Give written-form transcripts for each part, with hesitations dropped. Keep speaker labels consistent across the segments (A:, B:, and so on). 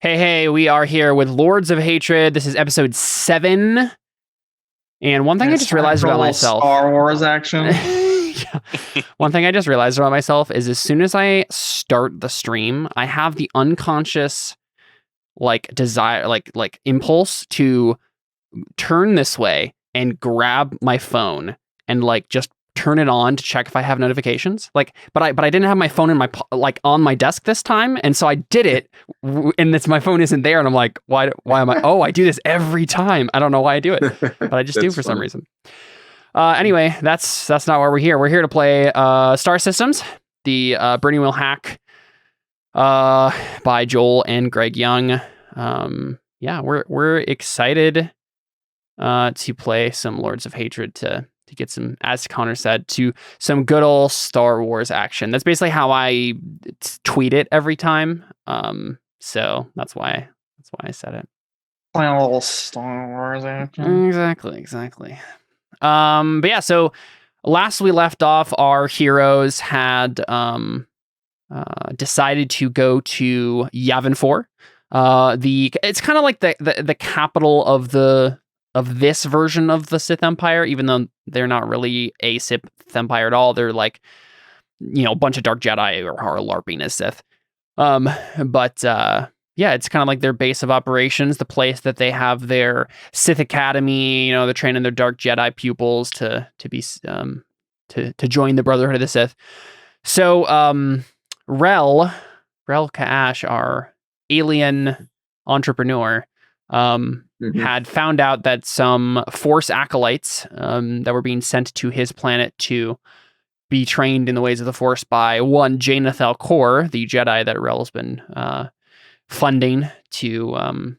A: Hey, we are here with Lords of Hatred. This is episode 7. And one thing I just realized about myself.
B: Star Wars action.
A: Yeah. One thing I just realized about myself is as soon as I start the stream, I have the unconscious desire, impulse to turn this way and grab my phone and just turn it on to check if I have notifications. But I didn't have my phone in my on my desk this time, and so I did it, and my phone isn't there, and I'm like, why am I? Oh, I do this every time. I don't know why I do it, but I just do for some reason. Anyway, that's not why we're here. We're here to play Star Systems, the Burning Wheel hack by Joel and Greg Young. We're excited to play some Lords of Hatred to get some, as Connor said, to some good old Star Wars action. That's basically how I tweet it every time. So that's why I said it.
B: Play a little Star Wars action.
A: Exactly. But yeah, so last we left off, our heroes had decided to go to Yavin 4. It's kind of like the capital of this version of the Sith Empire, even though they're not really a Sith Empire at all. They're a bunch of Dark Jedi or LARPing as Sith. It's kind of like their base of operations, the place that they have their Sith Academy. They're training their Dark Jedi pupils to join the Brotherhood of the Sith. So, Rel Kaash, our alien entrepreneur, had found out that some Force acolytes that were being sent to his planet to be trained in the ways of the Force by one Jainathal Kor, the Jedi that Rel's been funding to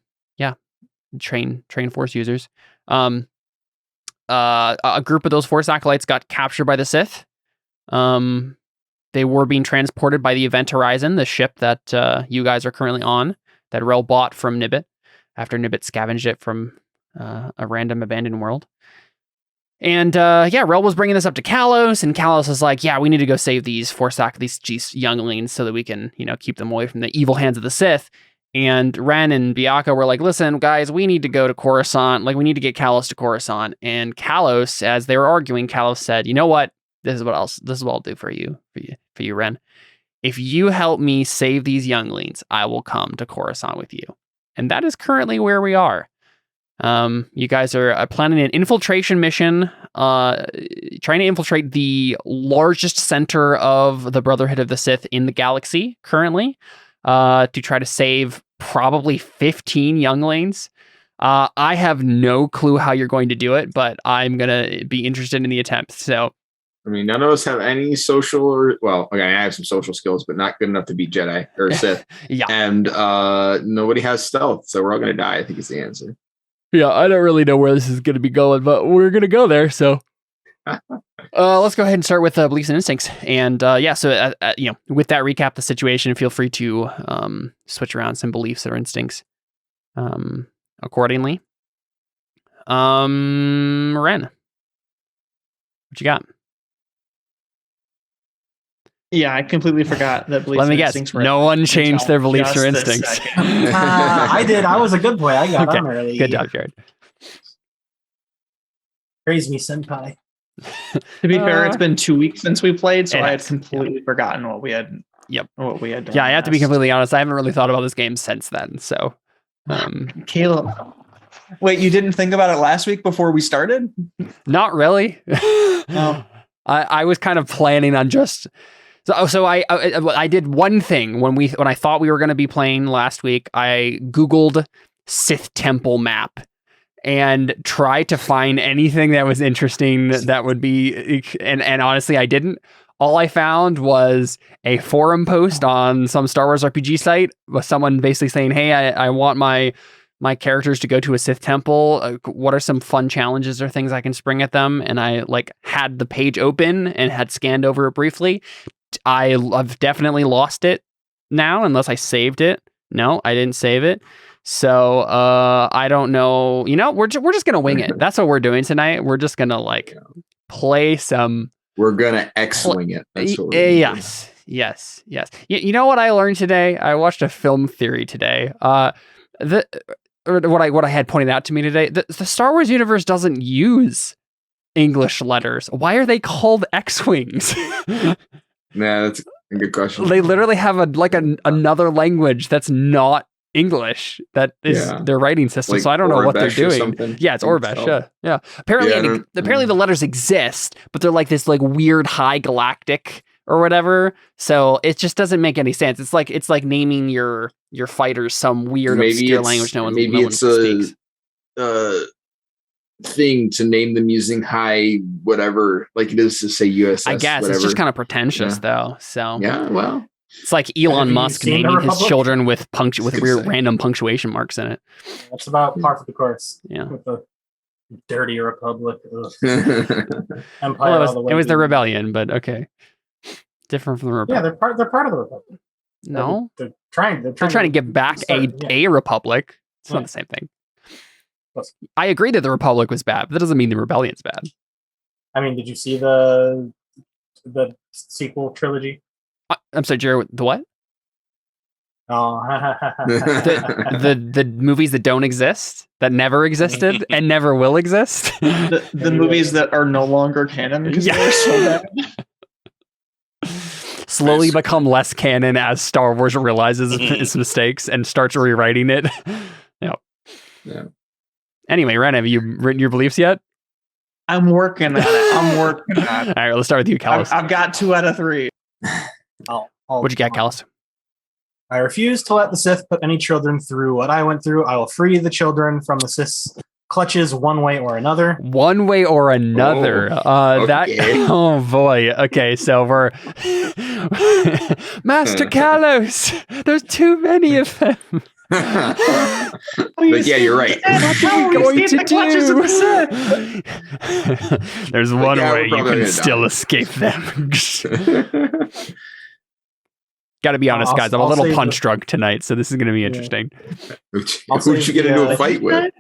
A: train Force users. A group of those Force acolytes got captured by the Sith. They were being transported by the Event Horizon, the ship that you guys are currently on, that Rel bought from Nibbit after Nibbit scavenged it from a random abandoned world. And Rel was bringing this up to Kalos, and Kalos is like, yeah, we need to go save these these younglings so that we can, keep them away from the evil hands of the Sith. And Ren and Biaka were like, listen, guys, we need to go to Coruscant. We need to get Kalos to Coruscant. And Kalos, as they were arguing, Kalos said, you know what? This is what I'll do for you, Ren. If you help me save these younglings, I will come to Coruscant with you. And that is currently where we are. You guys are planning an infiltration mission, trying to infiltrate the largest center of the Brotherhood of the Sith in the galaxy currently, to try to save probably 15 younglings. I have no clue how you're going to do it, but I'm going to be interested in the attempt. So,
C: I mean, none of us have any social I have some social skills, but not good enough to be Jedi or Sith.
A: Yeah.
C: And nobody has stealth, so we're all going to die, I think is the answer.
A: Yeah, I don't really know where this is going to be going, but we're going to go there, so... let's go ahead and start with beliefs and instincts. And with that recap the situation, feel free to switch around some beliefs or instincts accordingly. Ren, what you got?
B: Yeah, I completely forgot that beliefs
A: Let me
B: and
A: guess.
B: instincts were
A: No one changed their beliefs or instincts.
D: I did. I was a good boy. I got on early.
A: Good job, Jared.
D: Praise me, senpai.
B: To be fair, it's been 2 weeks since we played, so I had
A: has,
B: completely forgotten what we had.
A: Yep.
B: What we had done.
A: Yeah, I have to be completely honest. I haven't really thought about this game since then. So,
B: Caleb, wait, you didn't think about it last week before we started?
A: Not really.
B: No.
A: I was kind of planning on just. So I did one thing when I thought we were going to be playing last week. I Googled Sith Temple map and tried to find anything that was interesting that would be, and honestly, I didn't. All I found was a forum post on some Star Wars RPG site with someone basically saying, hey, I want my characters to go to a Sith temple. What are some fun challenges or things I can spring at them? And I had the page open and had scanned over it briefly. I've definitely lost it now, unless I saved it. No, I didn't save it. So I don't know. We're just gonna wing it. That's what we're doing tonight. We're just gonna play some.
C: We're gonna X-wing it. That's what we're
A: Yes. You know what I learned today? I watched a film theory today. What I had pointed out to me today, the Star Wars universe doesn't use English letters. Why are they called X-Wings?
C: Yeah, that's a good question.
A: They literally have another language that's not English. That is their writing system.
C: Like
A: so I don't know what they're
C: Orbesh or
A: doing.
C: something?
A: Yeah, it's Orbesh. Yeah. Apparently the letters exist, but they're like this like weird high galactic or whatever. So it just doesn't make any sense. It's like naming your fighters some weird obscure language no one speaks.
C: Thing to name them using high whatever, like it is to say USS.
A: I guess
C: whatever.
A: It's just kind of pretentious though. So
C: yeah, well,
A: it's like Elon Musk naming his children with weird random punctuation marks in it.
D: That's about par for the course.
A: Yeah,
D: with the dirty Republic.
A: Empire. Well, it was the rebellion, but okay, different from the Republic.
D: Yeah, they're part of the Republic.
A: No,
D: they're trying
A: to get back a Republic. It's not the same thing. I agree that the Republic was bad, but that doesn't mean the rebellion's bad.
D: I mean, did you see the sequel trilogy?
A: I'm sorry, Jared. The what?
D: Oh,
A: the movies that don't exist, that never existed, and never will exist.
B: The movies that are no longer canon because they're so bad.
A: Slowly become less canon as Star Wars realizes its mistakes and starts rewriting it.
C: Yeah.
A: Anyway, Ren, have you written your beliefs yet?
B: I'm working on it.
A: All right, let's start with you, Callus.
B: I've got 2 out of 3.
A: What'd you get, Callus?
D: I refuse to let the Sith put any children through what I went through. I will free the children from the Sith's clutches one way or another.
A: One way or another.
C: Okay.
A: Oh boy. Okay, so we're Master Callus. There's too many of them.
C: But yeah, you're right.
A: What are you going to do? There's one way you can still escape them. Got to be honest, guys. I'm a little punch drunk tonight, so this is going to be interesting.
C: Who'd you get into a fight with?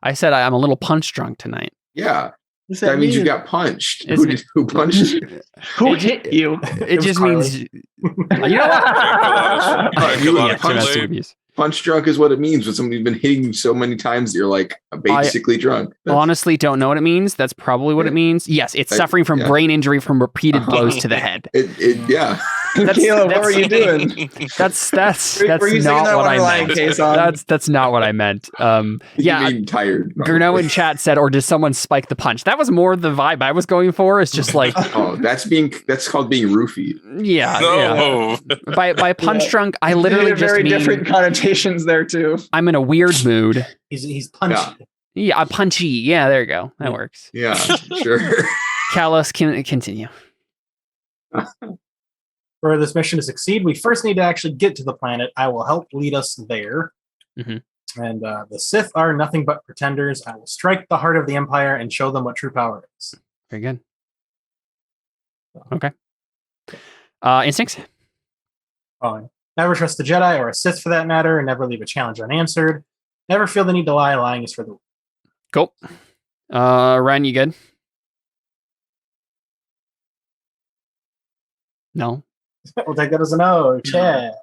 A: I said I'm a little punch drunk tonight.
C: Yeah. That means you got punched. Who punched you?
B: Who hit you?
A: It just means you know what?
C: Punch drunk is what it means when somebody's been hitting you so many times that you're like basically drunk.
A: Honestly, don't know what it means. That's probably what it means. Yes, it's suffering from brain injury from repeated blows to the head.
C: Yeah.
B: Caleb, what were you doing?
A: That's not what I meant. That's not what I meant.
C: You mean tired.
A: Gurno in chat said, or does someone spike the punch? That was more the vibe I was going for. It's just like
C: that's called being roofied.
A: Yeah.
E: No.
A: Yeah. By punch drunk, I literally just
B: very
A: mean
B: different connotations there too.
A: I'm in a weird mood.
D: He's punchy.
A: Yeah, punchy. Yeah, there you go. That works.
C: Yeah, sure.
A: Callus, can continue.
D: For this mission to succeed, we first need to actually get to the planet. I will help lead us there.
A: Mm-hmm.
D: And the Sith are nothing but pretenders. I will strike the heart of the Empire and show them what true power is.
A: Very good. Okay. Instincts?
D: Never trust a Jedi or a Sith for that matter, and never leave a challenge unanswered. Never feel the need to lie. Lying is for the...
A: Cool. Ryan, you good? No?
D: We'll take that as a no. Chad.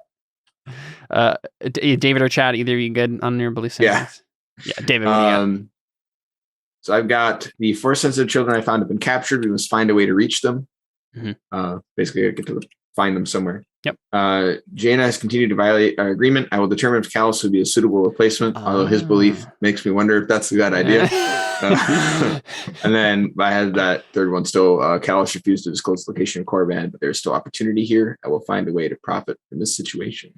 A: David or Chad, either of you good on your belief systems? Yeah, David.
C: So I've got the 4 sensitive children I found have been captured. We must find a way to reach them.
A: Mm-hmm.
C: Basically, I get to find them somewhere.
A: Yep.
C: Jaina has continued to violate our agreement. I will determine if Callus would be a suitable replacement, although his belief makes me wonder if that's a good idea. And then I had that third one still. Callus refused to disclose the location of Korriban, but there's still opportunity here. I will find a way to profit from this situation.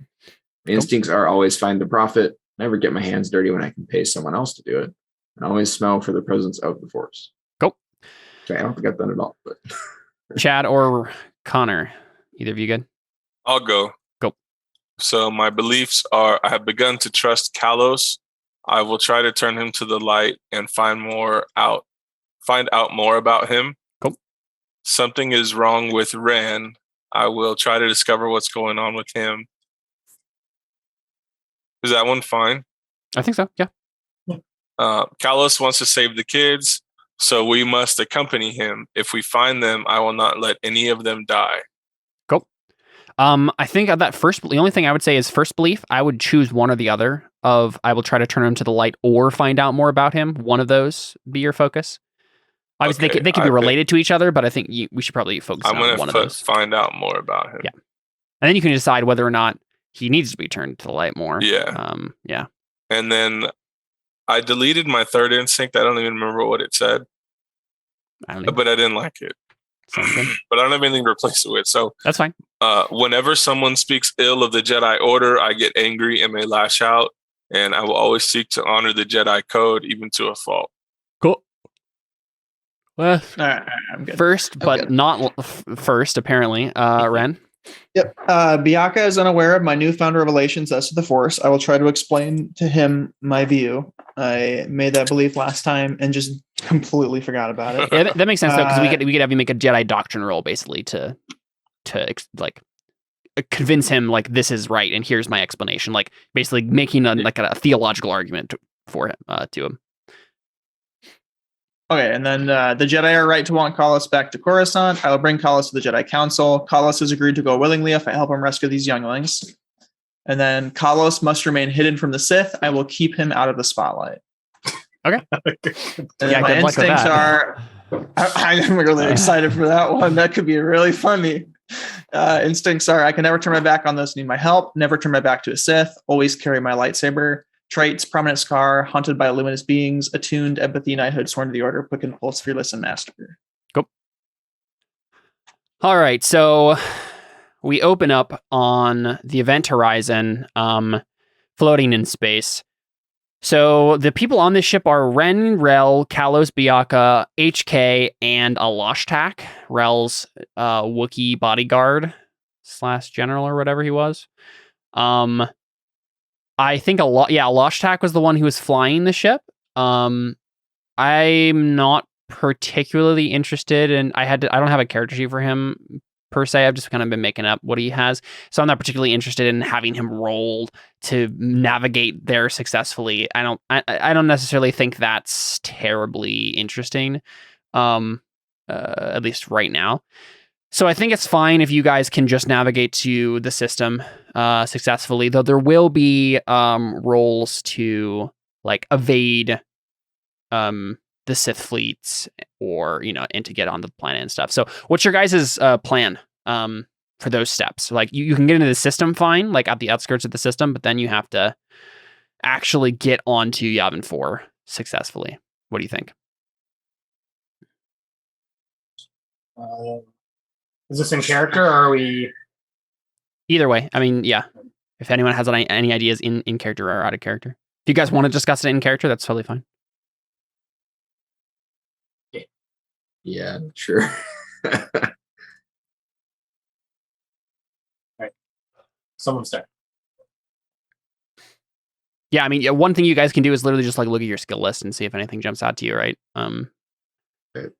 C: My instincts are always find the profit, never get my hands dirty when I can pay someone else to do it, and always smell for the presence of the Force.
A: Cool.
C: Okay, I don't think I've done it all, but
A: Chad or Connor, either of you good?
E: I'll go.
A: Go.
E: So my beliefs are: I have begun to trust Kalos. I will try to turn him to the light and find out more about him.
A: Cool.
E: Something is wrong with Ran. I will try to discover what's going on with him. Is that one fine?
A: I think so. Yeah.
E: Kalos wants to save the kids, so we must accompany him. If we find them, I will not let any of them die.
A: I think of that first. The only thing I would say is first belief. I would choose one or the other. I will try to turn him to the light or find out more about him. One of those be your focus. Obviously, they could be related to each other, but I think we should probably focus on one of those.
E: Find out more about him.
A: Yeah, and then you can decide whether or not he needs to be turned to the light more.
E: Yeah.
A: Yeah.
E: And then I deleted my third instinct. I don't even remember what it said. But I didn't like it. But I don't have anything to replace it with. So
A: that's fine.
E: Whenever someone speaks ill of the Jedi Order, I get angry and may lash out. And I will always seek to honor the Jedi Code, even to a fault.
A: Cool. Well,
B: I'm good.
A: First, but not first, apparently. Ren?
B: Yep. Biaka is unaware of my newfound revelations as to the Force. I will try to explain to him my view. I made that belief last time and just completely forgot about it.
A: Yeah, that makes sense though, because we could have you make a Jedi doctrine roll basically to like convince him like this is right and here's my explanation, like basically making a theological argument for him to him.
B: Okay, and then the Jedi are right to want Kalos back to Coruscant. I will bring Kalos to the Jedi Council. Kalos has agreed to go willingly if I help him rescue these younglings. And then Kalos must remain hidden from the Sith. I will keep him out of the spotlight.
A: Okay.
B: And my instincts are... I'm really excited for that one. That could be really funny. Instincts are, I can never turn my back on those who need my help. Never turn my back to a Sith. Always carry my lightsaber. Traits, prominent scar, haunted by luminous beings, attuned, empathy, knighthood, sworn to the order, quick and pulse, fearless, and master.
A: Cool. All right, so we open up on the event horizon, floating in space. So the people on this ship are Ren, Rel, Kalos, Biaka, HK, and Alashtak, Rel's Wookiee bodyguard / general or whatever he was. I think Alashtak was the one who was flying the ship. I'm not particularly interested in. I don't have a character sheet for him per se. I've just kind of been making up what he has, so I'm not particularly interested in having him roll to navigate there successfully. I don't necessarily think that's terribly interesting, at least right now. So I think it's fine if you guys can just navigate to the system successfully, though there will be roles to like evade the Sith fleets or, and to get on the planet and stuff. So what's your guys' plan for those steps? Like you can get into the system fine, like at the outskirts of the system, but then you have to actually get onto Yavin 4 successfully. What do you think?
D: Is this in character or are we...
A: Either way. I mean, yeah. If anyone has any ideas in character or out of character. If you guys want to discuss it in character, that's totally fine.
C: Yeah, sure.
D: Right. Someone start.
A: Yeah, I mean, one thing you guys can do is literally just like look at your skill list and see if anything jumps out to you, right?
C: Right.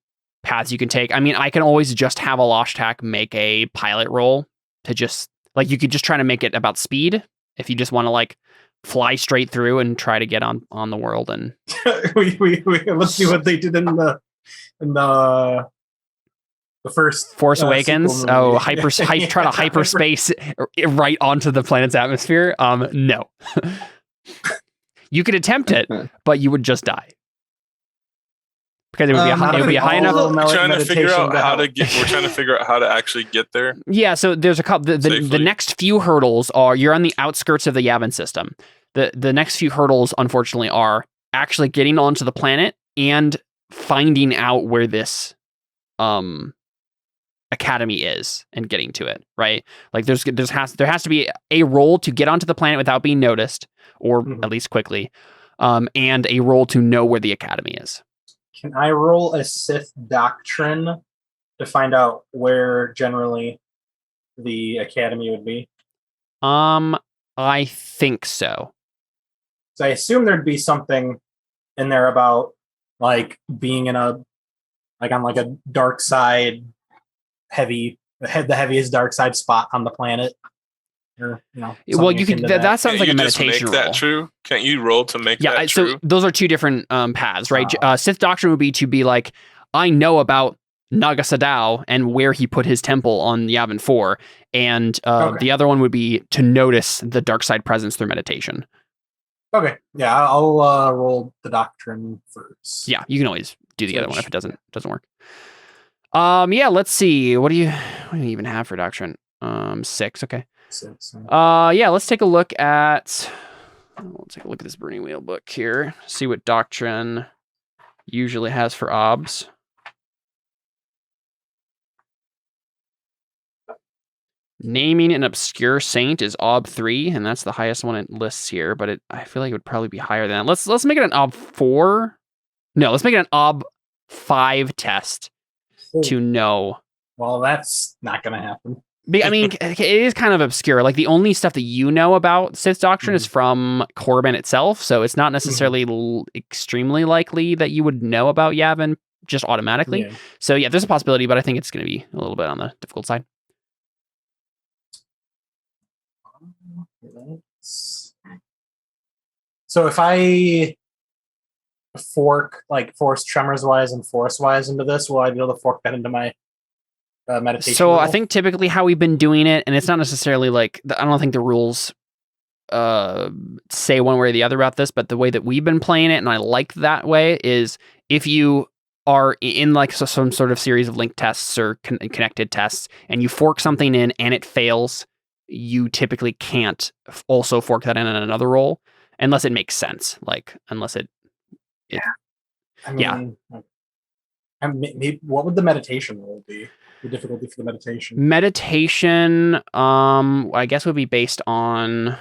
A: Paths you can take. I mean, I can always just have Alashtak make a pilot roll to just like, you could just try to make it about speed if you just want to like fly straight through and try to get on the world. And
D: let's see what they did in the first
A: Force Awakens. Try to hyperspace right onto the planet's atmosphere. No. You could attempt it, but you would just die. Because it would be a high enough.
E: We're trying to figure out how to actually get there.
A: Yeah, so there's a couple. The next few hurdles are you're on the outskirts of the Yavin system. The next few hurdles, unfortunately, are actually getting onto the planet and finding out where this academy is and getting to it. Right? Like there has to be a roll to get onto the planet without being noticed, or at least quickly, and a roll to know where the academy is.
D: Can I roll a Sith doctrine to find out where generally the academy would be?
A: I think so.
D: So I assume there'd be something in there about like being in on a dark side the heaviest dark side spot on the planet. Or,
A: well, you could. That sounds like a meditation
E: roll. That true? Can't you roll to make that true?
A: So those are two different paths, right? Sith doctrine would be to be like, I know about Naga Sadow and where he put his temple on Yavin 4. And the other one would be to notice the dark side presence through meditation.
D: Okay. Yeah, I'll roll the doctrine first.
A: Yeah, you can always do the other one if it doesn't work. Yeah, let's see. What do you even have for doctrine? 6. Okay.
D: 6.
A: Yeah, let's take a look at. We'll take a look at this Burning Wheel book here. See what doctrine usually has for obs. Naming an obscure saint is ob 3, and that's the highest one it lists here. But I feel like it would probably be higher than that. Let's make it an ob 4. No, let's make it an ob 5 test to know.
D: Well, that's not going to happen.
A: I mean, it is kind of obscure. Like, the only stuff that you know about Sith doctrine is from Korriban itself, so it's not necessarily extremely likely that you would know about Yavin just automatically. Yeah. So yeah, there's a possibility, but I think it's going to be a little bit on the difficult side.
D: So if I fork like Force Tremors wise and Force wise into this, will I be able to fork that into my meditation?
A: So rule? I think typically how we've been doing it, and it's not necessarily like, I don't think the rules say one way or the other about this, but the way that we've been playing it, and I like that way, is if you are in like some sort of series of linked tests or connected tests, and you fork something in and it fails, you typically can't also fork that in another roll unless it makes sense. Like, unless it
D: I mean, what would the meditation roll be? The difficulty for the meditation?
A: Meditation, I guess would be based on.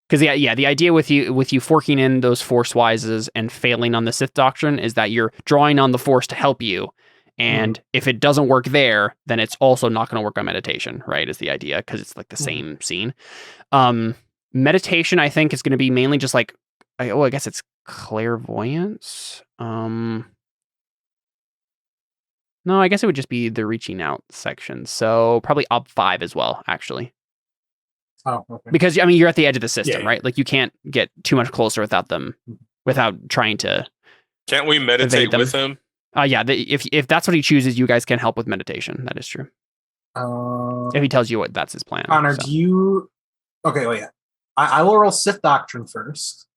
A: Because the idea with you forking in those Force Wises and failing on the Sith doctrine is that you're drawing on the Force to help you. And if it doesn't work there, then it's also not going to work on meditation, right? Is the idea, because it's like the same scene. Meditation, I think, is going to be mainly just like, I guess it's clairvoyance. No, I guess it would just be the reaching out section. So probably ob 5 as well, actually.
D: Oh, okay.
A: Because I mean, you're at the edge of the system, right? Like, you can't get too much closer without trying to.
E: Can't we meditate with him?
A: Yeah, if that's what he chooses, you guys can help with meditation. That is true. If he tells you what that's his plan.
D: Connor, do you? Okay, well, yeah. I will roll Sith Doctrine first,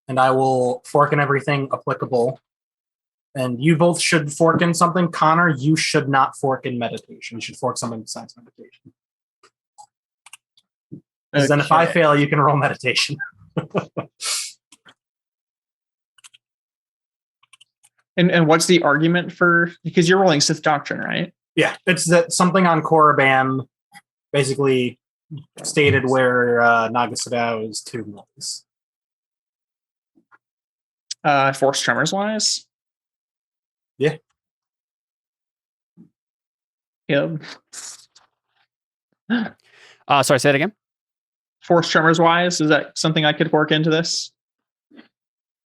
D: and I will fork in everything applicable. And you both should fork in something. Connor, you should not fork in meditation. You should fork something besides meditation. Because then if I fail, you can roll meditation.
B: And what's the argument for, because you're rolling Sith Doctrine, right?
D: Yeah, it's that something on Korriban basically stated where Naga Sadow's tomb was.
B: Force Tremors wise?
D: Yeah.
B: Yep.
A: Sorry, say it again.
B: Force Tremors wise, is that something I could fork into this?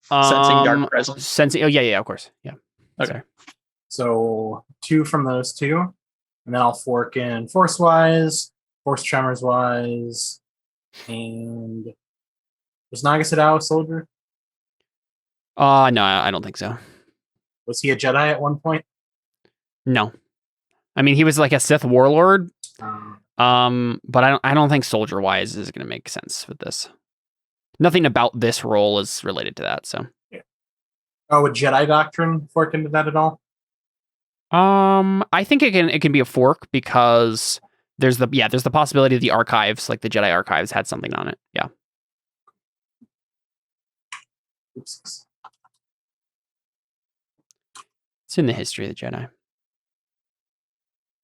B: Sensing dark presence.
A: Sensing. Oh yeah, of course. Yeah.
B: Okay.
A: Sorry.
D: So 2 from those 2, and then I'll fork in Force wise, Force Tremors wise, and was Naga Sadow a soldier?
A: No, I don't think so.
D: Was he a Jedi at one point?
A: No. I mean, he was like a Sith warlord. But I don't think soldier wise is going to make sense with this. Nothing about this role is related to that. So.
D: Yeah. Oh, would Jedi Doctrine fork into that at all?
A: I think it can be a fork because there's the possibility of the archives, like the Jedi archives, had something on it. Yeah.
D: Oops.
A: It's in the history of the Jedi.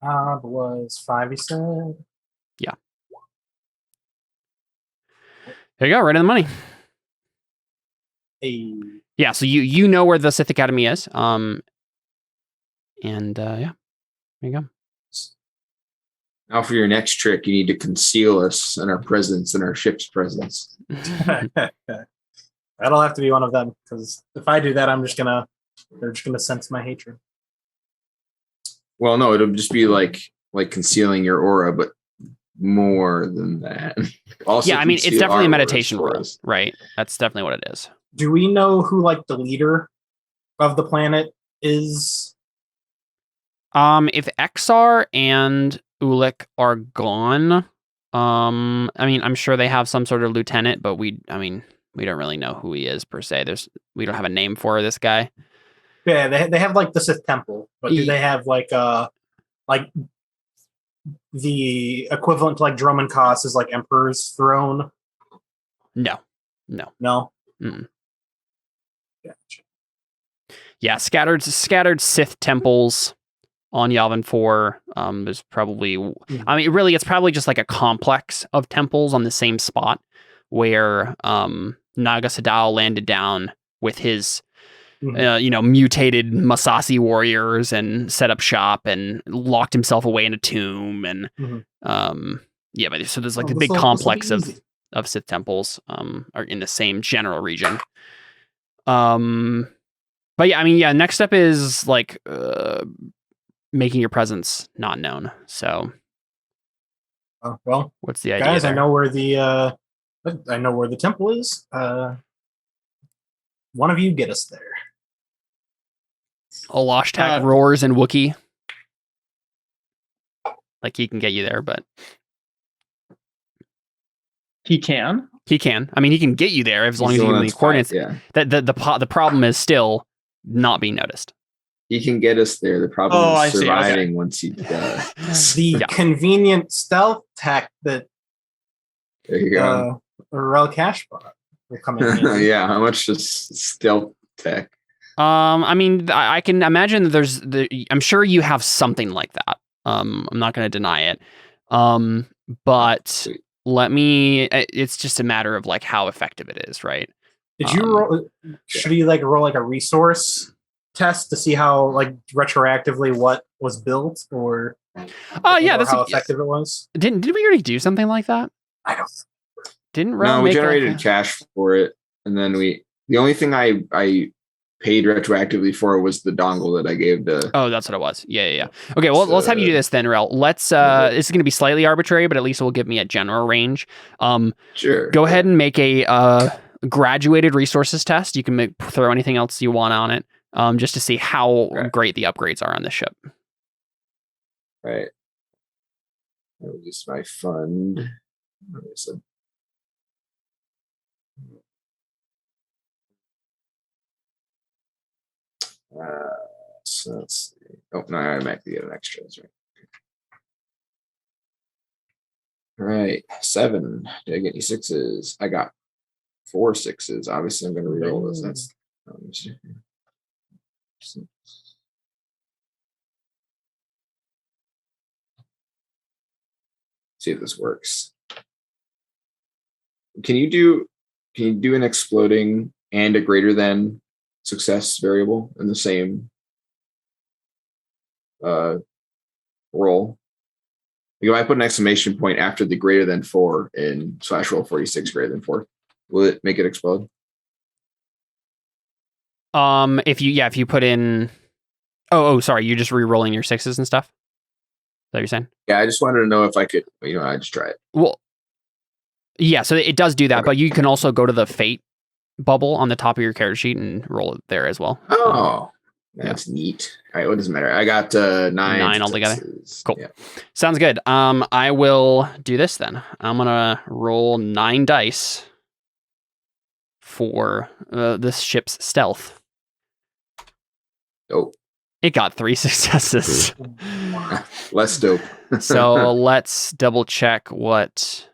D: Was 5, you said?
A: Yeah. There you go, right in the money.
D: Hey.
A: Yeah, so you know where the Sith Academy is. Yeah, there you go.
C: Now for your next trick, you need to conceal us and our presence and our ship's presence.
D: That'll have to be one of them, because if I do that, they're just gonna sense my hatred.
C: Well, no, it'll just be like concealing your aura, but more than that. Also,
A: yeah, I mean, it's definitely a meditation role, right? That's definitely what it is.
D: Do we know who like the leader of the planet is?
A: If Exar and Ulick are gone, I mean, I'm sure they have some sort of lieutenant, but we don't really know who he is per se. We don't have a name for this guy.
D: Yeah, they have like the Sith Temple, but do they have like the equivalent to like Dromund is like Emperor's Throne?
A: No.
D: Mm-mm.
A: Gotcha. Yeah, scattered Sith temples on Yavin 4. There's probably, really, it's probably just like a complex of temples on the same spot where Naga Sadao landed down with his mutated Masasi warriors and set up shop and locked himself away in a tomb. And but so there's like a big complex of Sith temples are in the same general region. But yeah, next step is like making your presence not known. So
D: well,
A: what's the idea?
D: Guys,
A: there?
D: I know where the temple is. One of you get us there.
A: Alashtak roars in Wookiee. Like he can get you there, but
B: he can.
A: I mean, he can get you there as long as you give him the coordinates.
C: Yeah.
A: The problem is still not being noticed.
C: He can get us there. The problem is surviving once he does.
D: The convenient stealth tech that
C: there you go.
D: Rel Cash bought will come in.
C: Yeah, how much is stealth tech?
A: I mean, I can imagine that I'm sure you have something like that. I'm not going to deny it. But
C: Sweet.
A: it's just a matter of like how effective it is, right?
D: Did you roll? Should you like roll like a resource test to see how like retroactively what was built or?
A: That's
D: how effective it was.
A: Did we already do something like that?
D: I don't.
A: Didn't
C: we generated cash for it, and then the only thing I paid retroactively for was the dongle that I gave to.
A: Oh, that's what it was. Yeah. Okay, well, let's have you do this then, Rel. Let's. This is going to be slightly arbitrary, but at least it will give me a general range.
C: Sure.
A: Go ahead and make a graduated resources test. You can throw anything else you want on it, just to see how great the upgrades are on this ship.
C: Right. I'll use my fund. So let's see. Oh no, I might get an extra. That's right. All right, 7. Did I get any 6s? I got 4 6s. Obviously, I'm going to reroll those. That's see if this works. Can you do an exploding and a greater than success variable in the same roll? If I put an exclamation point after the greater than 4 in /roll 46 greater than 4, will it make it explode?
A: If you put in, sorry, you're just re-rolling your 6s and stuff. Is that what you're saying?
C: Yeah, I just wanted to know if I could. I just try it.
A: Well, yeah, so it does do that, okay. But you can also go to the fate bubble on the top of your character sheet and roll it there as well.
C: Oh, that's neat. All right, what does it matter? I got 9
A: altogether. Cool.
C: Yeah.
A: Sounds good. I will do this then. I'm gonna roll 9 dice for this ship's stealth.
C: Dope.
A: It got 3 successes.
C: Less dope.
A: So let's double check what.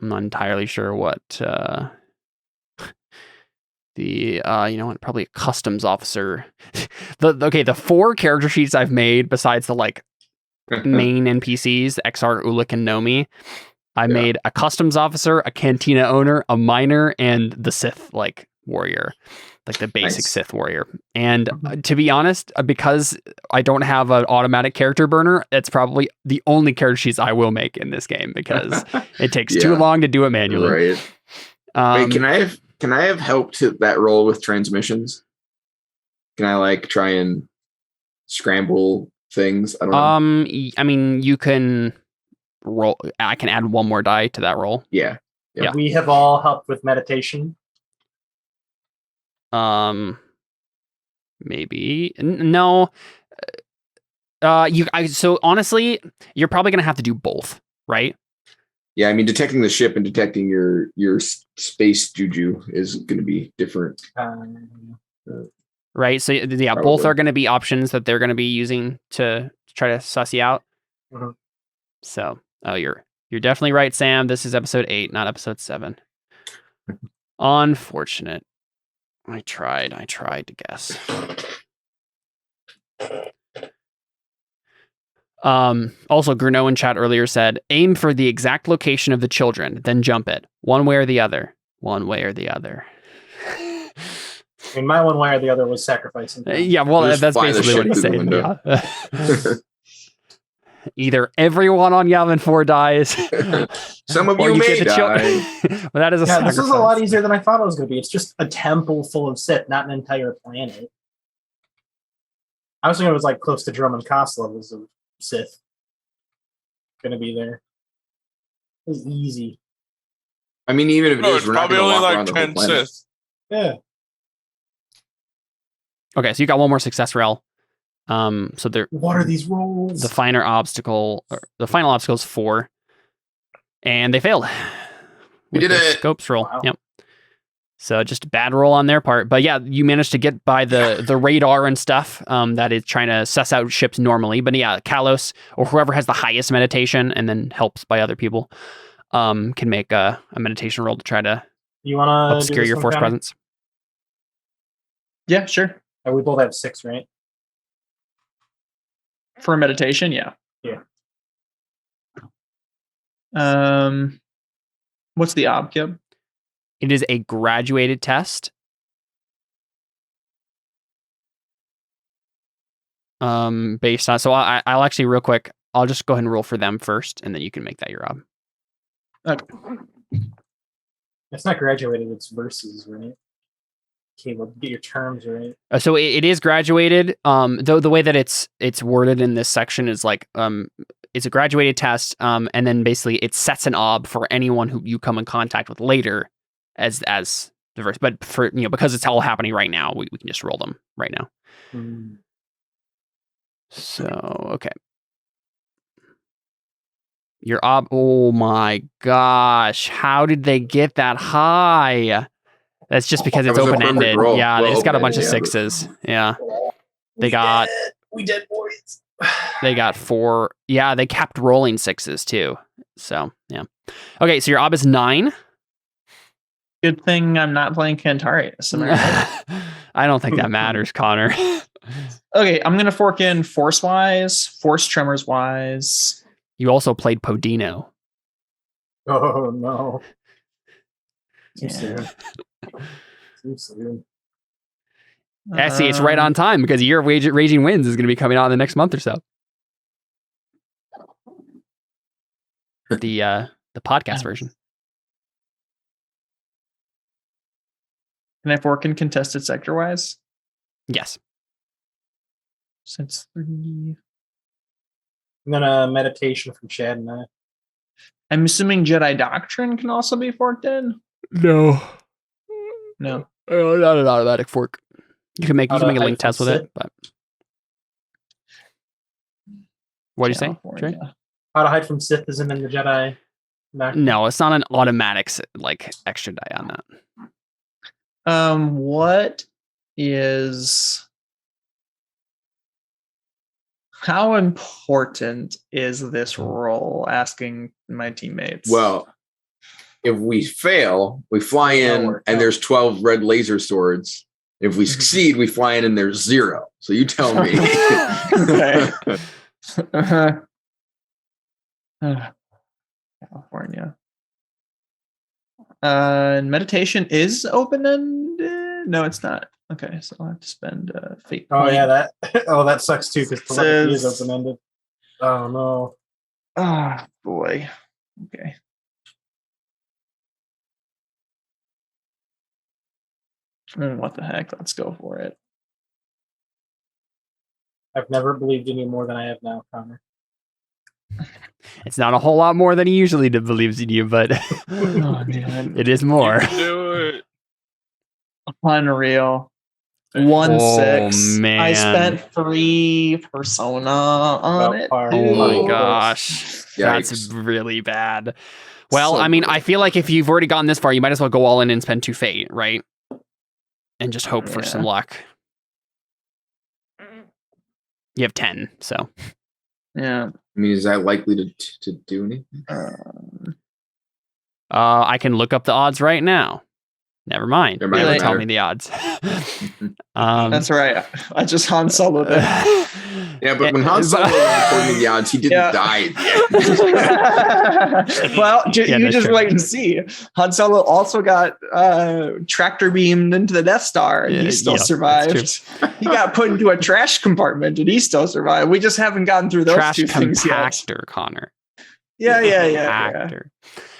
A: I'm not entirely sure what probably a customs officer. The 4 character sheets I've made besides the like main NPCs, Exar, Ulick, and Nomi, I made a customs officer, a cantina owner, a miner, and the Sith like warrior, like the basic Sith warrior. And to be honest, because I don't have an automatic character burner, it's probably the only character sheets I will make in this game because it takes too long to do it manually.
C: Right. Wait, can I have help to that role with transmissions? Can I like try and scramble things? I don't know.
A: I mean, you can roll. I can add 1 more die to that roll.
C: Yeah.
D: We have all helped with meditation.
A: Maybe no. So honestly, you're probably gonna have to do both, right?
C: Yeah, I mean, detecting the ship and detecting your space juju is going to be different.
A: Right. So yeah,
C: Probably.
A: both are going to be options that they're going to be using to try to suss you out.
D: Mm-hmm.
A: So, you're definitely right, Sam. This is episode 8, not episode 7. Unfortunate. I tried to guess. Also, Grunow in chat earlier said, aim for the exact location of the children, then jump it. One way or the other. One way or the other.
D: I mean, my one way or the other was sacrificing.
A: Yeah, well, that's basically what he's saying. Yeah. Either everyone on Yavin 4 dies.
C: Some of you may die.
A: Well, that is a sacrifice.
D: This is a lot easier than I thought it was going to be. It's just a temple full of Sith, not an entire planet. I was thinking it was like close to Drummond Cost levels of Sith going to be there. It was easy.
C: I mean, even if it is,
E: it's probably only like 10 Sith.
D: Yeah.
A: Okay, so you got one more success, Rel. So there.
D: What are these rolls?
A: The final obstacle is 4, and they failed.
C: We did it.
A: Scopes roll.
D: Wow.
A: Yep. So just a bad roll on their part, but yeah, you managed to get by the radar and stuff. That is trying to suss out ships normally. But yeah, Kalos or whoever has the highest meditation and then helps by other people, can make a meditation roll to try to obscure your force presence.
B: Yeah, sure.
D: We both have 6, right?
B: For meditation, yeah.
D: Yeah.
B: What's the ob, Kib?
A: It is a graduated test. Based on, so I'll actually real quick, I'll just go ahead and roll for them first, and then you can make that your ob.
B: Okay.
D: It's not graduated, it's versus, right? Caleb, get your terms right.
A: So it is graduated. Though the way that it's worded in this section is like, it's a graduated test, and then basically it sets an ob for anyone who you come in contact with later as the verse. But for because it's all happening right now, we can just roll them right now. So okay. Your ob. Oh my gosh! How did they get that high? That's just because it's open-ended. Yeah, they just got a bunch of 6s. Yeah. We did, boys. They got 4. Yeah, they kept rolling 6s too. So, yeah. Okay, so your ob is 9.
B: Good thing I'm not playing Kantarius.
A: I don't think that matters, Connor.
B: Okay, I'm going to fork in Force-wise, Force Tremors-wise.
A: You also played Podino.
D: Oh, no.
B: Yeah.
D: Too soon.
A: Yeah, see, it's right on time because Year of Raging Winds is going to be coming out in the next month or so. The podcast version.
B: Can I fork in contested sector wise?
A: Yes.
B: Since 3.
D: And then a meditation from Chad and I.
B: I'm assuming Jedi Doctrine can also be forked in?
A: No.
B: No.
A: Not an automatic fork. You can make a link test with it, but what do you say? Trey?
D: How to hide from Sithism in the Jedi.
A: No, it's not an automatic like extra die on
B: that. What is? How important is this role? Asking my teammates.
C: Well, if we fail, we fly in and there's 12 red laser swords. If we succeed, we fly in and there's 0. So you tell me.
B: California. And meditation is open-ended? No, it's not. Okay, so I'll have to spend fate point.
D: Oh, yeah, that sucks too because telepathy is open-ended. Oh, no.
B: Oh, boy. Okay. What the heck? Let's go for it.
D: I've never believed in you more than I have now, Connor.
A: It's not a whole lot more than he usually believes in you, but it is more.
E: Do it.
B: Unreal. 1-6.
A: man.
B: I spent 3 persona on it.
A: Oh my
B: dude.
A: gosh. That's
C: Yikes.
A: really bad. Well,
C: So
A: I mean,
C: brutal.
A: I feel like if you've already gotten this far, you might as well go all in and spend 2 fate, right? And just hope for some luck. You have 10, so.
B: Yeah.
C: I mean, is that likely to do anything?
A: I can look up the odds right now. Never mind.
C: Never mind,
A: They
B: doesn't
A: tell
C: matter.
A: me the odds.
B: That's right. I just Han Solo'd it.
C: Yeah, but when Han Solo told me the odds, he didn't die at the end.
B: Well,
A: Yeah,
B: you
A: that's
B: just
A: true.
B: wait and see. Han Solo also got tractor beamed into the Death Star, and he still
A: Yeah,
B: survived. He got put into a trash compartment, and he still survived. We just haven't gotten through those
A: Trash
B: 2 things yet.
A: compactor, Connor.
B: Yeah.
A: Compactor.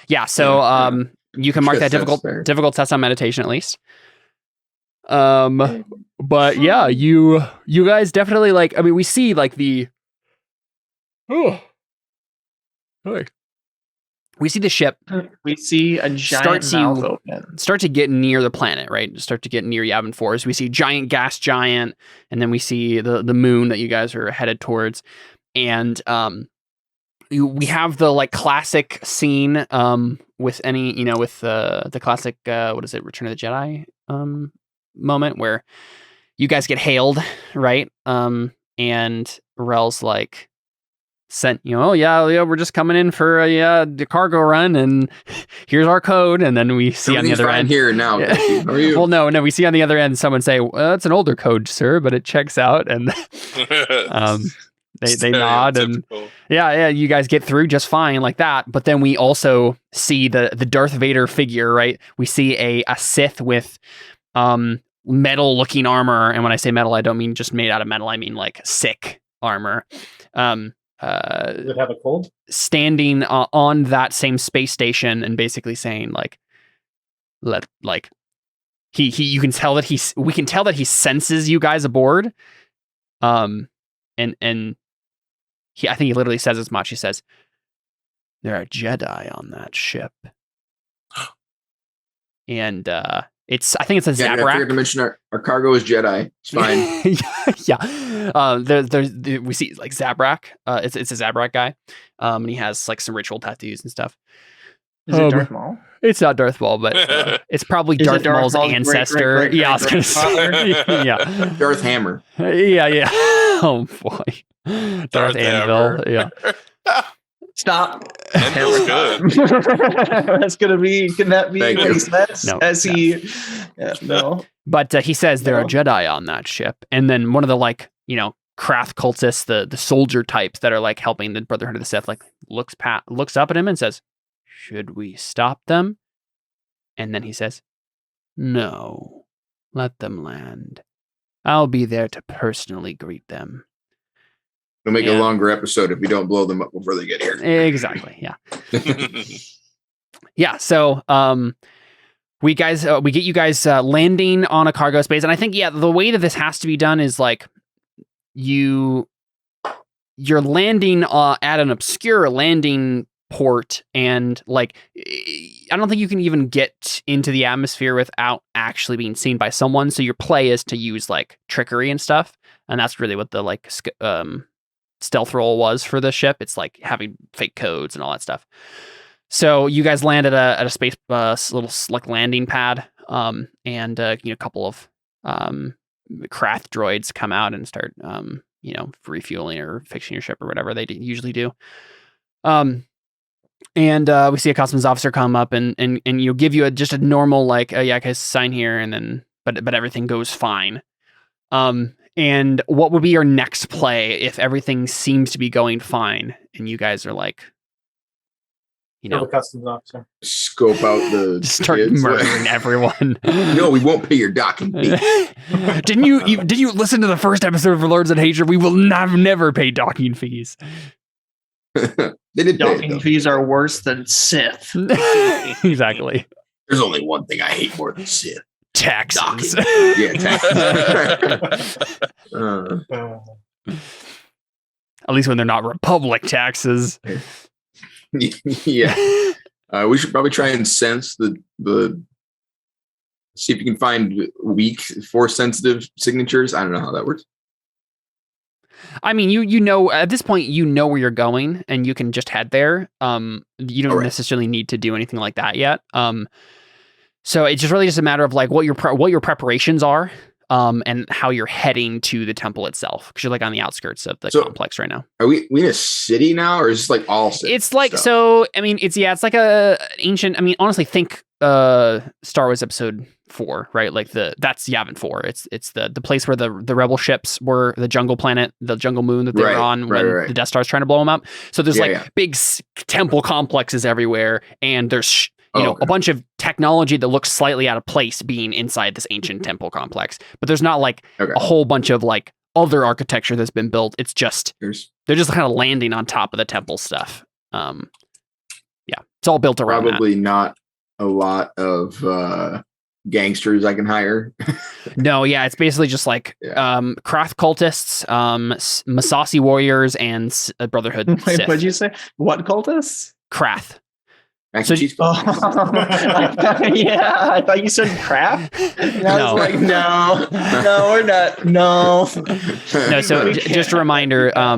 A: Yeah, so you can mark that
C: Yes, that's fair.
A: difficult test on meditation at least. But yeah, you guys definitely like. I mean, we see like the. We see the ship
B: We see a giant mouth open.
A: start to get near the planet, right? Start to get near Yavin 4. So we see giant gas giant, and then we see the moon that you guys are headed towards, and we have the like classic scene with any with the classic what is it, Return of the Jedi moment where you guys get hailed, right? And Rel's like sent, oh yeah, we're just coming in for the cargo run, and here's our code, and then we see on the other end
C: here now.
A: Yeah.
C: How are you?
A: Well, no, we see on the other end someone say, well, it's an older code, sir, but it checks out, and they nod, and yeah, you guys get through just fine like that. But then we also see the Darth Vader figure, right? We see a Sith with metal looking armor, and when I say metal, I don't mean just made out of metal, I mean like sick armor.
D: Does it have a cold?
A: Standing on that same space station and basically saying you can tell that we can tell that he senses you guys aboard. And I think he literally says as much. He says, there are Jedi on that ship. And I think it's a
C: I forgot to
A: Zabrak.
C: mention our cargo is Jedi. It's fine.
A: Yeah. We see like Zabrak. It's a Zabrak guy. And he has like some ritual tattoos and stuff.
B: Is it Darth Maul?
A: It's not Darth Maul, but it's probably
B: Is it
A: Darth Maul's ancestor.
B: great,
A: Yeah, I was gonna say.
B: great-grandfather?
A: Yeah.
C: Darth Hammer.
A: Yeah. Oh boy. Darth Anvil. Yeah.
B: Stop.
E: Anvil's good.
B: That's gonna be. Can that be
C: Thank
B: what
C: you.
B: he says?
A: No,
B: As he. Yeah, no.
A: But he says there are
B: No.
A: Jedi on that ship, and then one of the Krath cultists, the soldier types that are like helping the Brotherhood of the Sith, like looks up at him and says, "Should we stop them?" And then he says, "No, let them land. I'll be there to personally greet them."
C: We'll make
A: Yeah.
C: a longer episode if we don't blow them up before they get here.
A: Exactly. Yeah. Yeah. So, we get you guys landing on a cargo space, and I think the way that this has to be done is like you're landing at an obscure landing port, and like I don't think you can even get into the atmosphere without actually being seen by someone. So your play is to use like trickery and stuff, and that's really what the stealth roll was for the ship. It's like having fake codes and all that stuff. So you guys land at a space little like landing pad, and a couple of Krath droids come out and start refueling or fixing your ship or whatever they usually do. And we see a customs officer come up and give you just a normal like guys, sign here, and then but everything goes fine. And what would be your next play if everything seems to be going fine and you guys are like,
D: The customs officer.
C: Scope out the
A: just start
C: kids.
A: murdering everyone?
C: No, we won't pay your docking fee.
A: Did you listen to the first episode of Lords of Hatred? We will never pay docking fees.
C: They did pay it,
B: Docking
C: though.
B: fees are worse than Sith.
A: Exactly.
C: There's only one thing I hate more than Sith.
A: Taxes.
C: Yeah, taxes.
A: At least when they're not Republic taxes.
C: Yeah. We should probably try and sense the see if you can find weak force sensitive signatures. I don't know how that works.
A: I mean, you know, at this point, you know where you're going, and you can just head there. You don't necessarily need to do anything like that yet. So it's just really just a matter of like what your preparations are, and how you're heading to the temple itself, because you're like on the outskirts of the complex right now.
C: Are we in a city now, or is this like all cities?
A: It's like stuff? So. I mean, it's like a ancient. I mean, honestly, think Star Wars Episode 4, right? Like that's Yavin 4. It's the place where the rebel ships were, the jungle planet, the jungle moon that they were on when the Death Star's trying to blow them up. So there's big temple complexes everywhere, and there's a bunch of technology that looks slightly out of place being inside this ancient temple complex. But there's not like a whole bunch of like other architecture that's been built. It's just they're just kind of landing on top of the temple stuff. It's all built around
C: probably that. Not a lot of gangsters I can hire.
A: No, it's basically just like Krath cultists, Masasi warriors, and Brotherhood.
B: Wait,
A: Sith.
B: what'd you say? What cultists?
A: Krath.
C: I thought
B: you said crap.
A: No.
B: No, we're not. No.
A: So just a reminder. I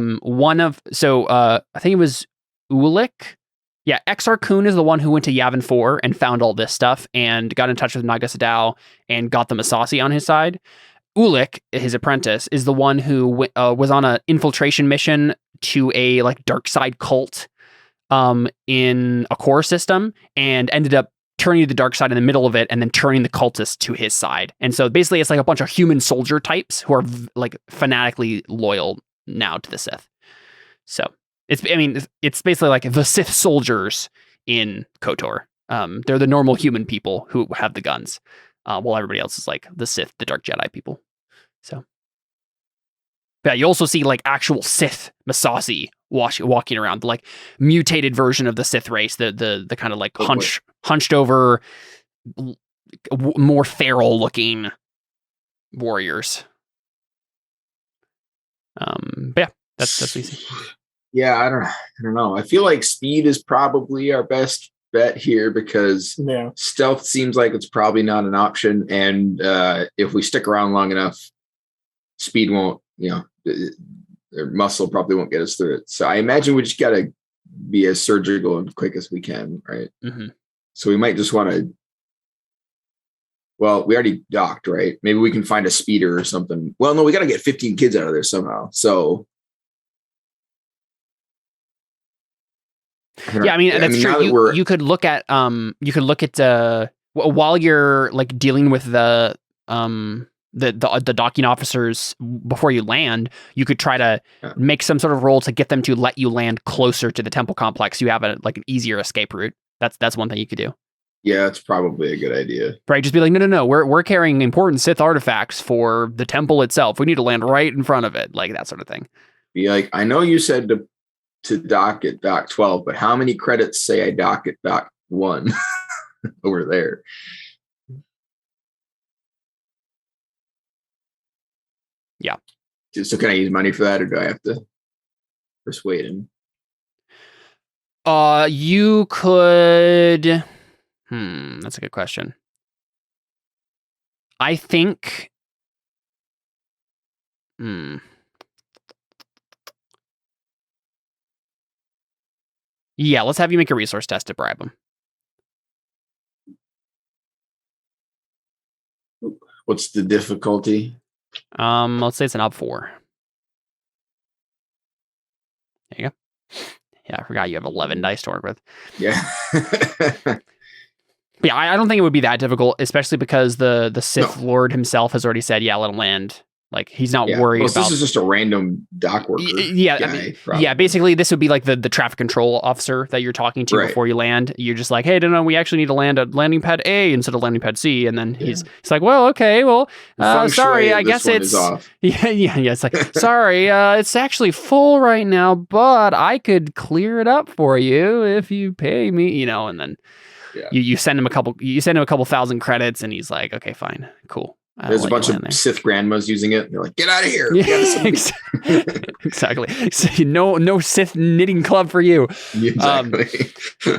A: think it was Ulik. Yeah, Exar Kun is the one who went to Yavin 4 and found all this stuff and got in touch with Naga Sadao and got the Masasi on his side. Ulik, his apprentice, is the one who was on an infiltration mission to a like dark side cult in a core system, and ended up turning to the dark side in the middle of it, and then turning the cultists to his side. And so basically, it's like a bunch of human soldier types who are like fanatically loyal now to the Sith. So. It's basically like the Sith soldiers in KOTOR. They're the normal human people who have the guns, while everybody else is like the Sith, the Dark Jedi people. So, yeah, you also see like actual Sith Masasi walking around, the like mutated version of the Sith race, the kind of like hunched over, more feral looking warriors. But yeah, that's what you see.
C: Yeah, I don't know. I feel like speed is probably our best bet here, because stealth seems like it's probably not an option. And if we stick around long enough, speed won't, their muscle probably won't get us through it. So I imagine we just got to be as surgical and quick as we can, right? Mm-hmm. So we might just want to, well, we already docked, right? Maybe we can find a speeder or something. Well, no, we got to get 15 kids out of there somehow. So
A: yeah, I mean that's true. You could look at while you're like dealing with the docking officers before you land, you could try to make some sort of roll to get them to let you land closer to the temple complex. So you have an easier escape route. That's one thing you could do.
C: Yeah, that's probably a good idea.
A: Right, just be like, no, we're carrying important Sith artifacts for the temple itself. We need to land right in front of it, like that sort of thing.
C: Be like, I know you said to dock at dock 12, but how many credits say I dock at dock 1 over there?
A: Yeah.
C: So can I use money for that, or do I have to persuade him?
A: You could. That's a good question. I think. Yeah, let's have you make a resource test to bribe him.
C: What's the difficulty?
A: Let's say it's an up 4. There you go. Yeah, I forgot you have 11 dice to work with.
C: Yeah.
A: Yeah, I don't think it would be that difficult, especially because the Sith Lord himself has already said, let him land. Like, he's not worried about...
C: This is just a random dock worker guy.
A: Basically, this would be like the traffic control officer that you're talking to before you land. You're just like, hey, no, we actually need to land at landing pad A instead of landing pad C. And then he's like, well, okay, well, sorry, I guess it's... It's like, sorry, it's actually full right now, but I could clear it up for you if you pay me, and then you send him a couple thousand credits, and he's like, okay, fine, cool.
C: There's a bunch of Sith grandmas using it. They're like, "Get out of here!"
A: Exactly. So, no Sith knitting club for you.
C: Exactly.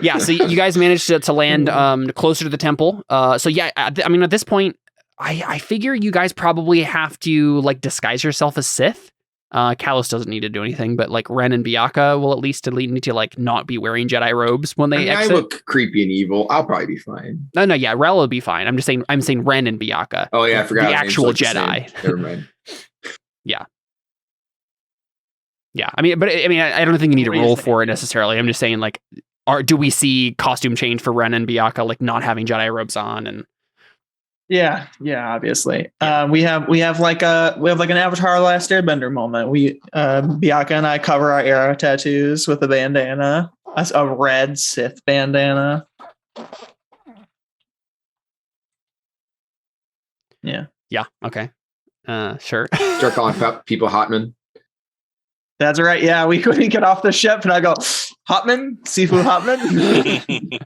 A: Yeah. So you guys managed to land closer to the temple. So yeah, I mean, at this point, I figure you guys probably have to like disguise yourself as Sith. Kalos doesn't need to do anything, but like Ren and Biaka will at least need to like not be wearing Jedi robes when they exit.
C: I look creepy and evil. I'll probably be fine.
A: No, yeah, Rel will be fine. I'm saying Ren and Biaka.
C: Oh yeah, I forgot
A: the actual Jedi.
C: Never mind.
A: Yeah. I mean, I don't think you need to roll for it necessarily. I'm just saying, like, do we see costume change for Ren and Biaka, like not having Jedi robes on and.
B: Yeah, obviously. We have like an Avatar Last Airbender moment. Biaka and I cover our arrow tattoos with a bandana, a red Sith bandana. Yeah.
A: Okay. Sure.
C: Start calling people Hotman.
B: That's right. Yeah, we get off the ship and I go, Hotman, Sifu Hotman.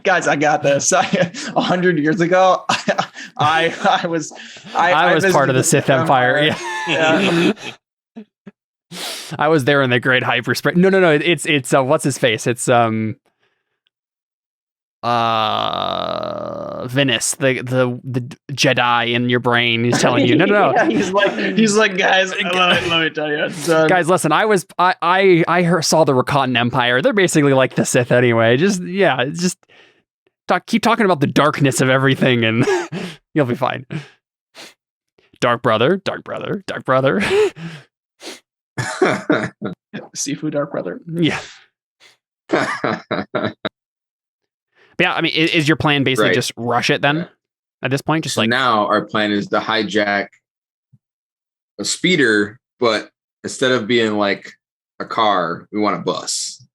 B: Guys, I got this. 100 years ago, I was
A: part of the Sith Empire. Yeah. I was there in the Great Hyperspace. No. It's what's his face? It's Venice, the Jedi in your brain. He's telling you, no.
B: Yeah, he's like, guys, let me tell you,
A: guys, listen. I saw the Rakatan Empire. They're basically like the Sith anyway. Just keep talking about the darkness of everything, and you'll be fine. Dark brother.
B: Sifu Dark Brother.
A: Yeah. Yeah, I mean, is your plan basically just rush it then? At this point,
C: now our plan is to hijack a speeder, but instead of being like a car, we want a bus,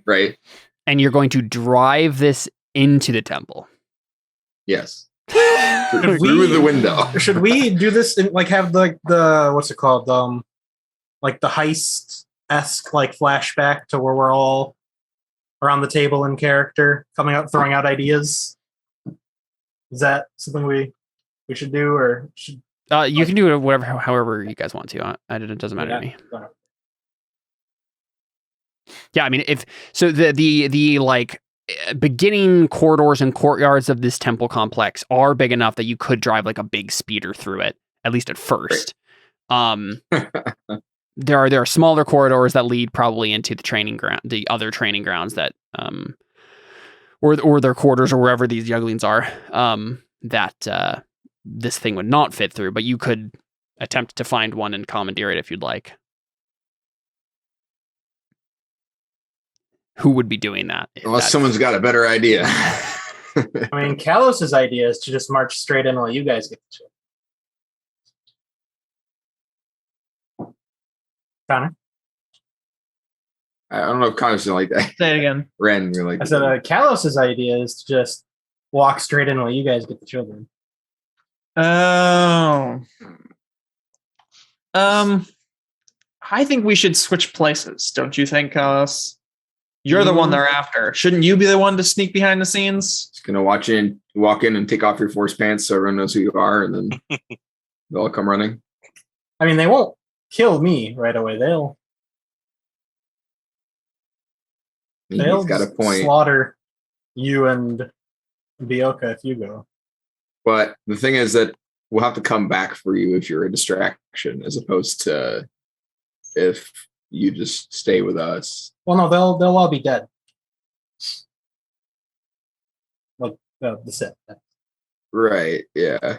C: right?
A: And you're going to drive this into the temple.
C: Yes. Through the window.
D: Should we do this and like have the what's it called? Like the heist-esque like flashback to where we're all around the table in character, coming out, throwing out ideas. Is that something we should do, or should?
A: You can do it however you guys want to. It doesn't matter to me. Yeah, I mean, if so, the like beginning corridors and courtyards of this temple complex are big enough that you could drive like a big speeder through it, at least at first. There are smaller corridors that lead probably into the other training grounds that or their quarters or wherever these younglings are that this thing would not fit through, but you could attempt to find one and commandeer it if you'd like. Who would be doing that?
C: Unless someone's got a better idea.
D: I mean, Kalos's idea is to just march straight in while you guys get the ship. Connor?
C: I don't know if Connor's like that.
B: Say it again.
C: Ren, you're like.
D: I said Kalos's idea is to just walk straight in while you guys get the children.
B: Oh. I think we should switch places, don't you think, Kalos? You're the one they're after. Shouldn't you be the one to sneak behind the scenes?
C: Just gonna walk in and take off your force pants so everyone knows who you are, and then they'll all come running.
D: I mean, they won't kill me right away. They'll
C: got a point.
D: Slaughter you and Bioka if you go.
C: But the thing is that we'll have to come back for you if you're a distraction, as opposed to if you just stay with us.
D: Well, no, they'll all be dead. Like the Sith.
C: Right? Yeah.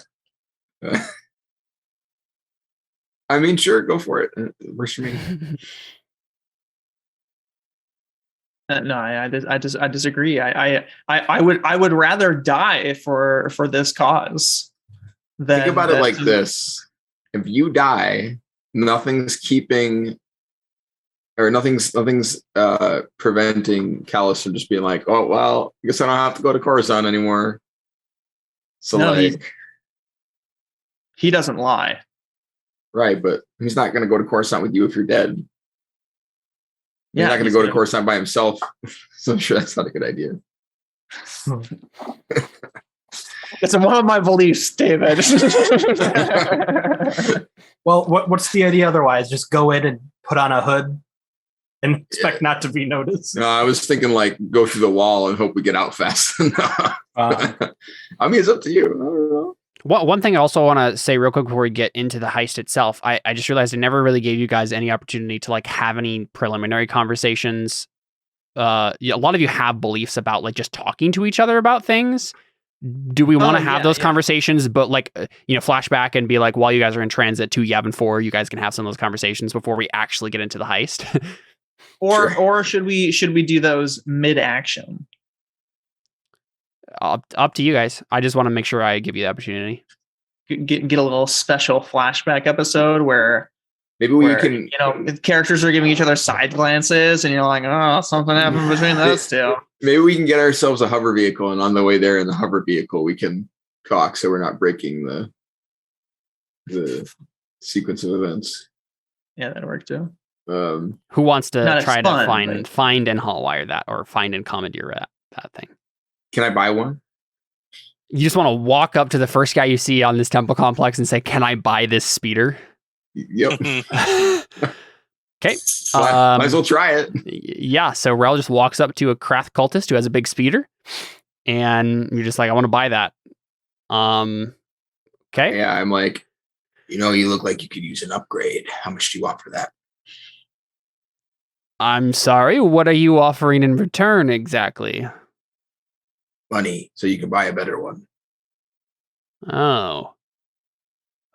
C: I mean, sure, go for it. Where's your mean?
B: No, I disagree. I would rather die for this cause.
C: Think about it like this: if you die, nothing's preventing Kalos from just being like, oh well, I guess I don't have to go to Coruscant anymore. So
B: no, he doesn't lie.
C: Right, but he's not going to go to Coruscant with you if you're dead. He's not going to go to Coruscant by himself. So I'm sure that's not a good idea.
B: It's one of my beliefs, David.
D: Well, what's the idea otherwise? Just go in and put on a hood and expect not to be noticed.
C: No, I was thinking like go through the wall and hope we get out fast enough. I mean, it's up to you. I don't know.
A: One thing I also want to say real quick before we get into the heist itself, I just realized I never really gave you guys any opportunity to like have any preliminary conversations. A lot of you have beliefs about like just talking to each other about things. Do we want to have those conversations, but like, flashback and be like, while you guys are in transit to Yavin 4, you guys can have some of those conversations before we actually get into the heist?
B: Or should we do those mid-action?
A: Up to you guys. I just want to make sure I give you the opportunity.
B: Get a little special flashback episode where
C: maybe we can,
B: the characters are giving each other side glances, and you're like, oh, something happened between those two.
C: Maybe we can get ourselves a hover vehicle, and on the way there in the hover vehicle, we can talk so we're not breaking the sequence of events.
B: Yeah, that'd work too.
A: Who wants to try to find and hotwire that, or find and commandeer that thing?
C: Can I buy one?
A: You just want to walk up to the first guy you see on this temple complex and say, "Can I buy this speeder?"
C: Yep.
A: Okay.
C: Might as well try it.
A: Yeah. So Rel just walks up to a Krath cultist who has a big speeder, and you're just like, "I want to buy that." Okay.
C: Yeah, I'm like, you look like you could use an upgrade. How much do you want for that?
A: I'm sorry. What are you offering in return exactly?
C: Money, so you can buy a better one.
A: Oh.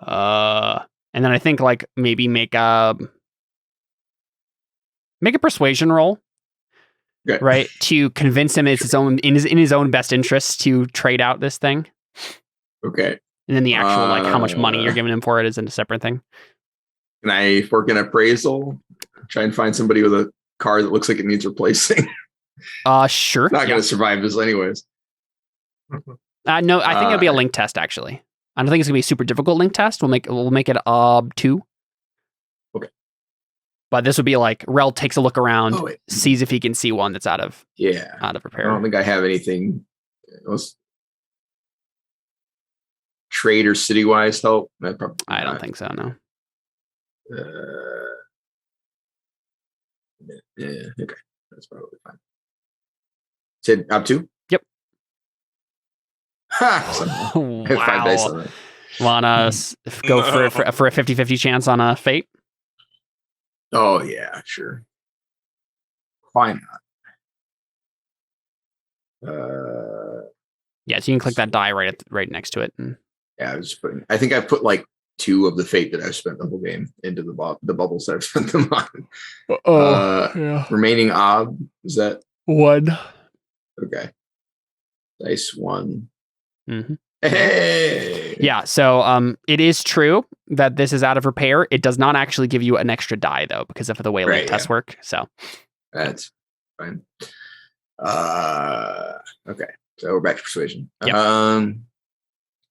A: And then I think like maybe make a persuasion roll.
C: Okay.
A: Right? To convince him it's in his own best interest to trade out this thing.
C: Okay.
A: And then the actual like how much money you're giving him for it is a separate thing.
C: Can I fork an appraisal? Try and find somebody with a car that looks like it needs replacing.
A: Sure.
C: It's not going to survive this anyways.
A: No, I think it'll be a link test actually. I don't think it's gonna be a super difficult link test. We'll make it 2.
C: Okay.
A: But this would be like Rel takes a look around, sees if he can see one that's out of repair.
C: I don't think I have anything. Trade or city-wise help?
A: I don't think so. No.
C: Yeah. Okay. That's probably fine. Said up 2?
A: Yep.
C: Ha!
A: Wow.
C: 5 dice on it.
A: Wanna go for a 50-50 chance on a fate?
C: Oh yeah, sure. Why not?
A: Yeah, so you can click that die right next to it.
C: Yeah, I think I put like 2 of the fate that I've spent the whole game into the bubbles that I've spent them on.
A: Yeah.
C: Remaining ob, is that
A: 1?
C: Okay. Dice 1.
A: Mm-hmm.
C: Hey.
A: Yeah, so it is true that this is out of repair. It does not actually give you an extra die though, because of the way link tests work. So
C: that's fine. Okay. So we're back to persuasion.
A: Yep.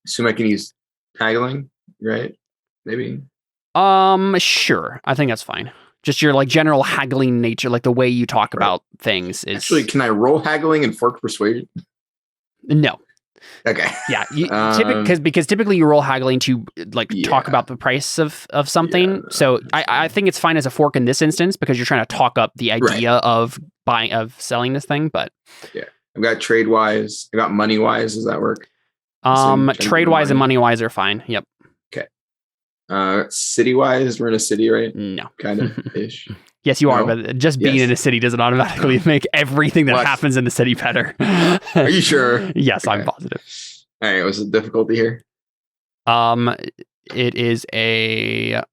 C: Assume I can use haggling, right? Maybe.
A: Sure. I think that's fine. Just your like general haggling nature, like the way you talk about things is.
C: Actually, can I roll haggling and fork persuasion?
A: No.
C: Okay.
A: Yeah, because typically you roll haggling to like talk about the price of something. Yeah, so I think it's fine as a fork in this instance because you're trying to talk up the idea of selling this thing. But
C: yeah, I've got trade wise. I got money wise. Does that work?
A: Trade wise and money wise are fine. Yep.
C: Okay. City wise, we're in a city, right?
A: No,
C: kind of ish.
A: Yes, you are, but just being in a city doesn't automatically make everything that happens in the city better.
C: Are you sure?
A: Yes, okay. I'm positive.
C: All right, what's the difficulty here?
A: It is a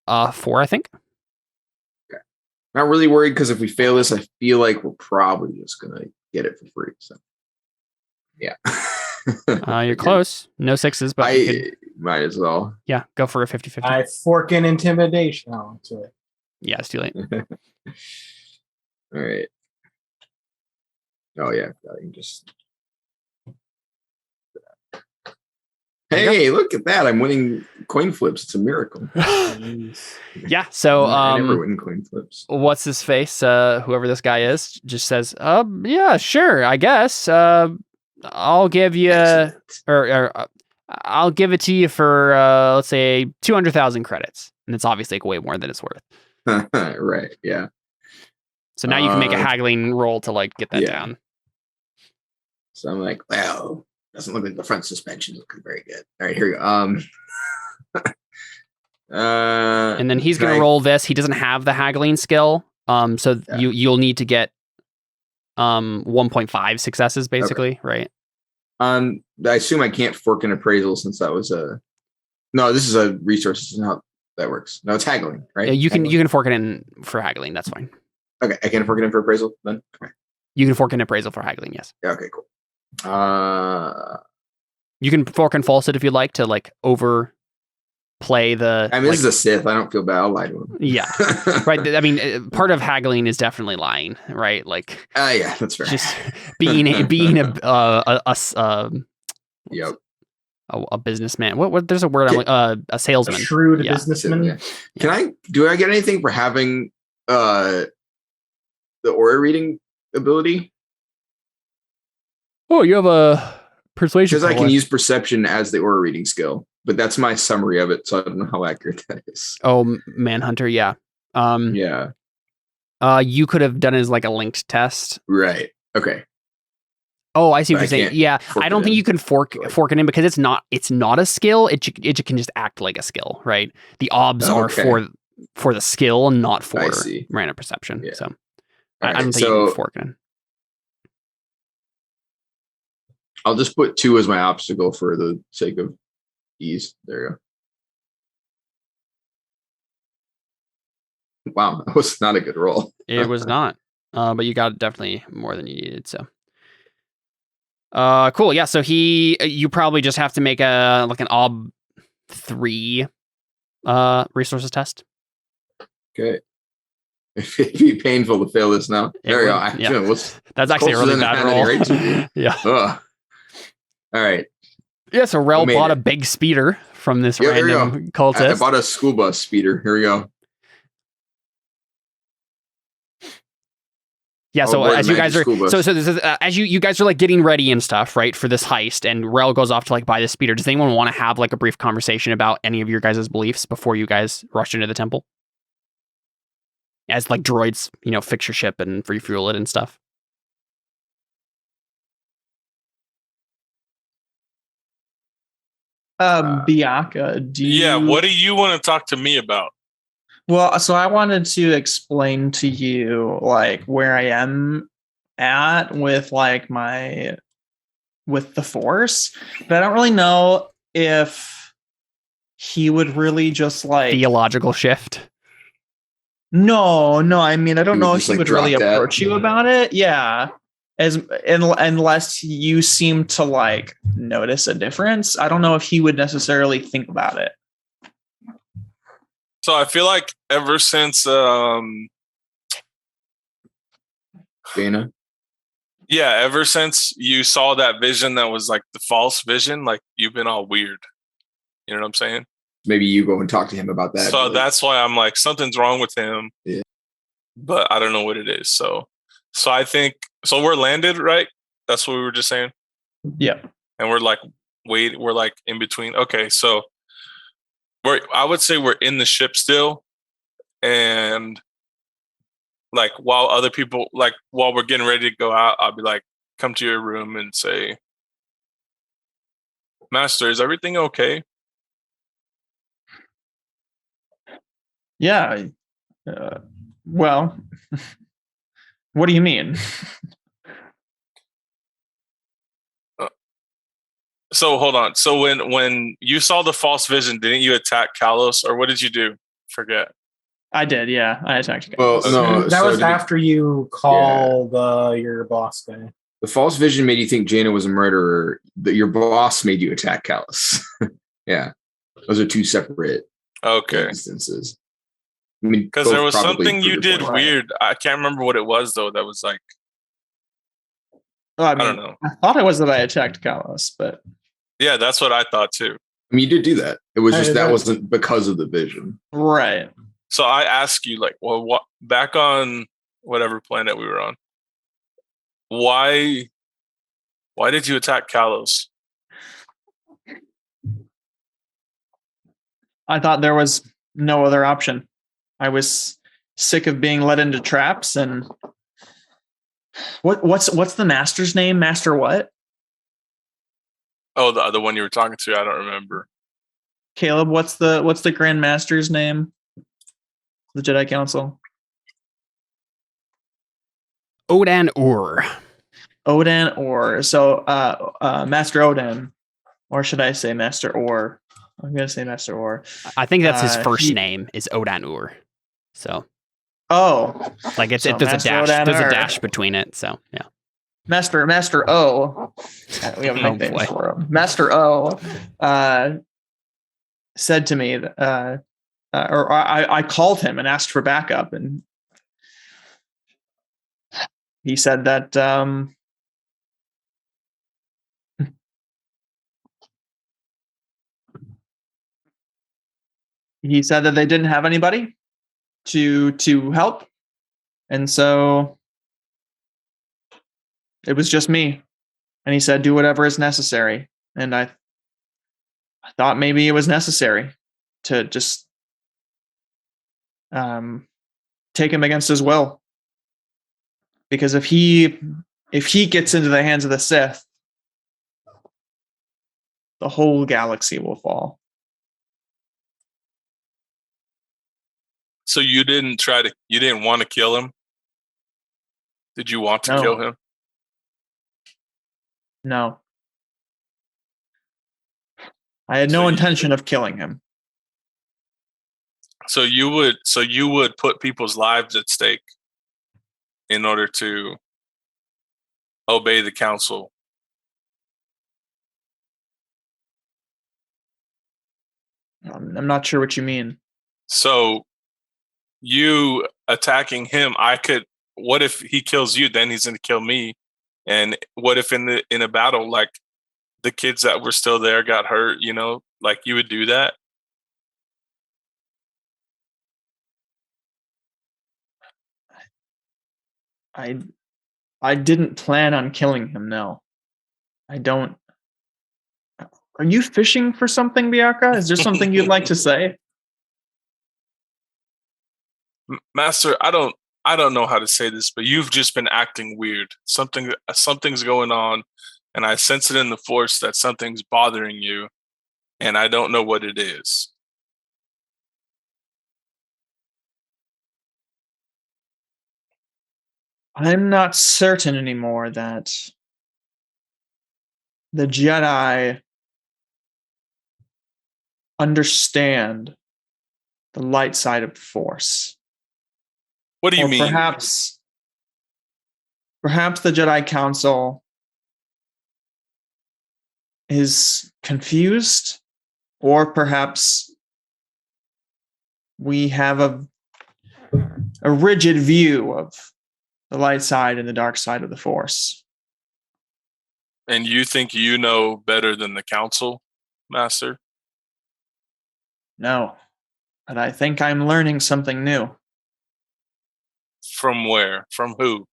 A: 4, I think.
C: Okay. Not really worried because if we fail this, I feel like we're probably just gonna get it for free. So, yeah.
A: You're close. No 6s, but
C: might as well.
A: Yeah, go for a 50-50.
D: I fork in intimidation onto it.
A: Yeah, it's too late.
C: All right. Oh yeah, I can just. Hey, look at that! I'm winning coin flips. It's a miracle.
A: Yeah. So
C: I never win coin flips.
A: What's his face? Whoever this guy is, just says, "Yeah, sure, I guess." I'll give you, I'll give it to you for let's say 200,000 credits, and it's obviously like way more than it's worth.
C: Right. Yeah.
A: So now you can make a haggling roll to like get that down.
C: So I'm like, well, doesn't look like the front suspension looking very good. All right, here we go.
A: And then he's gonna roll this. He doesn't have the haggling skill. You'll need to get 1.5 successes basically, right?
C: I assume I can't fork an appraisal since that was no, this is a resource. This is not how that works. No, it's haggling, right?
A: Yeah, you can fork it in for haggling. That's fine.
C: Okay, I can fork it in for appraisal then. Okay.
A: You can fork an appraisal for haggling. Yes.
C: Yeah. Okay. Cool.
A: You can fork and false it if you like to like overplay the.
C: I mean, this is a Sith. I don't feel bad. I'll lie to him.
A: Yeah. Right. I mean, part of haggling is definitely lying, right? Like.
C: Yeah, that's fair.
A: Just being a
C: yep.
A: A businessman. What? There's a word. I'm like a salesman.
D: A shrewd businessman.
C: Yeah. Do I get anything for having the aura reading ability?
A: Oh, you have a persuasion.
C: Because I can use perception as the aura reading skill, but that's my summary of it, so I don't know how accurate that is.
A: Oh, Manhunter, yeah.
C: Yeah.
A: You could have done it as like a linked test.
C: Right. Okay.
A: Oh, I see what you're saying. Yeah, I don't think you can fork it in because it's not a skill. It can just act like a skill, right? The obs are for the skill and not for random perception. Yeah. So I don't think you can fork it in.
C: I'll just put 2 as my obstacle for the sake of ease. There you go. Wow, that was not a good roll.
A: It was not, but you got definitely more than you needed. So, cool. Yeah. So you probably just have to make an ob 3 resources test.
C: Okay. It'd be painful to fail this now. There we go.
A: Yeah. That's actually a really bad roll. Yeah.
C: Ugh. All right.
A: Yeah, so Rel bought a big speeder from this random cultist.
C: I bought a school bus speeder. Here we go.
A: Yeah, so as you guys are as you guys are like getting ready and stuff, right, for this heist, and Rel goes off to like buy the speeder. Does anyone want to have like a brief conversation about any of your guys' beliefs before you guys rush into the temple? As like droids, fix your ship and refuel it and stuff.
B: Bianca,
E: what do you want to talk to me about?
B: Well, so I wanted to explain to you like where I am at with like with the Force, but I don't really know if he would really just like
A: theological shift.
B: No, I mean, I don't know if he would really approach you about it. Yeah. Unless you seem to like notice a difference. I don't know if he would necessarily think about it.
E: So I feel like ever since
C: Dana.
E: Yeah, ever since you saw that vision that was like the false vision, like you've been all weird. You know what I'm saying?
C: Maybe you go and talk to him about that.
E: So that's why I'm like, something's wrong with him.
C: Yeah.
E: But I don't know what it is. So I think we're landed, right? That's what we were just saying.
B: Yeah.
E: And we're like, we're like in between. Okay, so I would say we're in the ship still. And like while other people, like while we're getting ready to go out, I'll be like, come to your room and say, Master, is everything okay?
B: Yeah. Well, what do you mean?
E: So hold on. So when you saw the false vision, didn't you attack Kalos, or what did you do? Forget.
B: I did. Yeah, I attacked.
C: Well, no,
D: that was after you called your boss guy.
C: The false vision made you think Jaina was a murderer. Your boss made you attack Kalos. Yeah, those are 2 separate instances. I mean,
E: because there was something you did weird. I can't remember what it was though. That was like,
B: I
E: don't know.
B: I thought it was that I attacked Kalos, but
E: yeah, that's what I thought too.
C: I mean, you did do that. It was just that wasn't because of the vision,
B: right?
E: So I ask you, like, well, what back on whatever planet we were on? Why Why did you attack Kalos?
B: I thought there was no other option. I was sick of being led into traps. And what's the master's name? Master what?
E: Oh, the other one you were talking to, I don't remember.
B: Caleb, what's the Grand Master's name? The Jedi Council.
A: Odan Ur.
B: Odan Ur. So Master Odan. Or should I say Master Or? I'm gonna say Master Or.
A: I think that's his first name is Odan Ur. So like there's a dash. There's a dash between it. So yeah.
B: Master O. We have nicknames for him. Master O said to me, or I called him and asked for backup, and he said that they didn't have anybody to help, and so it was just me. And he said, do whatever is necessary. And I thought maybe it was necessary to just take him against his will. Because if he gets into the hands of the Sith, the whole galaxy will fall.
E: So you didn't want to kill him? Did you want to kill him?
B: No. I had no intention of killing him.
E: So you would put people's lives at stake in order to obey the council.
B: I'm not sure what you mean.
E: So you attacking him, what if he kills you, then he's going to kill me? And what if in a battle, like the kids that were still there got hurt, like you would do that?
B: I didn't plan on killing him, no. I don't. Are you fishing for something, Bianca? Is there something you'd like to say?
E: Master, I don't know how to say this, but you've just been acting weird. Something's going on, and I sense it in the Force that something's bothering you, and I don't know what it is.
B: I'm not certain anymore that the Jedi understand the light side of the Force.
E: What do you mean?
B: Perhaps the Jedi Council is confused, or perhaps we have a rigid view of the light side and the dark side of the Force.
E: And you think you know better than the council, Master?
B: No, but I think I'm learning something new.
E: From where? From who?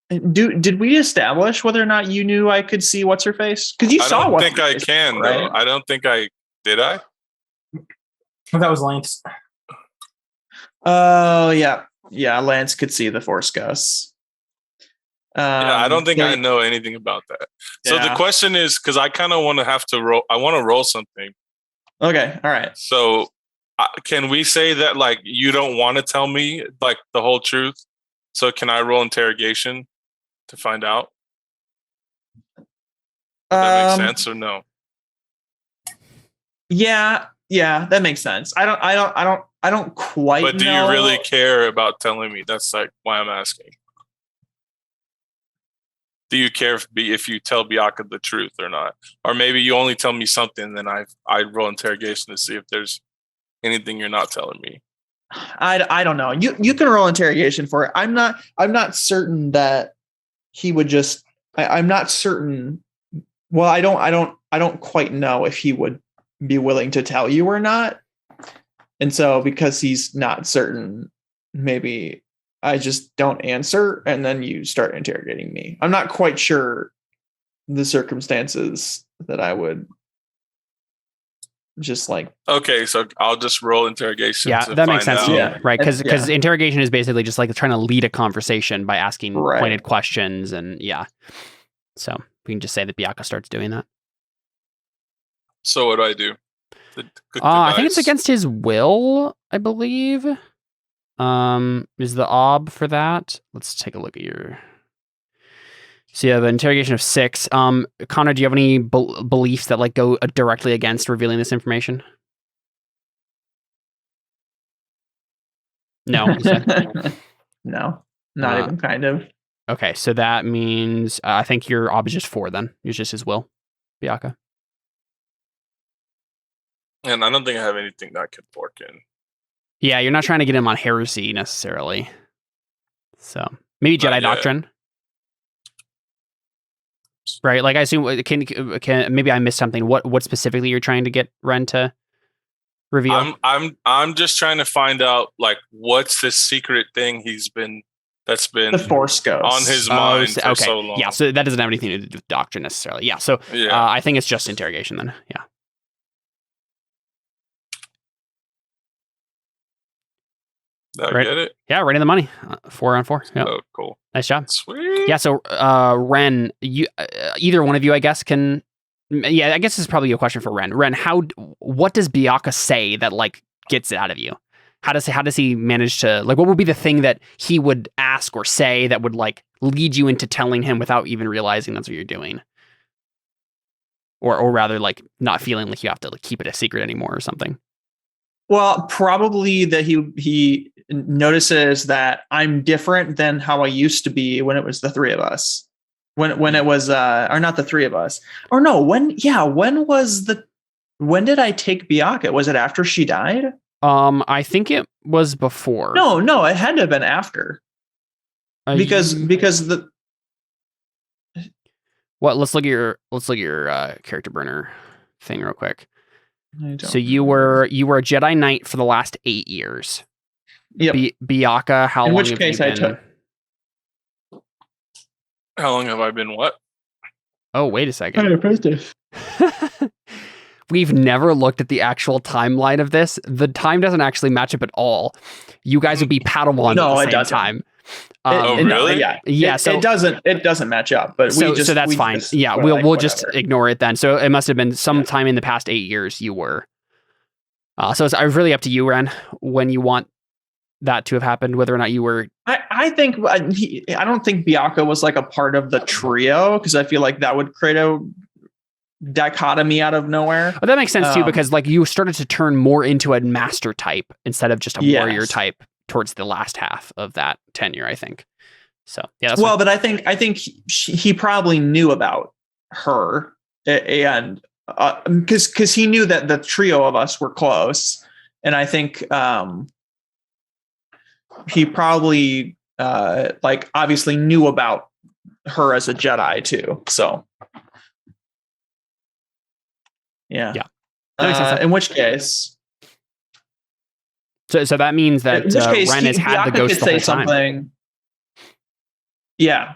B: Did we establish whether or not you knew I could see what's her face? Because you saw what.
E: I don't think I can, right? Though. I don't think I did. I.
D: That was Lance.
B: Oh yeah. Lance could see the Force ghosts.
E: I don't think I know anything about that. So the question is, because I kind of want to roll. I want to roll something.
B: Okay. All right.
E: So can we say that like you don't want to tell me like the whole truth? So can I roll interrogation to find out? Does that make sense or no?
B: Yeah, that makes sense. I don't quite know.
E: But do you really care about telling me? That's like why I'm asking. Do you care if you tell Bianca the truth or not? Or maybe you only tell me something, then I roll interrogation to see if there's anything you're not telling me.
B: I don't know. You can roll interrogation for it. I'm not certain that he would just. I'm not certain. Well, I don't quite know if he would be willing to tell you or not. And so because he's not certain, maybe I just don't answer, and then you start interrogating me. I'm not quite sure the circumstances that I would just like.
E: Okay, so I'll just roll interrogation.
A: Yeah, that makes sense to me, right? Because
B: Yeah.
A: interrogation is basically just like trying to lead a conversation by asking
B: Right.
A: pointed questions, and so we can just say that Bianca starts doing that.
E: So what do I do?
A: I think it's against his will, I believe. Is the ob for that? Let's take a look at your. So you have an interrogation of 6. Connor, do you have any beliefs that like go directly against revealing this information? No.
B: No, not even kind of.
A: Okay, so that means I think your ob is just 4 then. It's just his will, Bianca.
E: And I don't think I have anything that I could fork in.
A: Yeah, you're not trying to get him on heresy necessarily. So maybe Jedi doctrine. Right, like I assume can maybe I missed something. What specifically you're trying to get Ren to reveal?
E: I'm just trying to find out like what's this secret thing that's been
B: The Force Ghost
E: on his mind for so long.
A: Yeah, so that doesn't have anything to do with doctrine necessarily. Yeah, so I think it's just interrogation then. Yeah.
E: Did I get it?
A: Yeah, right in the money. 4 on 4. Yeah.
E: Oh, cool.
A: Nice job.
E: Sweet.
A: Yeah, so Ren, you either one of you, I guess, can. Yeah, I guess this is probably a question for Ren. Ren, what does Bianca say that like gets it out of you? How does he manage to like? What would be the thing that he would ask or say that would like lead you into telling him without even realizing that's what you're doing, or rather like not feeling like you have to like, keep it a secret anymore or something?
B: Well, probably that he notices that I'm different than how I used to be when it was the 3 of us. When it was or not the 3 of us. Or no, when did I take Bianca? Was it after she died?
A: I think it was before.
B: No, it had to have been after. Because the
A: let's look at your character burner thing real quick. So you were a Jedi Knight for the last 8 years.
B: Yep.
A: Bianca, how long have you been?
E: How long have I been what?
A: Oh, wait a second. We've never looked at the actual timeline of this. The time doesn't actually match up at all. You guys would be Padawans at the same time.
E: Really?
B: Yeah.
A: So
B: it doesn't match up, but
A: so that's fine. We'll just ignore it then. So it must have been some time in the past 8 years you were. So it's really up to you, Ren, when you want that to have happened, whether or not you were.
B: I think I don't think Bianca was like a part of the trio because I feel like that would create a dichotomy out of nowhere.
A: But that makes sense too, because like you started to turn more into a master type instead of just a warrior type towards the last half of that tenure, I think. So yeah. That's
B: but I think he probably knew about her, and because he knew that the trio of us were close, and I think he probably like obviously knew about her as a Jedi too. So yeah. In which case.
A: So that means that Ren has had the ghost the whole time.
B: Yeah.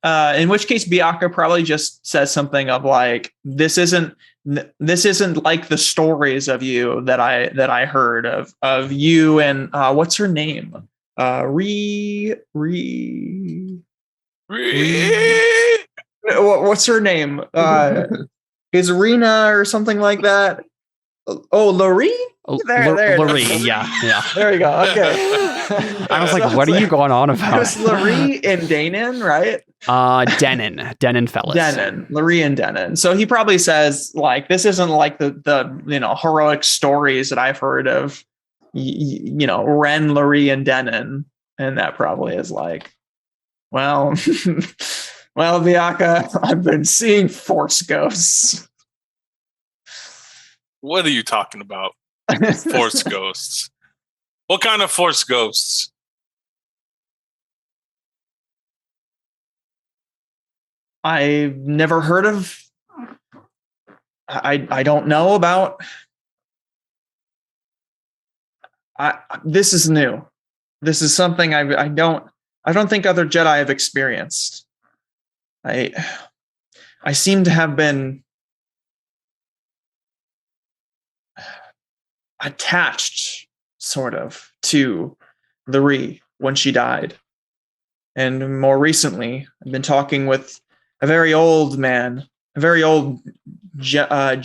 B: In which case, Bianca probably just says something of like, "This isn't like the stories of you that I heard of you and what's her name? What's her name? Is Rena or something like that? Oh, Lorraine?
A: Lorraine, yeah.
B: There you go. Okay.
A: I was like, what are you going on about?
B: It was Lorraine and Danon, right?
A: Denon Fellis.
B: Lorraine and Denon. So he probably says like, this isn't like the heroic stories that I've heard of, Ren, Lorraine, and Denon, and that probably is like, well, Bianca, I've been seeing Force ghosts.
E: What are you talking about? Force ghosts. What kind of Force ghosts?
B: I've never heard of. I don't know about. This is new. this is something I don't think other Jedi have experienced. I seem to have been attached, sort of, to the Ree when she died. And more recently, I've been talking with a very old man, a very old Jedi,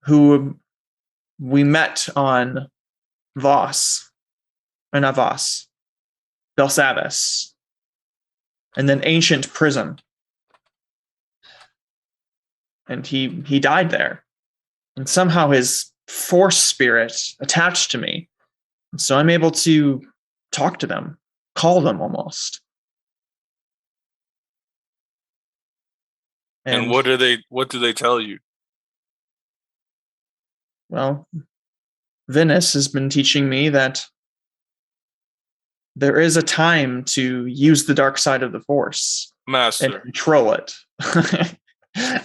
B: who we met on Belsavis, and then Ancient Prison. And he died there. And somehow his force spirit attached to me. And so I'm able to talk to them, call them almost.
E: And what do they tell you?
B: Well, Venus has been teaching me that there is a time to use the dark side of the Force,
E: Master,
B: and control it.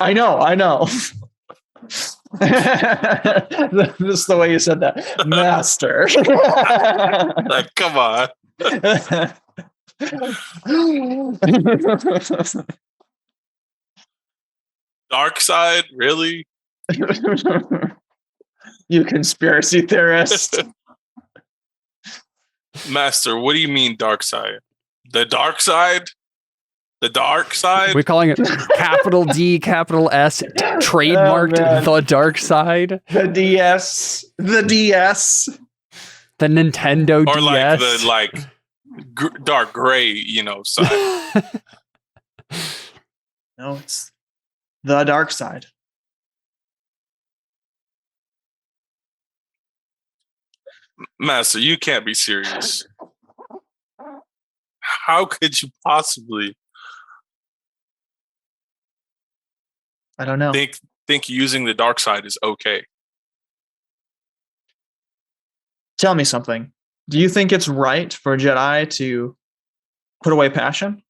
B: I know. This is the way you said that, Master.
E: Like, come on. Dark side, really?
B: You conspiracy theorist.
E: Master, what do you mean dark side? The dark side? The dark side?
A: We're calling it capital D, capital S, trademarked the dark side.
B: The DS. The DS.
A: The Nintendo
E: or
A: DS.
E: Like the dark gray, side.
B: No, it's the dark side.
E: Master, you can't be serious. How could you possibly?
B: I don't know.
E: Think using the dark side is okay.
B: Tell me something. Do you think it's right for a Jedi to put away passion?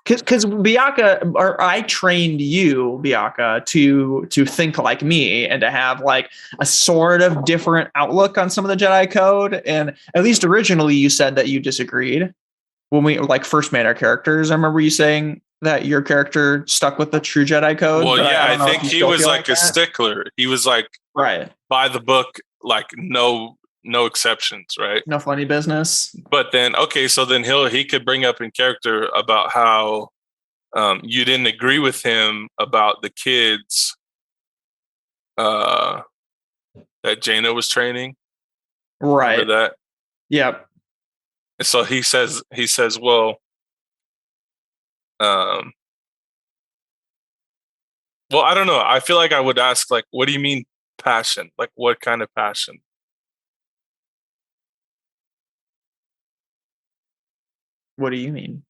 B: Because Bianca, or I trained you, Bianca, to think like me and to have like a sort of different outlook on some of the Jedi code. And at least originally you said that you disagreed when we like first made our characters. I remember you saying that your character stuck with the true Jedi code.
E: Well, yeah, I think he was like a stickler. He was like,
B: right,
E: by the book, like no exceptions, right?
B: No funny business.
E: But then, okay, so then he could bring up in character about how you didn't agree with him about the kids that Jaina was training.
B: Right.
E: Remember that?
B: Yep.
E: So he says, well, I don't know. I feel like I would ask, like, what do you mean passion? Like, what kind of passion?
B: What do you mean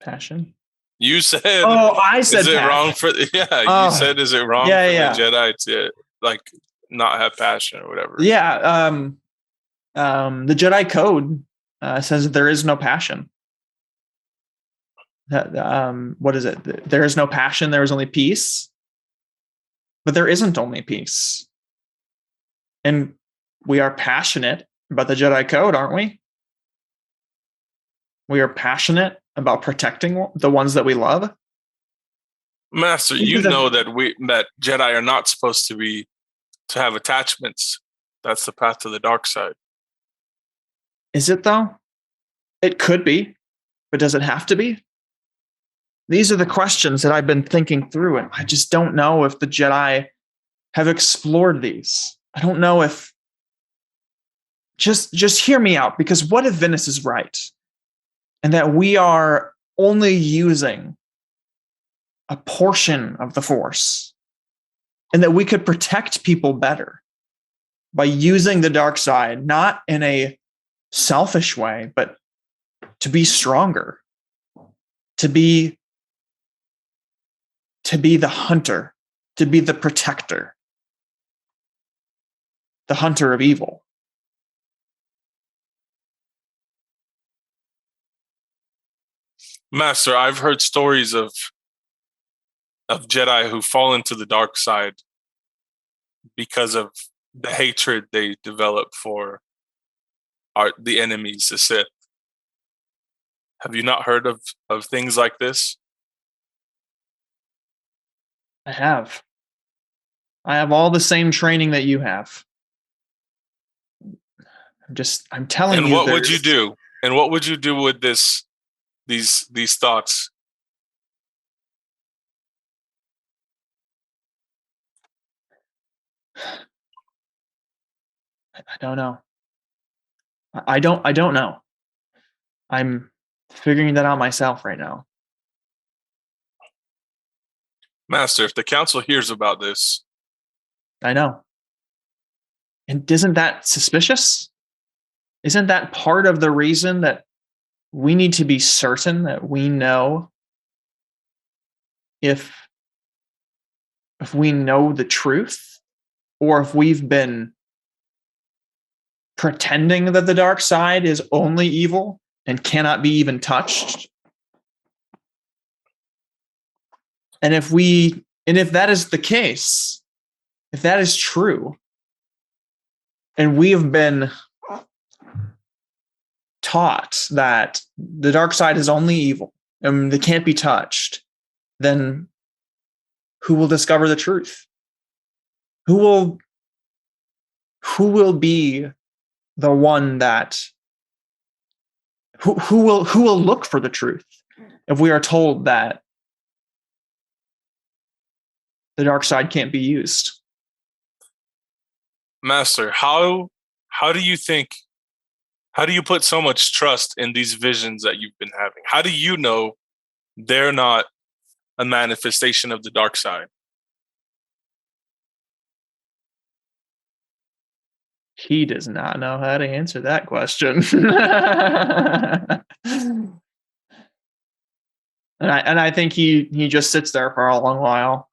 B: passion?
E: You said.
B: Oh, I said.
E: Is it wrong for? Yeah, you said. Is it wrong for the Jedi to like not have passion or whatever?
B: Yeah. The Jedi Code says that there is no passion. What is it? There is no passion. There is only peace. But there isn't only peace. And we are passionate about the Jedi Code, aren't we? We are passionate about protecting the ones that we love.
E: Master, you know that Jedi are not supposed to have attachments. That's the path to the dark side.
B: Is it though? It could be, but does it have to be? These are the questions that I've been thinking through, and I just don't know if the Jedi have explored these. I don't know if. Just hear me out, because what if Venus is right? And that we are only using a portion of the Force, and that we could protect people better by using the dark side, not in a selfish way, but to be stronger, to be the hunter, to be the protector, the hunter of evil.
E: Master, I've heard stories of Jedi who fall into the dark side because of the hatred they develop for the enemies, the Sith. Have you not heard of things like this?
B: I have. I have all the same training that you have. I'm telling you.
E: And what would you do? And what would you do with these thoughts?
B: I don't know. I don't know. I'm figuring that out myself right now.
E: Master, if the council hears about this.
B: I know. And isn't that suspicious? Isn't that part of the reason that we need to be certain that we know if we know the truth, or if we've been pretending that the dark side is only evil and cannot be even touched? And if that is the case, if that is true, and we have been taught that the dark side is only evil and they can't be touched, then who will discover the truth? Who will be the one that who will look for the truth if we are told that the dark side can't be used?
E: Master, how do you put so much trust in these visions that you've been having? How do you know they're not a manifestation of the dark side?
B: He does not know how to answer that question. and I think he just sits there for a long while.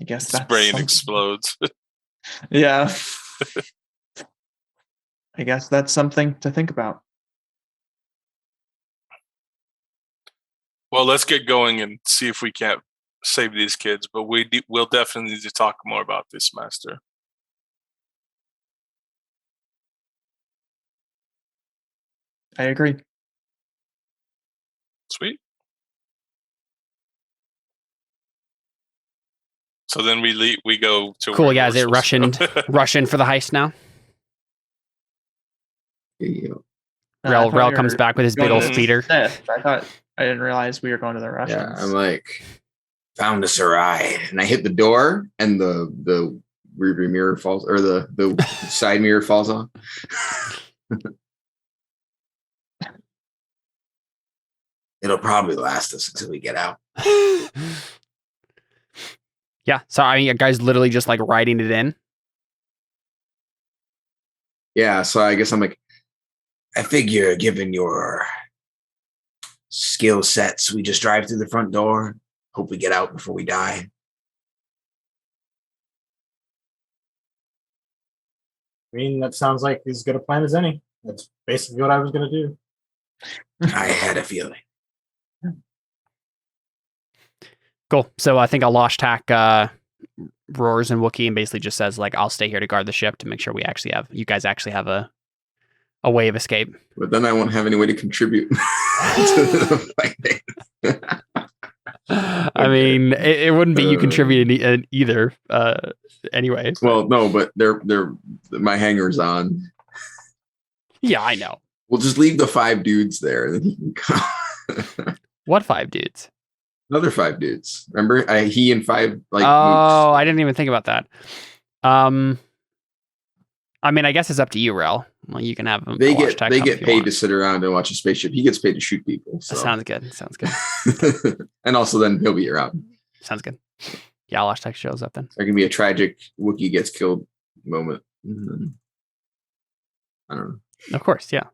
B: I guess
E: his brain explodes.
B: Yeah. I guess that's something to think about.
E: Well, let's get going and see if we can't save these kids, but we'll definitely need to talk more about this, Master.
B: I agree.
E: Sweet. So then we go to
A: cool, guys. It rush in for the heist now. Rel comes back with his big old speeder.
B: I didn't realize we were going to the Russians.
C: Yeah, I'm like, found us a ride, and I hit the door, and the rearview mirror falls, or the side mirror falls off. It'll probably last us until we get out.
A: Yeah, so I mean, you guys literally just like riding it in.
C: Yeah, so I guess I'm like, I figure given your skill sets, we just drive through the front door, hope we get out before we die.
D: I mean, that sounds like as good a plan as any. That's basically what I was going to do.
C: I had a feeling.
A: Cool. So I think Alashtak roars in Wookiee and basically just says, like, I'll stay here to guard the ship to make sure you guys actually have a way of escape.
C: But then I won't have any way to contribute to the fighting.
A: I mean, it wouldn't be you contributing either anyway.
C: Well, no, but they're my hanger's on.
A: Yeah, I know.
C: We'll just leave the 5 dudes there, and then he can go.
A: What 5 dudes?
C: Another 5 dudes. Remember, he and 5 like.
A: Oh,
C: mooks.
A: I didn't even think about that. I mean, I guess it's up to you, Rel. Well, you can have them.
C: They get paid to sit around and watch a spaceship. He gets paid to shoot people. So.
A: Sounds good.
C: And also, then he'll be around.
A: Sounds good. Yeah, Alashtak shows up then.
C: There can be a tragic Wookiee gets killed moment. Mm-hmm. I don't know.
A: Of course, yeah.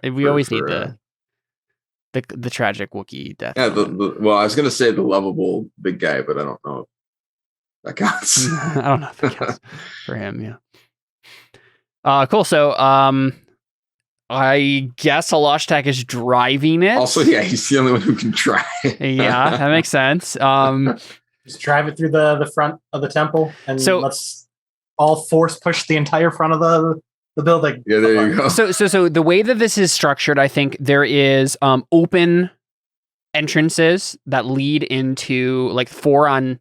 A: We always need the tragic Wookiee death.
C: Yeah, well, I was gonna say the lovable big guy, but I don't know if that counts.
A: I don't know if that counts for him. Yeah. Cool. So, I guess Alashtak is driving it.
C: Also, yeah, he's the only one who can try.
A: Yeah, that makes sense.
D: Just drive it through the front of the temple, and
A: So-
D: let's all force push the entire front of the building.
C: Yeah, there you go.
A: So the way that this is structured, I think there is open entrances that lead into like 4 on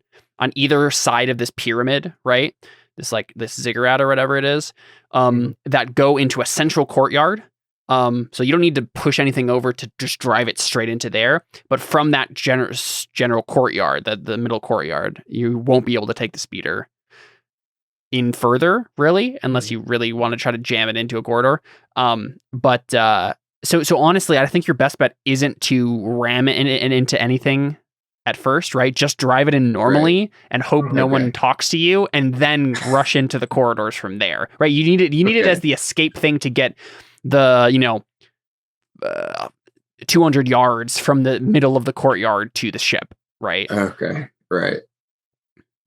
A: either side of this pyramid, right? This ziggurat or whatever it is, that go into a central courtyard. So you don't need to push anything over to just drive it straight into there. But from that general courtyard, the middle courtyard, you won't be able to take the speeder in further, really, unless you really want to try to jam it into a corridor. So honestly, I think your best bet isn't to ram it into anything at first, right? Just drive it in normally and hope no one talks to you, and then rush into the corridors from there, right? You need it as the escape thing to get the 200 yards from the middle of the courtyard to the ship, right?
C: Okay, right.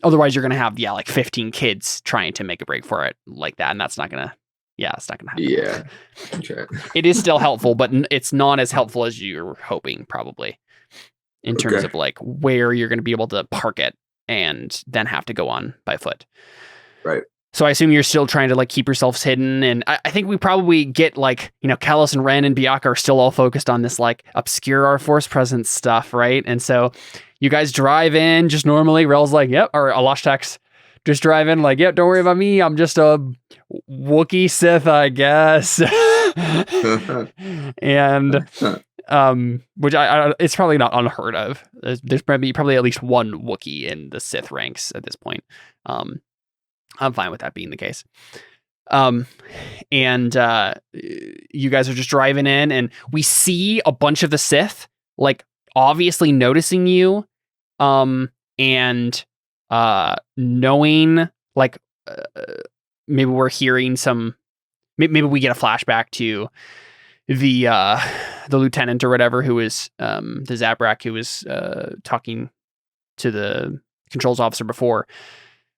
A: Otherwise, you're gonna have like 15 kids trying to make a break for it like that, and it's not gonna happen.
C: Yeah. Okay.
A: It is still helpful, but it's not as helpful as you're hoping, probably, in terms of like where you're going to be able to park it and then have to go on by foot.
C: Right.
A: So I assume you're still trying to like keep yourselves hidden, and I think we probably get like, Kalos and Ren and Biaka are still all focused on this like obscure our force presence stuff, right? And so you guys drive in just normally. Rel's like, yep, or Alashtak's just drive in like, yep, don't worry about me. I'm just a Wookiee Sith, I guess. And which it's probably not unheard of. There's probably at least one Wookiee in the Sith ranks at this point. I'm fine with that being the case. And you guys are just driving in, and we see a bunch of the Sith like obviously noticing you, and knowing like maybe we're hearing some. Maybe we get a flashback to the lieutenant or whatever who was the Zabrak who was talking to the controls officer before,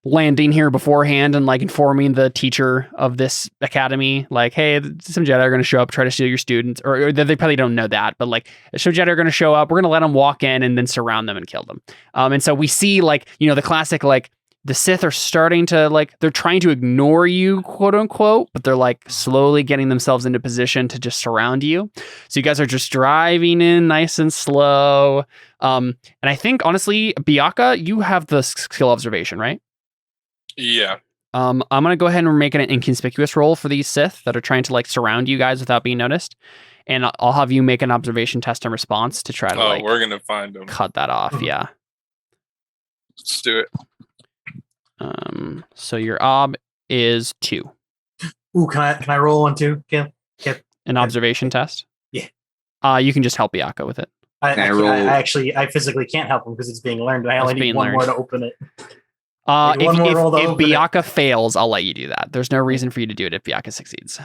A: landing here beforehand and like informing the teacher of this academy, like, hey, some Jedi are going to show up, try to steal your students, or they probably don't know that, but like some Jedi are going to show up, we're going to let them walk in and then surround them and kill them. And so we see like, the classic, like the Sith are starting to like, they're trying to ignore you, quote unquote, but they're like slowly getting themselves into position to just surround you. So you guys are just driving in nice and slow. And I think honestly, Biaka, you have the skill observation, right?
E: Yeah.
A: I'm gonna go ahead and make an inconspicuous roll for these Sith that are trying to like surround you guys without being noticed, and I'll have you make an observation test and response to try to
E: we're gonna find them.
A: Cut that off. Yeah.
E: Let's do it.
A: So your ob is 2.
D: Ooh, can I roll one too? Kim?
A: An observation test.
D: Yeah.
A: You can just help Biaka with it.
D: I physically can't help him because it's being learned. I only need one more to open it.
A: If Biaka fails, I'll let you do that. There's no reason for you to do it if Biaka succeeds.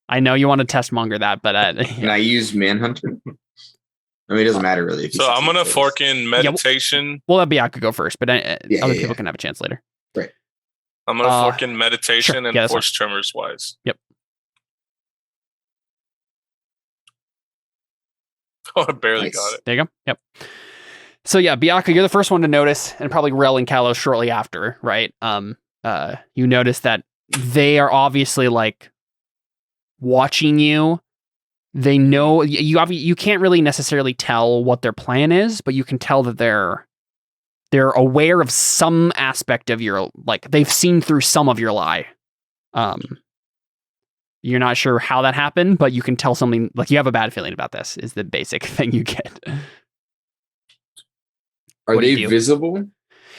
A: I know you want to test monger that, but
C: can I use Manhunter? I mean, it doesn't matter really.
E: So I'm gonna fork in meditation.
A: Yeah, we'll let Biaka go first, but other people can have a chance later.
C: Right.
E: I'm gonna fork in meditation and force
A: fine.
E: tremors wise.
A: Yep.
E: Oh, I barely got it.
A: There you go. Yep. So yeah, Biaka, you're the first one to notice, and probably Rel and Kalos shortly after, right? You notice that they are obviously like watching you. They know you can't really necessarily tell what their plan is, but you can tell that they're aware of some aspect of your, like, they've seen through some of your lie. You're not sure how that happened, but you can tell something, like you have a bad feeling about this is the basic thing you get.
C: Are they visible?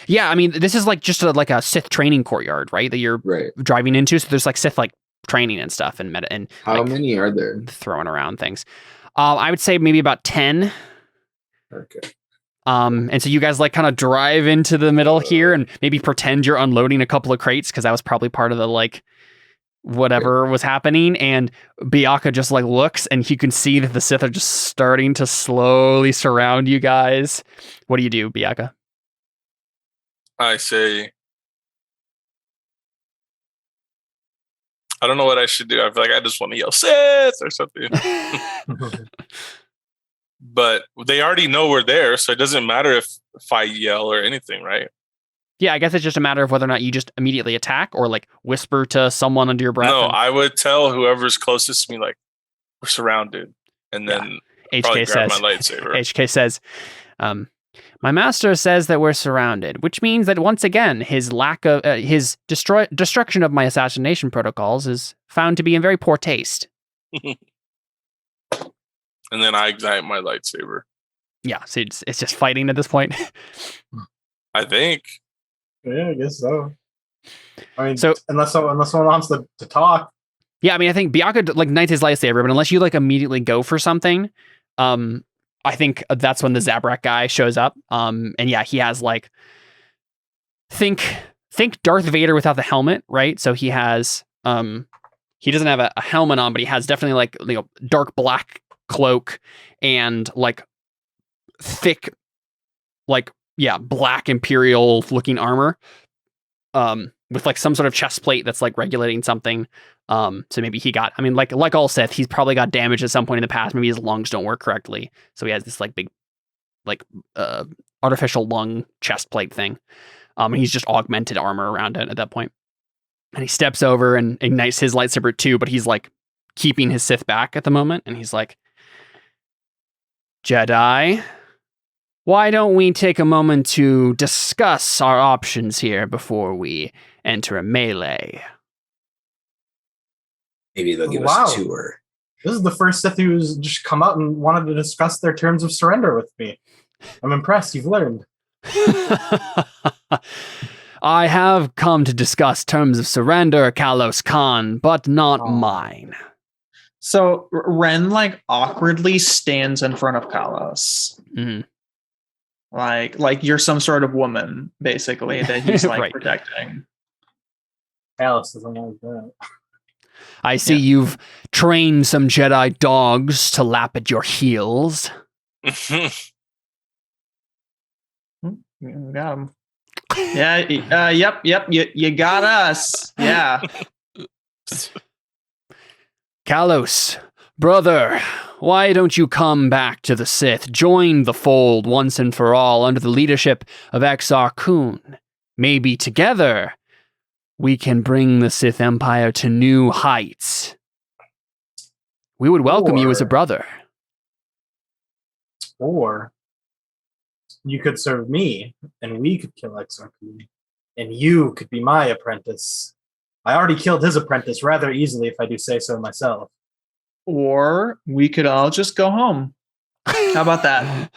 A: Yeah, I mean, this is like just like a Sith training courtyard, right? That you're driving into. So there's like Sith like training and stuff and
C: how
A: like,
C: many are there?
A: Throwing around things. I would say maybe about 10.
C: Okay.
A: And so you guys like kind of drive into the middle here and maybe pretend you're unloading a couple of crates because that was probably part of the like whatever was happening. And Biaka just like looks and you can see that the Sith are just starting to slowly surround you guys. What do you do, Biaka?
E: I say, I don't know what I should do. I feel like I just want to yell Sith or something. but they already know we're there, so it doesn't matter if I yell or anything, right?
A: Yeah, I guess it's just a matter of whether or not you just immediately attack or like whisper to someone under your breath.
E: No, I would tell whoever's closest to me, like, we're surrounded, and then probably grab my lightsaber.
A: HK says, my master says that we're surrounded, which means that once again, his lack of his destruction of my assassination protocols is found to be in very poor taste.
E: And then I ignite my lightsaber.
A: Yeah, so it's just fighting at this point.
E: I think.
D: Yeah, I guess so. I mean, so unless someone wants to talk.
A: Yeah, I mean, I think Byakuya like ignites his lightsaber, but unless you like immediately go for something, I think that's when the Zabrak guy shows up. And yeah, he has like think Darth Vader without the helmet, right? So he has he doesn't have a helmet on, but he has definitely like, you know, dark black cloak and like thick, like, yeah, black Imperial looking armor, with like some sort of chest plate that's like regulating something. So maybe he got, I mean, like all Sith, he's probably got damage at some point in the past. Maybe his lungs don't work correctly. So he has this like big, like, artificial lung chest plate thing. And he's just augmented armor around it at that point. And he steps over and ignites his lightsaber too, but he's like keeping his Sith back at the moment. And he's like, Jedi, why don't we take a moment to discuss our options here before we enter a melee?
F: Maybe they'll give us a tour.
D: This is the first Sith who's just come out and wanted to discuss their terms of surrender with me. I'm impressed. You've learned.
A: I have come to discuss terms of surrender, Kalos Khan, but not mine.
B: So Ren like awkwardly stands in front of Kalos.
A: Mm-hmm.
B: Like you're some sort of woman, basically, that he's like right. Protecting.
D: Kalos doesn't like that.
A: I see you've trained some Jedi dogs to lap at your heels.
B: You got him. Yeah. Yep. You got us. Yeah.
A: Kalos, brother, why don't you come back to the Sith? Join the fold once and for all under the leadership of Exar Kun. Maybe together we can bring the Sith Empire to new heights. We would welcome you as a brother.
D: Or you could serve me, and we could kill Exar Kun, and you could be my apprentice. I already killed his apprentice rather easily, if I do say so myself.
B: Or we could all just go home. How about that?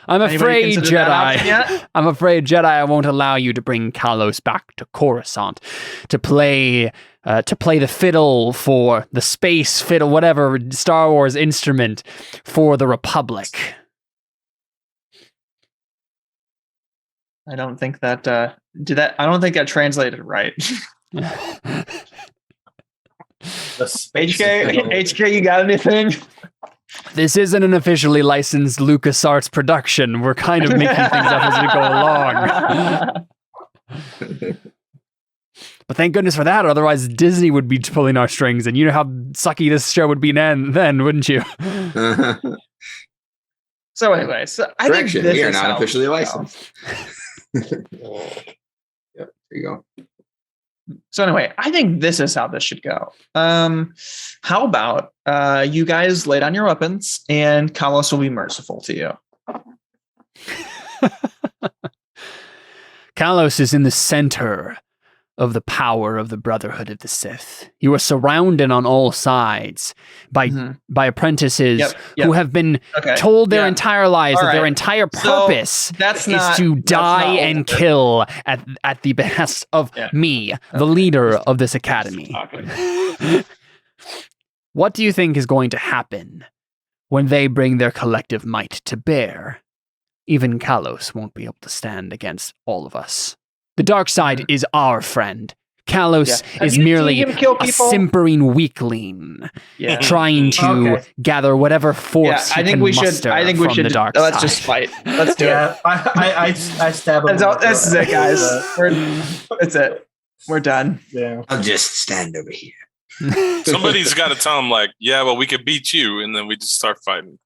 A: I'm afraid, Jedi. I'm afraid, Jedi, I won't allow you to bring Kalos back to Coruscant to play the fiddle for the space fiddle, whatever Star Wars instrument for the Republic.
B: I don't think that I don't think that translated right.
D: The space
B: HK, you got anything?
A: This isn't an officially licensed LucasArts production. We're kind of making things up as we go along. But thank goodness for that, otherwise Disney would be pulling our strings, and you know how sucky this show would be then, wouldn't you?
B: So anyway, I think this
C: we are not officially licensed. Yep, there you go.
B: So anyway, I think this is how this should go. How about you guys lay down your weapons and Kalos will be merciful to you.
A: Kalos is in the center of the power of the Brotherhood of the Sith. You are surrounded on all sides by apprentices who have been told their entire lives that their entire purpose is to die and kill at the behest of me, the leader of this academy. What do you think is going to happen when they bring their collective might to bear? Even Kalos won't be able to stand against all of us. The dark side is our friend. Kalos is merely a simpering weakling, trying to gather whatever force he can muster from the dark side.
B: Let's just fight. Let's do it.
D: I stab him.
B: This is it, guys. That's it. We're done.
F: Yeah. I'll just stand over here.
E: Somebody's got to tell him, like, yeah, well, we could beat you, and then we just start fighting.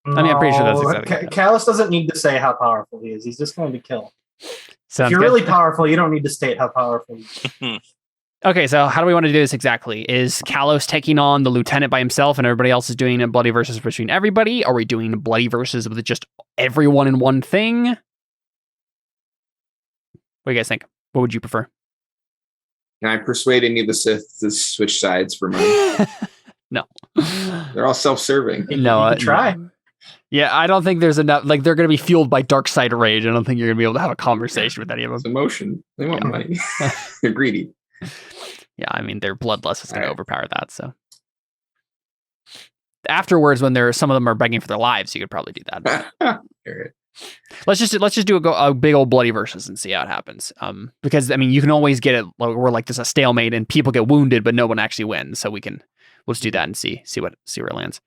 A: I mean, I'm pretty sure that's exactly
D: Callus doesn't need to say how powerful he is. He's just going to kill.
A: Sounds
D: if you're
A: good.
D: really powerful, you don't need to state how powerful you are.
A: Okay, so how do we want to do this exactly? Is Kalos taking on the lieutenant by himself and everybody else is doing a bloody versus between everybody? Are we doing a bloody versus with just everyone in one thing? What do you guys think? What would you prefer?
C: Can I persuade any of the Sith to switch sides for money?
A: No.
C: They're all self-serving.
A: No,
D: you can try.
A: Yeah, I don't think there's enough. Like, they're going to be fueled by dark side rage. I don't think you're going to be able to have a conversation with any of them.
C: It's emotion. They want money. They're greedy.
A: Yeah, I mean, their bloodlust is going to overpower that. So afterwards, when some of them are begging for their lives, you could probably do that. Let's just do a big old bloody versus and see how it happens. Because I mean, you can always get it where like there's a stalemate and people get wounded, but no one actually wins. So let's do that and see where it lands.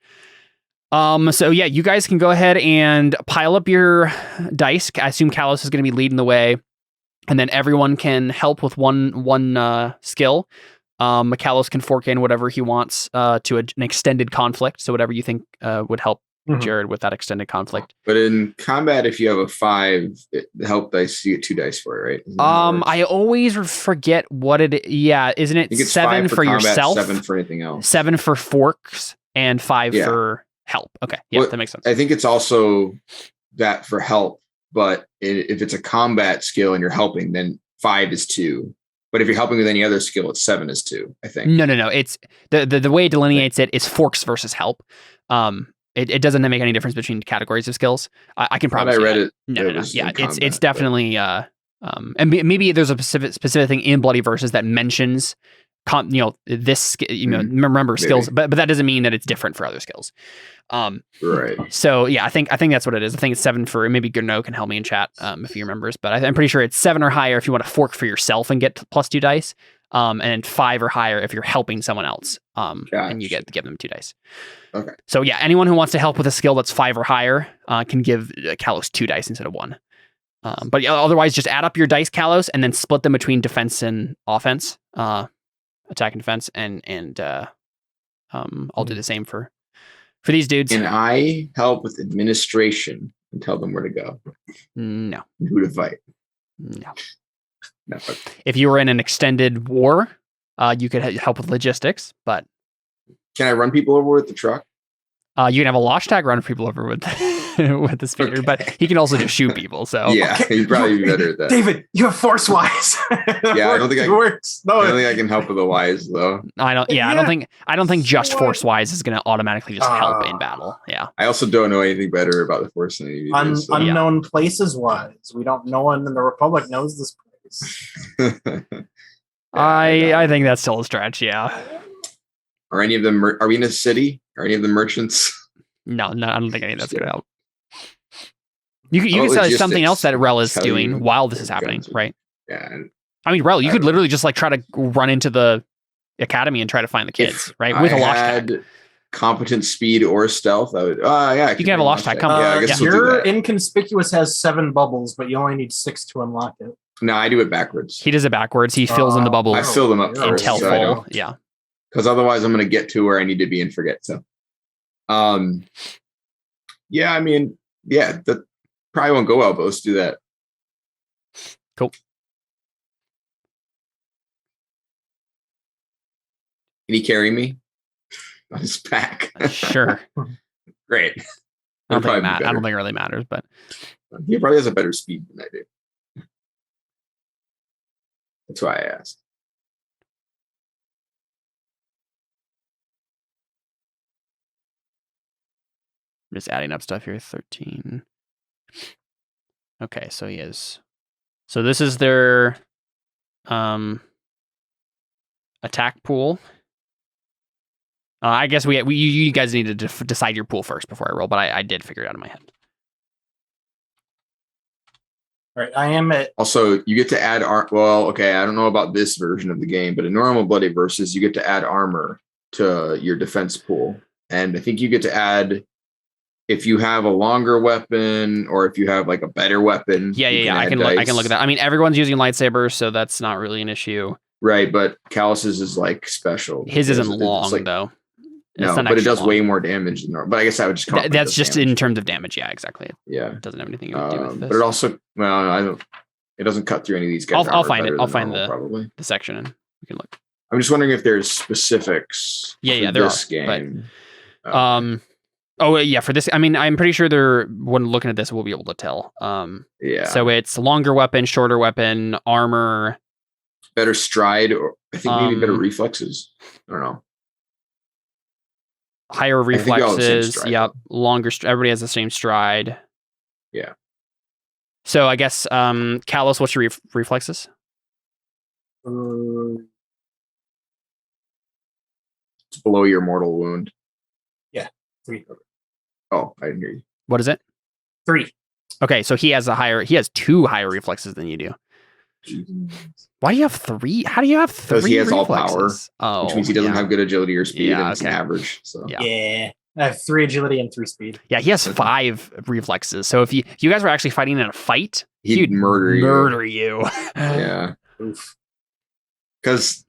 A: So yeah, you guys can go ahead and pile up your dice. I assume Kalos is going to be leading the way, and then everyone can help with one skill. Kalos can fork in whatever he wants to an extended conflict. So whatever you think would help Jared with that extended conflict.
C: But in combat, if you have a 5, the help dice, you get 2 dice for it, right?
A: I always forget what it. Yeah, isn't it 7 for
C: combat,
A: yourself?
C: 7 for anything else.
A: 7 for forks and 5 for help. Okay, yeah, that makes sense.
C: I think it's also that for help, but if it's a combat skill and you're helping, then 5 is 2. But if you're helping with any other skill, it's 7 is 2. I think.
A: No. It's the way it delineates it is forks versus help. It doesn't make any difference between categories of skills. I can promise.
C: I read it.
A: No. Yeah, it's definitely. And maybe there's a specific thing in Bloody Versus that mentions, this. Remember skills, but that doesn't mean that it's different for other skills.
C: Right.
A: So yeah, I think that's what it is. I think it's 7 for. Maybe Gurno can help me in chat if he remembers, but I'm pretty sure it's 7 or higher if you want to fork for yourself and get +2 dice. And 5 or higher if you're helping someone else. And you give them 2 dice.
C: Okay.
A: So yeah, anyone who wants to help with a skill that's 5 or higher can give Kalos 2 dice instead of 1. But yeah, otherwise, just add up your dice, Kalos, and then split them between defense and offense, attack and defense, and I'll do the same for these dudes.
C: Can I help with administration and tell them where to go?
A: No.
C: Who to fight?
A: No.
C: No.
A: If you were in an extended war, you could help with logistics, but
C: can I run people over with the truck?
A: You can have a launch tag run people over with with the speeder,
C: okay.
A: But he can also just shoot people. So
C: yeah, he'd probably be better at that.
D: David, you have force wise.
C: Yeah, I don't think
D: it works. No,
C: I don't think I can help with the wise though.
A: I don't think just force wise is going to automatically just help in battle. Yeah.
C: I also don't know anything better about the force than you do.
D: Unknown places wise, no one in the Republic knows this place.
A: I think that's still a stretch. Yeah.
C: Are any of them? Are we in a city? Are any of them merchants?
A: No, I don't think any of that's going to help. You can say something else that Rel is doing while this is happening, right?
C: Yeah.
A: I mean, Rel, you could literally just try to run into the academy and try to find the kids, right? With a launch tag.
C: Competent speed or stealth. I would. Yeah.
A: You can have a launch tag. Come
C: I guess we'll do
D: your
C: that.
D: Inconspicuous has 7 bubbles, but you only need 6 to unlock it.
C: No, I do it backwards.
A: He does it backwards. He fills in the bubbles.
C: I fill them up first,
A: until full. Yeah.
C: Because otherwise, I'm going to get to where I need to be and forget. So, yeah. I mean, yeah, that probably won't go well, but let's do that.
A: Cool.
C: Can he carry me on his back?
A: Sure.
C: Great.
A: I don't think it really matters, but
C: he probably has a better speed than I do. That's why I asked.
A: I'm just adding up stuff here. 13. Okay, so he is. So this is their attack pool. I guess you guys need to decide your pool first before I roll, but I did figure it out in my head.
D: All right, I am at.
C: Also, you get to add well, okay, I don't know about this version of the game, but in normal Bloody Versus, you get to add armor to your defense pool, and I think you get to add if you have a longer weapon or if you have a better weapon.
A: Yeah. I can look at that. I mean, everyone's using lightsabers, so that's not really an issue.
C: Right, but Kalus's is special.
A: His isn't long though.
C: No, but it does way more damage than normal. But I guess that would just
A: that's just damage. In terms of damage. Yeah, exactly.
C: Yeah,
A: it doesn't have anything to do with this.
C: But it also, well, I don't. It doesn't cut through any of these guys.
A: I'll find it. I'll find the section and we can look.
C: I'm just wondering if there's specifics.
A: Yeah, there
C: this
A: are.
C: Game.
A: But, oh yeah, for this, I mean, I'm pretty sure when looking at this, we'll be able to tell.
C: Yeah.
A: So it's longer weapon, shorter weapon, armor,
C: better stride, or I think maybe better reflexes. I don't know.
A: Higher reflexes. Yep. Longer. Everybody has the same stride.
C: Yeah.
A: So I guess, Kalos, what's your reflexes?
C: It's below your mortal wound.
D: Yeah, 3.
C: Oh, I didn't hear you.
A: What is it?
D: 3.
A: Okay, so he has 2 higher reflexes than you do. Why do you have 3? How do you have 3?
C: Because he has
A: reflexes?
C: all power, which means he doesn't have good agility or speed, and it's
A: okay.
C: an average. So
D: yeah, I have 3 agility and 3 speed.
A: Yeah, he has 5 reflexes. So if you guys were actually fighting in a fight, he'd
C: murder
A: you.
C: Yeah. Oof. Because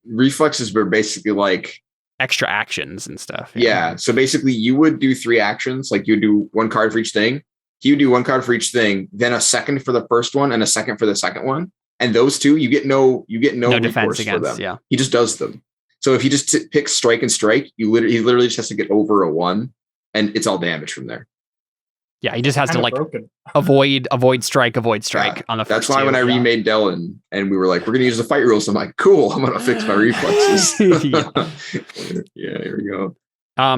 C: reflexes were basically like
A: extra actions and stuff.
C: Yeah. So basically, you would do 3 actions. Like you would do 1 card for each thing. He would do 1 card for each thing, then a second for the first one, and a second for the second one. And those 2, you get no
A: defense against
C: for them.
A: Yeah.
C: He just does them. So if he just picks strike and strike, he literally just has to get over a 1, and it's all damage from there.
A: Yeah, he just has to avoid strike on the first.
C: That's why when I remade Dellen and we were like, we're going to use the fight rules, I'm like, cool, I'm going to fix my reflexes. Yeah, here we go.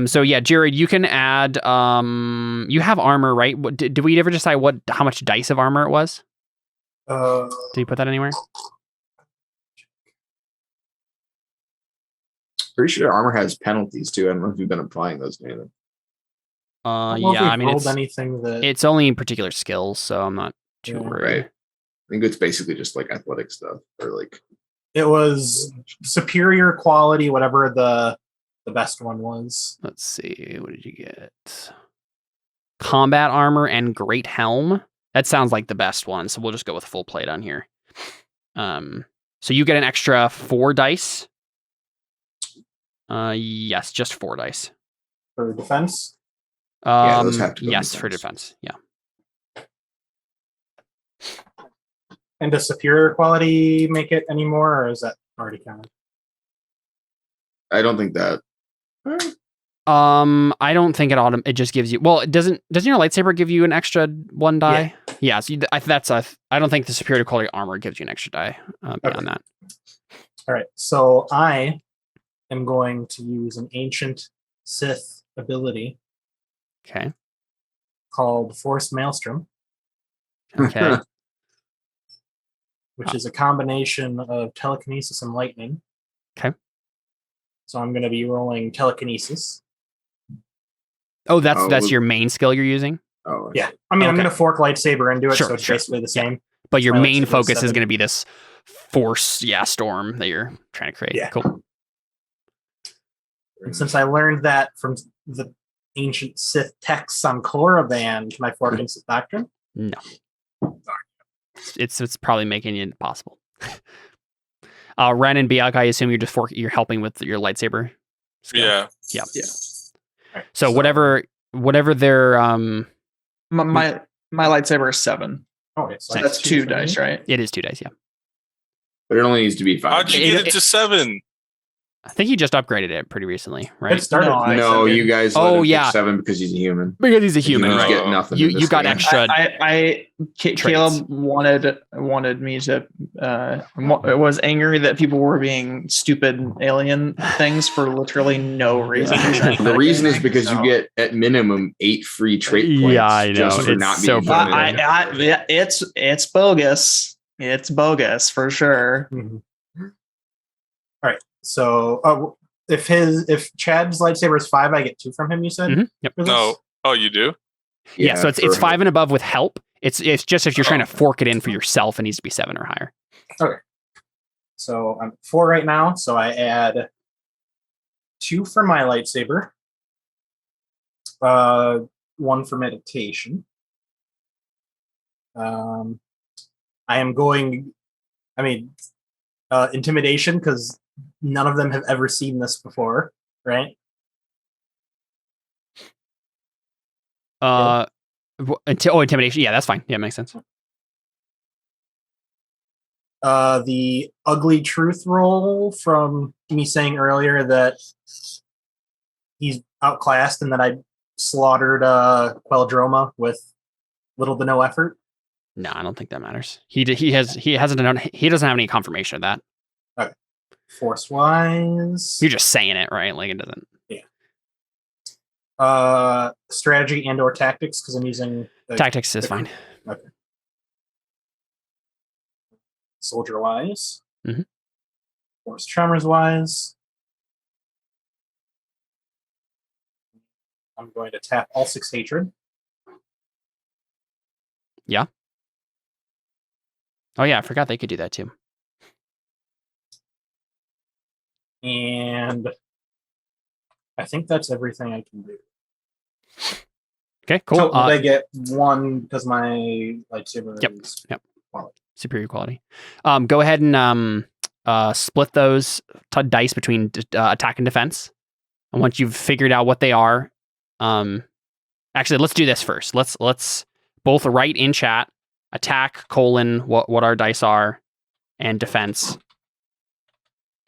A: So yeah, Jared, you can add. You have armor, right? Did we ever decide how much dice of armor it was? Did you put that anywhere?
C: Pretty sure armor has penalties too. I don't know if you've been applying those to anything.
A: Yeah, I mean,
D: it's
A: only in particular skills, so I'm not too worried.
C: Right. I think it's basically just like athletic stuff, or like
D: it was superior quality, whatever the best one was.
A: Let's see, what did you get? Combat armor and great helm. That sounds like the best one, so we'll just go with full plate on here. So you get an extra 4 dice. Yes, just 4 dice
D: for defense.
C: Those have to go
A: yes, for defense. Yeah.
D: And does superior quality make it anymore, or is that already counted?
C: I don't think that.
A: I don't think it just gives you. Well, doesn't your lightsaber give you an extra 1 die? Yeah. So I don't think the superior quality armor gives you an extra die beyond that.
D: All right. So I am going to use an ancient Sith ability.
A: Okay.
D: Called Force Maelstrom.
A: Okay.
D: Which is a combination of telekinesis and lightning.
A: Okay.
D: So I'm going to be rolling telekinesis.
A: Oh, that's your main skill you're using?
C: Oh,
D: yeah. I mean, I'm going to fork lightsaber into it, so it's basically the same.
A: Yeah. But your main focus is going to be this force, storm that you're trying to create.
D: Yeah.
A: Cool.
D: And since I learned that from the ancient Sith texts on Korriban, can I fork in Sith Doctrine?
A: No. It's probably making it impossible. Ren and Biak, I assume you're helping with your lightsaber skill?
E: Yeah.
D: Right,
A: so whatever their
B: my lightsaber is 7.
D: Okay, so
B: that's 2 dice, right?
A: It is 2 dice, yeah.
C: But it only needs to be 5.
E: How'd you get it to 7?
A: I think he just upgraded it pretty recently, right?
D: It started.
C: No, you guys.
A: Oh,
C: let him pick 7 because he's a human.
A: Because he's a human, right?
C: Get nothing.
A: You got
C: game.
A: extra.
B: Caleb wanted me to. Was angry that people were being stupid alien things for literally no reason.
C: The reason is because you get at minimum 8 free trait points.
A: Yeah, I know.
C: Just for not being human.
B: It's bogus. It's bogus for sure.
D: Mm-hmm. All right. So, if Chad's lightsaber is 5, I get 2 from him. You said?
A: Mm-hmm. Yep.
E: No. Oh, you do?
A: Yeah. So it's 5 and above with help. It's just if you're trying to fork it in for yourself, it needs to be 7 or higher.
D: Okay. So I'm 4 right now. So I add 2 for my lightsaber. 1 for meditation. I am going. Intimidation, because none of them have ever seen this before, right?
A: Intimidation. Yeah, that's fine. Yeah, makes sense.
D: The ugly truth roll from me saying earlier that he's outclassed and that I slaughtered Queldroma with little to no effort.
A: No, I don't think that matters. He doesn't have any confirmation of that.
D: Okay. Force wise,
A: You're just saying it, right? Like it doesn't.
D: Yeah. Strategy and or tactics because I'm using
A: tactics is fine.
D: Okay. Soldier wise, Force Tremors wise, I'm going to tap all 6 hatred.
A: Yeah. Oh yeah, I forgot they could do that too.
D: And I think that's everything I can do.
A: Okay, cool.
D: So I get 1 because my lightsaber is quality.
A: Superior quality. Go ahead and split those dice between attack and defense. And once you've figured out what they are, actually, let's do this first. Let's both write in chat attack : what our dice are, and defense,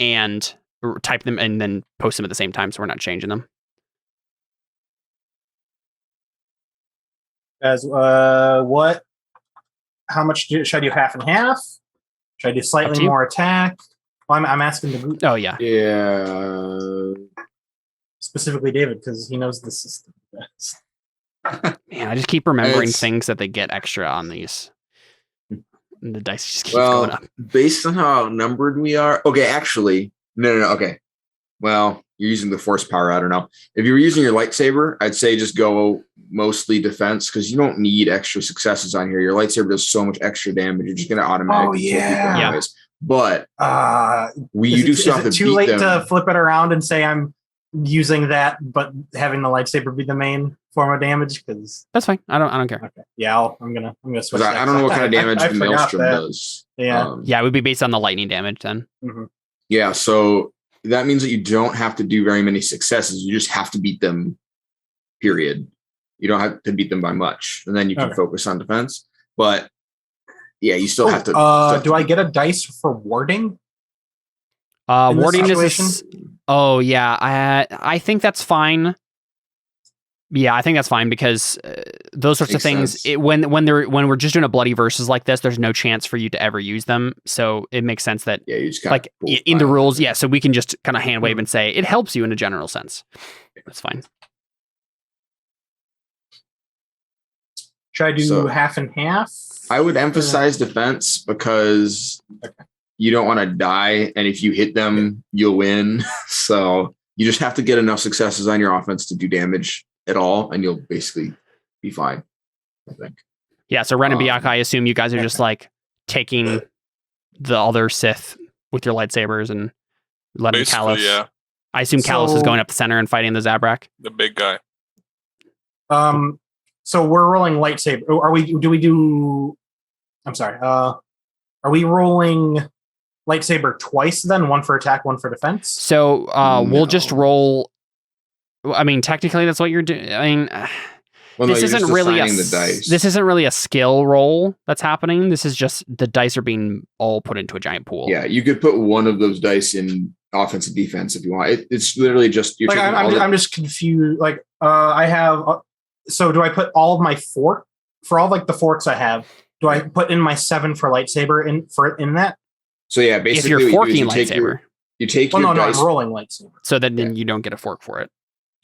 A: and type them and then post them at the same time, so we're not changing them.
D: As what? How much should I do? Half and half? Should I do slightly more attack? Well, I'm asking the group.
A: Oh yeah.
C: Yeah.
D: Specifically David, because he knows the system best.
A: Man, I just keep remembering things that they get extra on these. And the dice just keeps going up.
C: Based on how outnumbered we are. Okay, actually, no. Okay. Well, you're using the force power. I don't know. If you were using your lightsaber, I'd say just go mostly defense because you don't need extra successes on here. Your lightsaber does so much extra damage. You're just going to automatically kill people anyways. But you do still have to beat them. Is it too late
D: to flip it around and say I'm using that, but having the lightsaber be the main form of damage? Because
A: that's fine. I don't care.
D: Okay. Yeah, I'm gonna switch.
C: I don't know what kind of damage the maelstrom does.
D: Yeah.
A: Yeah, it would be based on the lightning damage then.
D: Mm-hmm.
C: Yeah, so that means that you don't have to do very many successes. You just have to beat them, period. You don't have to beat them by much. And then you can focus on defense. But yeah, you still have to.
D: Do I get a dice for warding?
A: Warding is. Oh, yeah. I think that's fine. Yeah, I think that's fine because those sorts of things, when we're just doing a bloody versus like this, there's no chance for you to ever use them. So it makes sense that
C: you just
A: like in the rules, so we can just kind of hand wave and say it helps you in a general sense. That's fine.
D: Should I do half and half?
C: I would emphasize defense because you don't want to die, and if you hit them, you'll win. So you just have to get enough successes on your offense to do damage at all, and you'll basically be fine, I think.
A: Yeah, so Ren and Biak, I assume you guys are just like taking the other Sith with your lightsabers and letting Callus. Yeah. I assume Callus is going up the center and fighting the Zabrak.
E: The big guy.
D: So we're rolling lightsaber. Are we rolling lightsaber twice then? One for attack, one for defense?
A: So we'll just roll. I mean, technically, that's what you're doing. I mean, this isn't really a skill roll that's happening. This is just the dice are being all put into a giant pool.
C: Yeah, you could put one of those dice in offense and defense if you want. It's literally just you're.
D: Like, I'm just confused. Like, I have. So do I put all of my fork for all like the forks I have? Do I put in my 7 for lightsaber in that?
C: So yeah, basically,
A: if you're forking lightsaber,
C: you take your dice.
D: I'm rolling lightsaber.
A: So then you don't get a fork for it.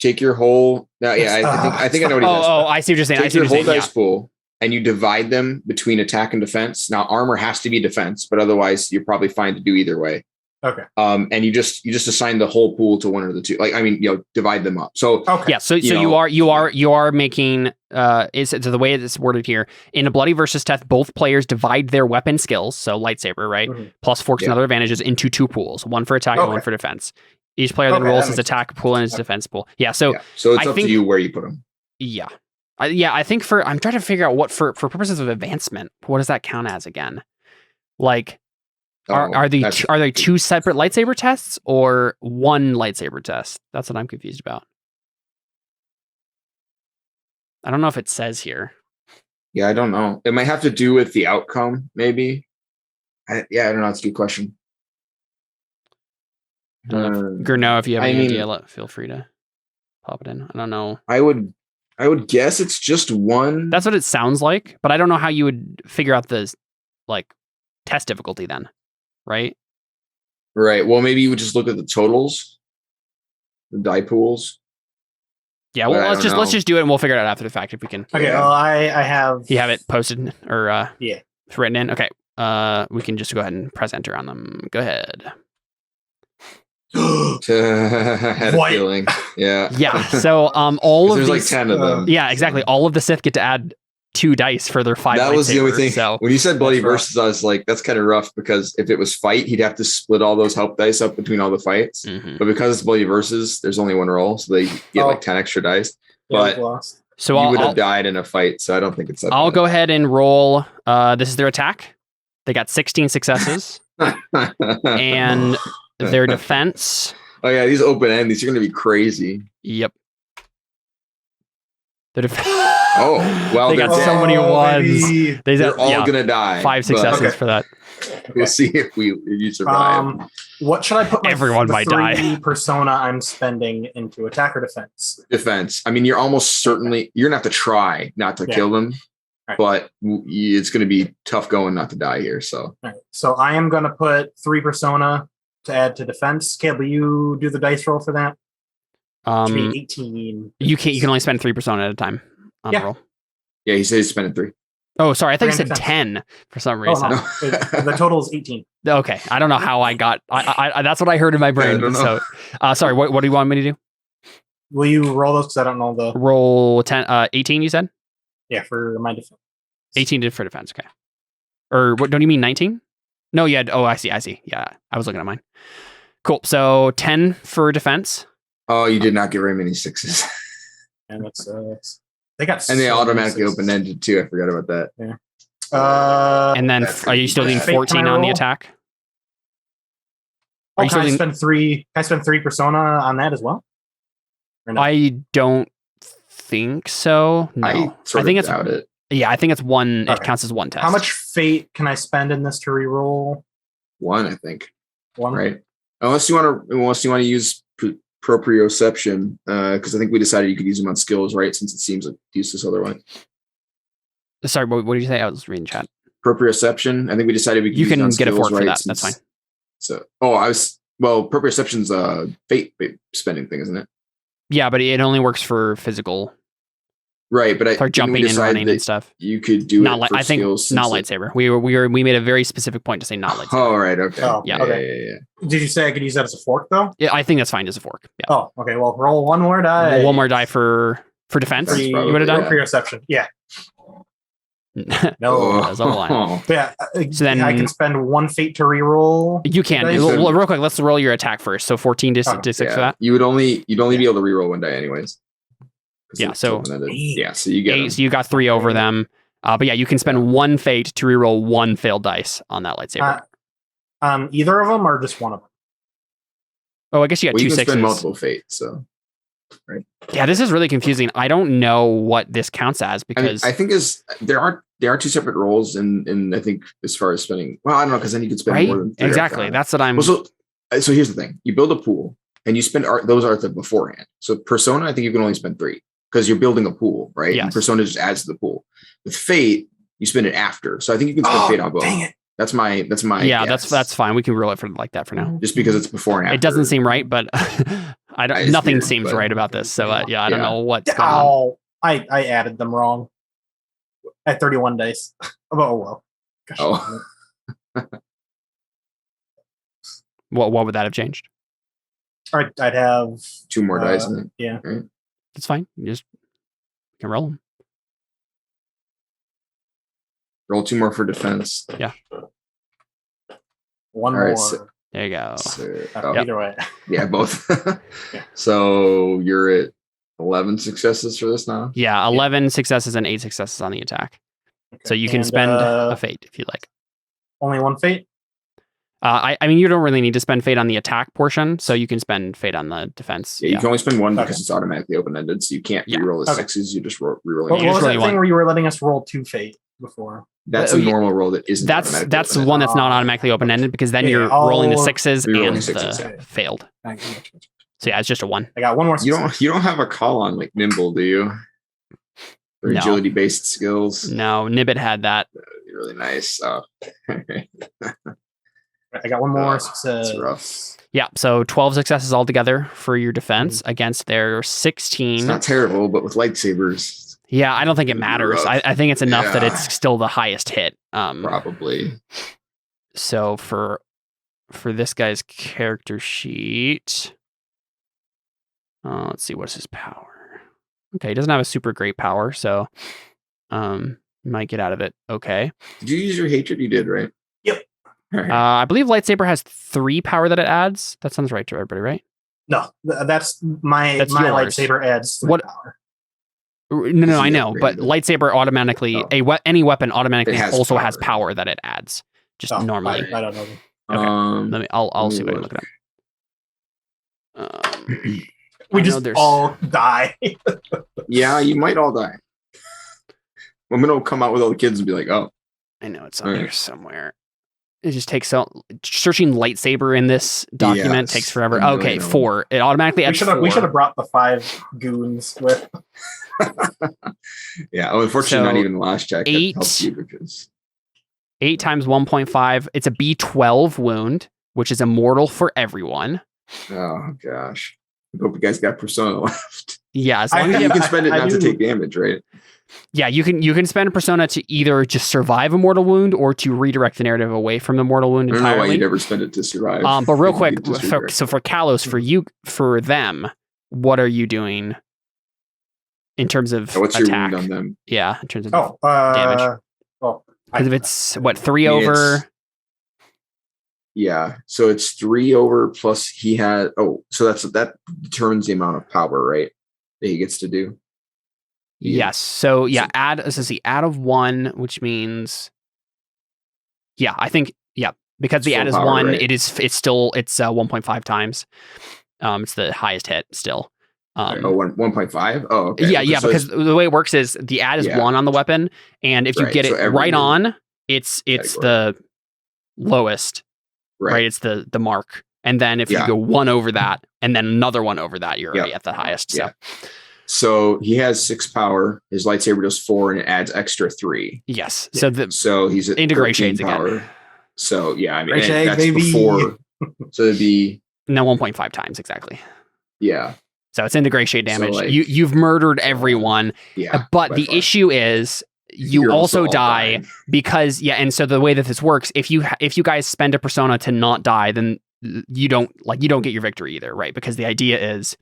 C: Take your whole. I think I know what he does.
A: Oh, I see what you're saying.
C: Take your whole dice pool and you divide them between attack and defense. Now, armor has to be defense, but otherwise, you're probably fine to do either way.
D: Okay.
C: And you just assign the whole pool to one of the two. Like, I mean, divide them up. So
A: yeah. So you are making is so the way it's worded here in a bloody versus test, both players divide their weapon skills, so lightsaber, right, plus forks and other advantages into 2 pools, one for attack and one for defense. Each player then rolls his attack pool and his defense pool. Yeah. So
C: it's up to you where you put them.
A: Yeah. I think I'm trying to figure out what for purposes of advancement, what does that count as again? Like. Are they 2 separate lightsaber tests or one lightsaber test? That's what I'm confused about. I don't know if it says here.
C: Yeah, I don't know. It might have to do with the outcome, maybe. I don't know. It's a good question.
A: Gurno, if you have any idea, feel free to pop it in. I don't know.
C: I would guess it's just one.
A: That's what it sounds like, but I don't know how you would figure out the test difficulty then, right?
C: Right. Well, maybe you would just look at the totals, the die pools.
A: Yeah. Well, let's just do it, and we'll figure it out after the fact if we can.
D: Okay. Well, I have.
A: You have it posted or
D: yeah,
A: written in. Okay. We can just go ahead and press enter on them. Go ahead.
C: Had a feeling. Yeah.
A: Yeah. So all of
C: there's
A: these,
C: 10 of them.
A: Yeah, exactly. All of the Sith get to add 2 dice for their 5.
C: That was the only thing.
A: So
C: when you said bloody versus, I was like, that's kind of rough because if it was fight, he'd have to split all those help dice up between all the fights. But because it's bloody versus, there's only one roll, so they get 10 extra dice. But
A: so
C: you would have died in a fight, so I don't think it's that.
A: I'll go ahead and roll. This is their attack. They got 16 successes, and their defense.
C: Oh yeah, these open end. These are going to be crazy.
A: Yep. Their
C: Oh well,
A: they got so many ones.
C: They're all going to die.
A: 5 successes for that.
C: We'll see if you survive.
D: What should I put my
A: Everyone might die.
D: persona I'm spending into attack or defense?
C: Defense. I mean, you're almost certainly you're gonna have to try not to kill them, but it's gonna be tough going not to die here. So,
D: so I am gonna put 3 persona to add to defense. Caleb, will you do the dice roll for that? To be 18.
A: You can only spend 3 persona at a time on the roll.
C: Yeah, he says he's spending 3.
A: Oh, sorry. I thought you said 10 for some reason.
D: No. The total is 18.
A: Okay. I don't know how I got. I that's what I heard in my brain. So, sorry. What do you want me to do?
D: Will you roll those? Because I don't know the
A: roll 10. 18. You said.
D: Yeah, for my defense.
A: 18 for defense. Okay. Or what? Don't you mean 19? No. Yeah. Oh, I see. Yeah, I was looking at mine. Cool. So 10 for defense.
C: Oh, you did not get very many 6s.
D: And that's they got
C: and they automatically open ended too. I forgot about that.
D: Yeah.
A: And then are you still doing 14 on the attack?
D: Can I spend 3? Can I spend 3 persona on that as well?
A: No? I don't think so. No,
C: I think it's it.
A: Yeah, I think it's 1. Okay. It counts as 1 test.
D: How much fate can I spend in this to reroll?
C: 1, I think.
D: 1,
C: right? Unless you want to use proprioception, because I think we decided you could use them on skills, right? Since it seems like useless otherwise.
A: Sorry, what did you say? I was reading chat.
C: Proprioception. I think we decided we could use it on skills,
A: get a fort
C: right?
A: For that. That's fine.
C: So, proprioception's a fate spending thing, isn't it?
A: Yeah, but it only works for physical.
C: Right, but
A: for jumping and running and stuff.
C: You could do it for
A: I think
C: skills.
A: Not lightsaber. We made a very specific point to say not lightsaber.
C: Oh, right. Okay.
D: Oh,
A: yeah.
D: Okay. Yeah. Did you say I could use that as a fork though?
A: Yeah, I think that's fine as a fork. Yeah.
D: Oh, okay. Well, roll 1 more die.
A: Roll 1 more die for defense. You would have done
D: proprioception. Yeah.
A: No, that's all line.
D: Yeah. So then I can spend 1 fate to reroll.
A: You can. Real quick, let's roll your attack first. So 14 to 6 for that.
C: You'd only be able to reroll 1 die anyways.
A: Yeah. So
C: so you get
A: 8. So you got 3 over them. But yeah, you can spend 1 fate to reroll 1 failed dice on that lightsaber.
D: Either of them or just one of them?
A: Oh, I guess you got 2 6s.
C: Spend multiple fate. So. Right.
A: Yeah, this is really confusing. I don't know what this counts as because
C: I think there are 2 separate roles in I think as far as spending. Well, I don't know because then you could spend more than 3.
A: Exactly. That's what I'm.
C: Well, so here's the thing: you build a pool and you spend those are beforehand. So persona, I think you can only spend 3 because you're building a pool, right?
A: Yes.
C: And persona just adds to the pool. With fate, you spend it after. So I think you can spend fate on both. Dang it. That's my
A: yeah.
C: Guess.
A: That's fine. We can roll it for like that for now.
C: Just because it's before and after.
A: It doesn't seem right, but nothing seems right about this. So I don't know what's going on.
D: I added them wrong. At 31 dice. Oh well.
C: Gosh.
A: What would that have changed?
D: I'd have
C: 2 more dice in it.
D: Yeah.
C: Right?
A: That's fine. You can roll them.
C: Roll 2 more for defense.
A: Yeah.
D: 1 more.
C: Right, so,
A: there you go.
D: Either way.
C: Yeah, both.
D: Yeah.
C: So you're at 11 successes for this now?
A: Yeah, 11 successes and 8 successes on the attack. Okay. So you can spend a fate if you like.
D: Only 1 fate?
A: I mean, you don't really need to spend fate on the attack portion, so you can spend fate on the defense.
C: Yeah, you can only spend one because it's automatically open-ended, so you can't reroll the sixes. You just reroll.
D: What was that thing where you were letting us roll 2 fate before?
C: That's a normal roll that isn't.
A: That's the one that's not automatically open-ended because then you're rolling the sixes and the failed. So yeah, it's just a 1.
D: I got one more.
C: You don't have a call on like Nimble, do you? For agility-based skills.
A: No, Nibbit had that.
C: That'd be really nice. Oh.
D: I got one more success.
C: That's rough.
A: Yeah, so 12 successes altogether for your defense against their 16.
C: It's not terrible, but with lightsabers.
A: Yeah, I don't think it matters. I think it's enough that it's still the highest hit.
C: Probably.
A: So for this guy's character sheet, let's see, what's his power? Okay, he doesn't have a super great power, so might get out of it. Okay.
C: Did you use your hatred? You did, right?
D: Yep.
C: Right.
A: I believe lightsaber has 3 power that it adds. That sounds right to everybody, right?
D: No, that's my lightsaber adds 3 power.
A: No, I know, but lightsaber automatically any weapon automatically has power that it adds. Just normally.
D: I don't know.
A: Okay. I'll see if I can look it up.
D: We just all die.
C: Yeah, you might all die. I'm gonna come out with all the kids and be like, "Oh,
A: I know it's on here somewhere." It just takes searching lightsaber in this document takes forever. Okay, 4. It automatically adds 4.
D: We should have brought the 5 goons with.
C: Yeah, unfortunately, not even the last check
A: 8
C: helps you because
A: 8 times 1.5. It's a B12 wound, which is immortal for everyone.
C: Oh gosh. I hope you guys got Persona left.
A: Yeah, as long as
C: you can spend it not to take damage, right?
A: Yeah, you can spend Persona to either just survive a mortal wound or to redirect the narrative away from the mortal wound entirely.
C: I don't know why you'd ever spend it to survive.
A: But real quick, for Kalos, for them, what are you doing in terms of
C: what's
A: attack?
C: Your wound on them?
A: Yeah, in terms of damage.
C: Well,
A: because if it's 3 over.
C: Yeah, so it's 3 over plus he had. So that determines the amount of power, right? That he gets to do.
A: Yes. So yeah, add of 1, which means. Yeah, I think because the add is 1, right? It's 1.5 times. It's the highest hit still.
C: 1.5. Oh, okay.
A: Yeah, because the way it works is the add is 1 on the weapon, and if you get it right on, it's the lowest. Right, it's the mark, and then if you go 1 over that, and then another 1 over that, you're already at the highest. So.
C: Yeah. So he has 6 power. His lightsaber does 4, and it adds extra 3.
A: Yes.
C: So he's at
A: integrate power. Again.
C: So yeah, I mean that's before. So it'd be
A: 1.5 times exactly.
C: Yeah.
A: So it's integrate damage. So you've murdered everyone. Yeah. But the issue is. You also die because and so the way that this works, if you guys spend a persona to not die, then you don't get your victory either, right? Because the idea is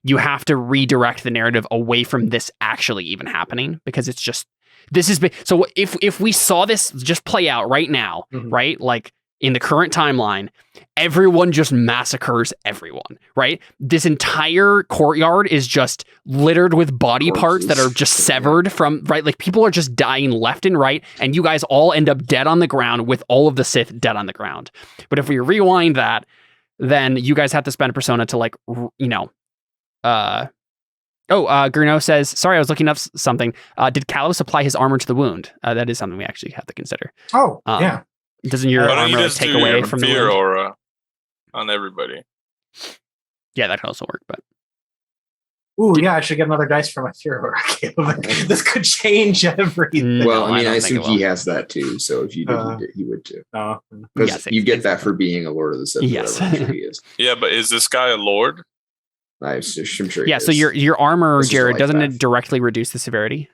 A: you have to redirect the narrative away from this actually even happening, because it's just so if we saw this just play out right now, right? Like in the current timeline, everyone just massacres everyone, right? This entire courtyard is just littered with body parts that are just severed from, right? Like people are just dying left and right, and you guys all end up dead on the ground with all of the Sith dead on the ground. But if we rewind that, then you guys have to spend a persona to Gurno says, sorry, I was looking up something. Did Kalos apply his armor to the wound? That is something we actually have to consider.
D: Yeah.
A: Doesn't your armor take away from the
E: fear aura on everybody?
A: Yeah, that can also work. But
D: I should get another dice for my fear aura. This could change everything.
C: Well, I mean, I assume he has that too. So if you did, he would too. Because you get that for being a Lord of the Sith.
A: Yes,
C: I'm sure he is.
E: Yeah, but is this guy a Lord?
C: I'm sure.
A: Yeah. So your armor, Jared, doesn't it directly reduce the severity?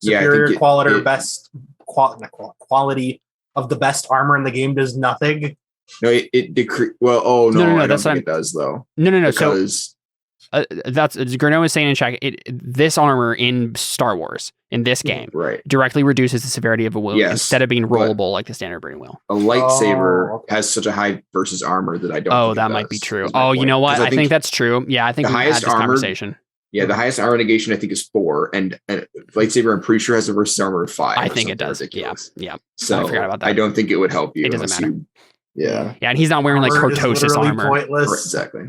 D: Superior quality or best. Quality of the best armor in the game does nothing.
C: No, it decrease. Well, no, that's what it does though.
A: No.
C: Because
A: that's Gurno is saying in chat. This armor in Star Wars in this game directly reduces the severity of a wound instead of being rollable like the standard burning wheel.
C: A lightsaber has such a high versus armor that I don't.
A: Oh, that might be true. Oh, you know what? I think that's true. Yeah, I think
C: the
A: we
C: highest
A: had this conversation.
C: Yeah, the highest armor negation I think is 4, and lightsaber I'm pretty sure has a versus armor of 5.
A: I think it does. Ridiculous. Yeah.
C: So
A: I forgot about that.
C: I don't think it would help you.
A: It doesn't matter.
C: Yeah,
A: and he's not wearing like cortosis armor.
D: Pointless.
C: Right, exactly.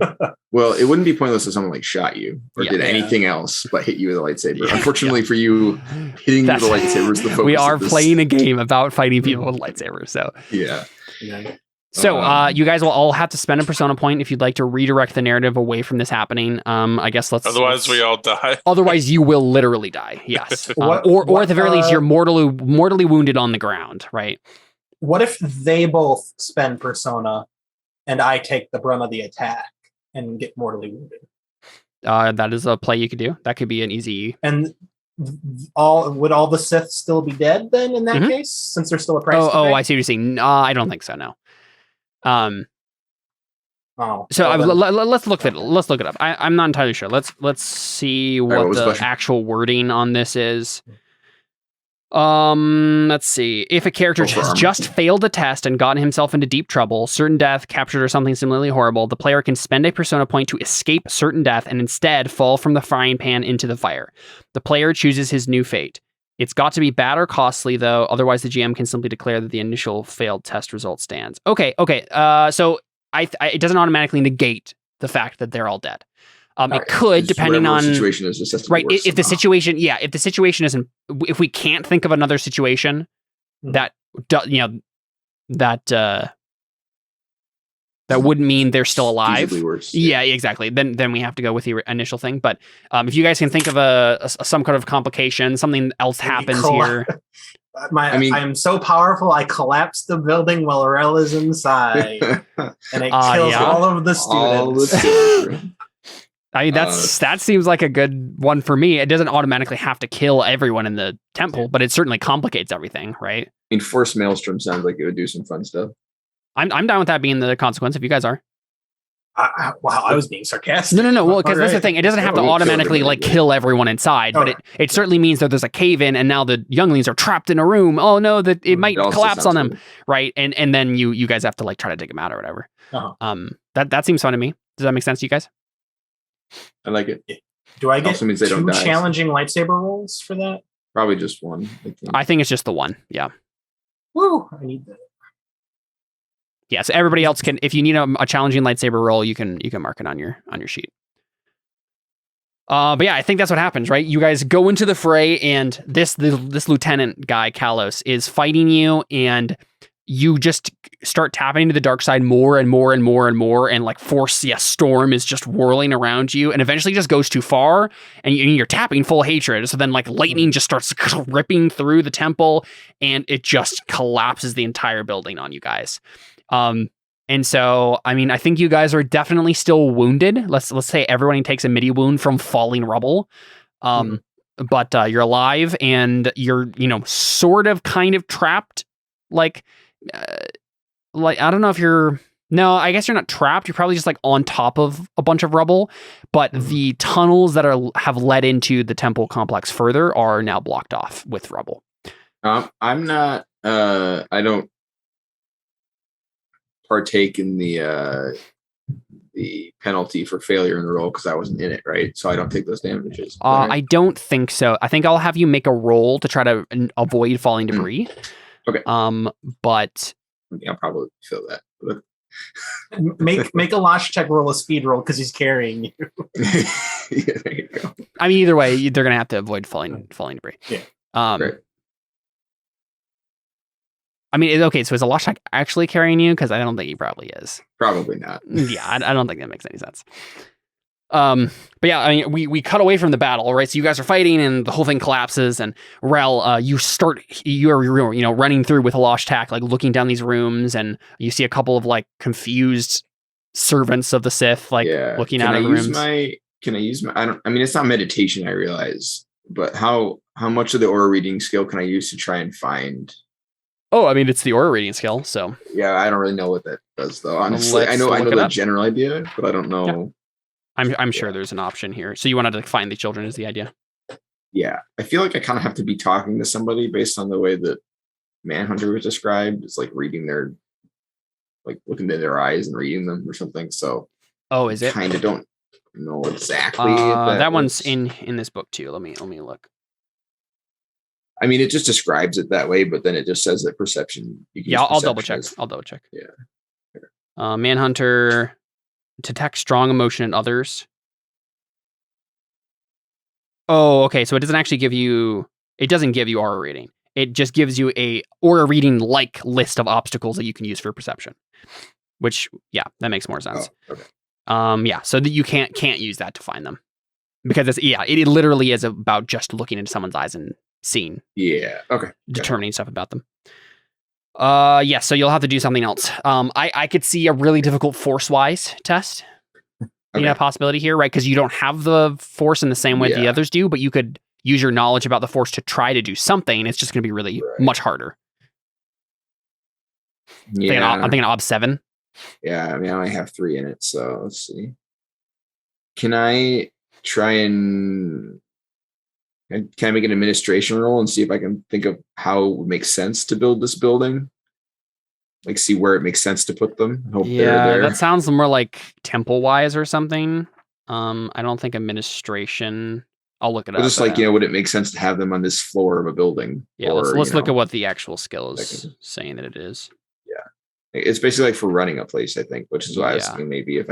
C: Well, it wouldn't be pointless if someone like shot you or did anything else but hit you with a lightsaber. Unfortunately for you, hitting you with a lightsaber is the focus.
A: We are playing a game about fighting people with lightsabers. So
C: yeah.
A: So you guys will all have to spend a persona point if you'd like to redirect the narrative away from this happening. I guess
E: Otherwise, we all die.
A: Otherwise, you will literally die. Yes, or at the very least, you're mortally wounded on the ground. Right.
D: What if they both spend persona, and I take the brunt of the attack and get mortally wounded?
A: That is a play you could do. That could be an easy.
D: And would all the Sith still be dead then in that case, since there's still a price?
A: I see what you're saying. I don't think so. No. So let's look it up. I'm not entirely sure. Let's see what the actual wording on this is. Let's see. If a character has just failed a test and gotten himself into deep trouble, certain death, captured, or something similarly horrible, the player can spend a persona point to escape certain death and instead fall from the frying pan into the fire. The player chooses his new fate. It's got to be bad or costly, though. Otherwise, the GM can simply declare that the initial failed test result stands. Okay. So it doesn't automatically negate the fact that they're all dead. It could, depending on
C: the situation is, just
A: right. If the situation, isn't, if we can't think of another situation that wouldn't mean they're still alive. Yeah, exactly. Then we have to go with the initial thing. But if you guys can think of some kind of complication, something else happens here.
D: I am so powerful. I collapse the building while Rel is inside, and it kills all of the students.
A: I mean, that seems like a good one for me. It doesn't automatically have to kill everyone in the temple, but it certainly complicates everything, right?
C: I mean, Force Maelstrom sounds like it would do some fun stuff.
A: I'm down with that being the consequence if you guys are.
D: Wow, I was being sarcastic.
A: No. Well, because that's the thing. It doesn't have to automatically kill everyone inside, but it certainly means that there's a cave in, and now the younglings are trapped in a room. Oh no, that it might collapse on them, good. Right? And then you guys have to try to dig them out or whatever. That seems fun to me. Does that make sense to you guys?
C: I like it.
D: Do I get two challenging lightsaber rolls for that?
C: Probably just one.
A: I think it's just the one. Yeah.
D: Woo! I need that.
A: Yeah, so everybody else can. If you need a challenging lightsaber roll, you can mark it on your sheet. But yeah, I think that's what happens, right? You guys go into the fray, and this lieutenant guy, Kalos, is fighting you, and you just start tapping into the dark side more and more and more and more, and storm is just whirling around you, and eventually just goes too far, and you're tapping full hatred. So then lightning just starts ripping through the temple, and it just collapses the entire building on you guys. And so, I mean, I think you guys are definitely still wounded. Let's say everyone takes a midi wound from falling rubble. But you're alive, and you're, sort of kind of trapped. I don't know if you're, no, I guess you're not trapped. You're probably just on top of a bunch of rubble, but the tunnels that have led into the temple complex further are now blocked off with rubble.
C: I'm not, I don't partake in the penalty for failure in the roll because I wasn't in it, right? So I don't take those damages.
A: I don't think so. I think I'll have you make a roll to try to avoid falling debris.
C: Okay.
A: But
C: I'll probably feel that.
D: make a launch check roll, a speed roll, because he's carrying you.
C: Yeah, there you go.
A: I mean, either way, they're gonna have to avoid falling debris.
D: Yeah.
C: Great.
A: I mean, okay, so is a Loshak actually carrying you? Because I don't think he probably is.
C: Probably not.
A: Yeah, I don't think that makes any sense. But yeah, I mean, we cut away from the battle, right? So you guys are fighting, and the whole thing collapses. And Rel, you're running through with a Loshak, looking down these rooms, and you see a couple of confused servants of the Sith, looking out of the rooms.
C: Can I use my? I mean, it's not meditation, I realize, but how much of the aura reading skill can I use to try and find?
A: Oh, I mean, it's the aura reading skill, so.
C: Yeah, I don't really know what that does, though. Honestly, I know the general idea, but I don't know.
A: Yeah. I'm sure there's an option here. So you wanted to find the children is the idea?
C: Yeah. I feel like I kind of have to be talking to somebody based on the way that Manhunter was described. It's reading their, looking into their eyes and reading them or something. So.
A: Oh, is it?
C: Kind of don't. know exactly. If
A: that one's in this book too. Let me look.
C: I mean, it just describes it that way, but then it just says that perception.
A: I'll double check. I'll double check.
C: Yeah.
A: Manhunter, detect strong emotion in others. Oh, okay. So it doesn't actually give you. It doesn't give you aura reading. It just gives you a aura reading like list of obstacles that you can use for perception. Which, yeah, that makes more sense.
C: Oh, okay.
A: Yeah. So that you can't use that to find them because it literally is about just looking into someone's eyes and seeing.
C: Yeah. Okay.
A: Determining stuff about them. Yeah. So you'll have to do something else. I could see a really difficult force-wise test.
C: Okay.
A: A possibility here, right? Because you don't have the force in the same way the others do, but you could use your knowledge about the force to try to do something. It's just going to be really much harder.
C: Yeah.
A: I'm thinking Ob 7.
C: Yeah. I mean, I only have 3 in it, so let's see. Can I try and can I make an administration roll and see if I can think of how it would make sense to build this building? Like, see where it makes sense to put them. Hope they're there.
A: That sounds more like temple-wise or something. I don't think administration. I'll look it up.
C: Just like, would it make sense to have them on this floor of a building?
A: Yeah, let's look at what the actual skill is saying that it is.
C: Yeah, it's basically like for running a place, I think, which is why I was thinking maybe if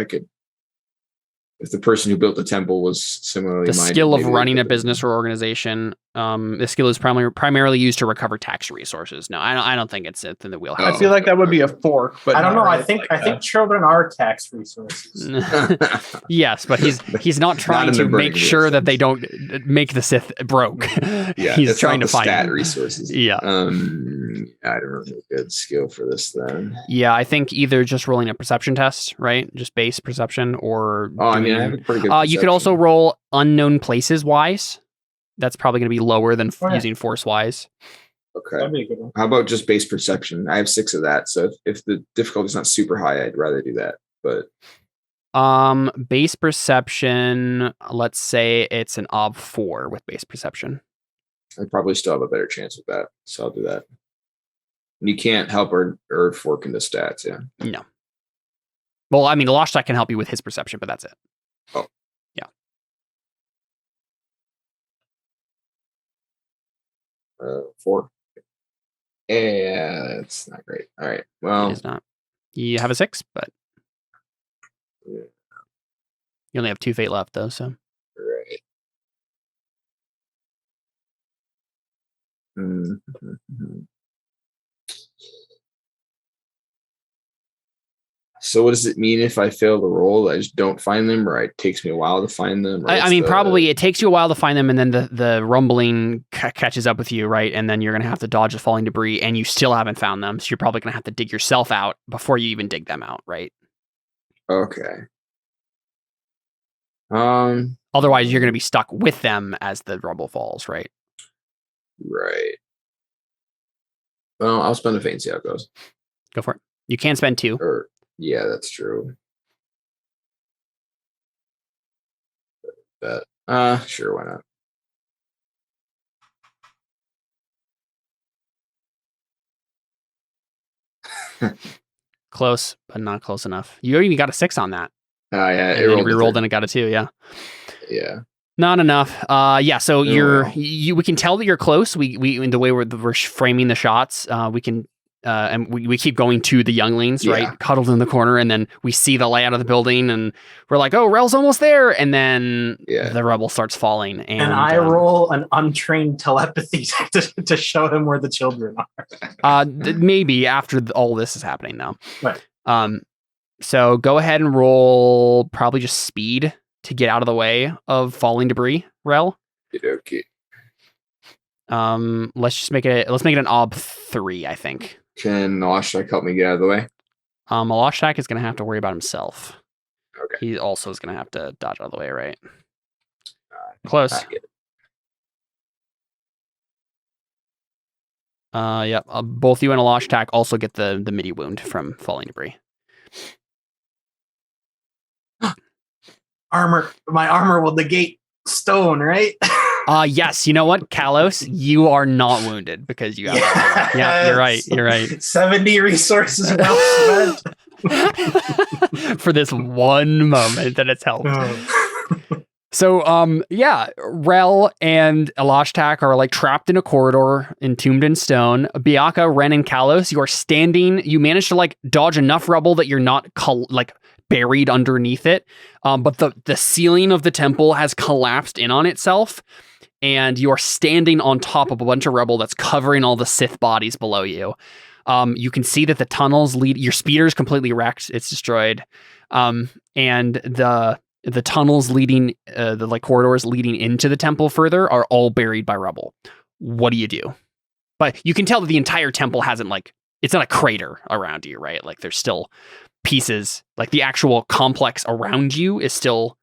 C: the person who built the temple was similarly
A: the skill of running a business or organization. The skill is primarily used to recover tax resources. No, I don't think it's in the wheelhouse.
B: I feel like that would be a fork, but
D: I don't know.
B: Right.
D: I think children are tax resources.
A: Yes, but he's not trying to make sure that they don't make the Sith broke.
C: Yeah,
A: he's trying to find
C: stat resources.
A: Yeah.
C: I don't know a good skill for this then.
A: Yeah, I think either just rolling a perception test, right? Just base perception, or
C: I mean, I have a pretty good perception.
A: You could also roll unknown places wise. That's probably going to be lower than using force wise.
C: Okay.
D: That'd be a good one.
C: How about just base perception? I have 6 of that, so if the difficulty is not super high, I'd rather do that. But
A: base perception, let's say it's an Ob 4 with base perception.
C: I probably still have a better chance with that, so I'll do that. And you can't help or fork into stats, yeah?
A: No. Well, I mean, the Loshtak can help you with his perception, but that's it.
C: Oh.
A: Yeah.
C: 4. Yeah, that's not great. All right. Well,
A: it is not. You have a 6, but you only have 2 fate left, though. So
C: right. Mm-hmm. So what does it mean if I fail the roll? I just don't find them, or it takes me a while to find them?
A: I mean, probably it takes you a while to find them, and then the rumbling catches up with you, right? And then you're going to have to dodge the falling debris, and you still haven't found them. So you're probably going to have to dig yourself out before you even dig them out, right?
C: Okay.
A: Otherwise, you're going to be stuck with them as the rubble falls, right?
C: Right. Well, I'll spend a fate and see how it goes.
A: Go for it. You can spend 2.
C: Yeah, that's true. But sure, why
A: not? Close, but not close enough. You even got a 6 on that.
C: Yeah,
A: it re-rolled and it got a 2. Yeah.
C: Yeah.
A: Not enough. Yeah. So we can tell that you're close. We in the way we're framing the shots. We can. And we keep going to the younglings, right? Cuddled in the corner, and then we see the layout of the building, and we're like, "Oh, Rel's almost there!" And then the rubble starts falling, and
D: I roll an untrained telepathy to show him where the children
A: are. Maybe after all this is happening now.
D: Right.
A: So go ahead and roll probably just speed to get out of the way of falling debris, Rel.
C: Okay.
A: Let's make it an Ob 3, I think.
C: Can Loshtak help me get out of the way?
A: Loshtak is going to have to worry about himself.
C: Okay.
A: He also is going to have to dodge out of the way, right? Close. Yep. Both you and Loshtak also get the midi wound from falling debris.
D: My armor will negate stone, right?
A: Yes. You know what, Kalos? You are not wounded because you have. Yeah, you're right. You're right.
D: 70 resources well spent
A: for this one moment that it's helped. So, Rel and Elashtak are like trapped in a corridor, entombed in stone. Biaka, Ren, and Kalos, you are standing. You manage to like dodge enough rubble that you're not buried underneath it. But the ceiling of the temple has collapsed in on itself, and you are standing on top of a bunch of rubble that's covering all the Sith bodies below you. You can see that the tunnels lead. Your speeder's completely wrecked; it's destroyed, and the tunnels leading, the corridors leading into the temple further are all buried by rubble. What do you do? But you can tell that the entire temple hasn't it's not a crater around you, right? Like there's still pieces, like the actual complex around you is still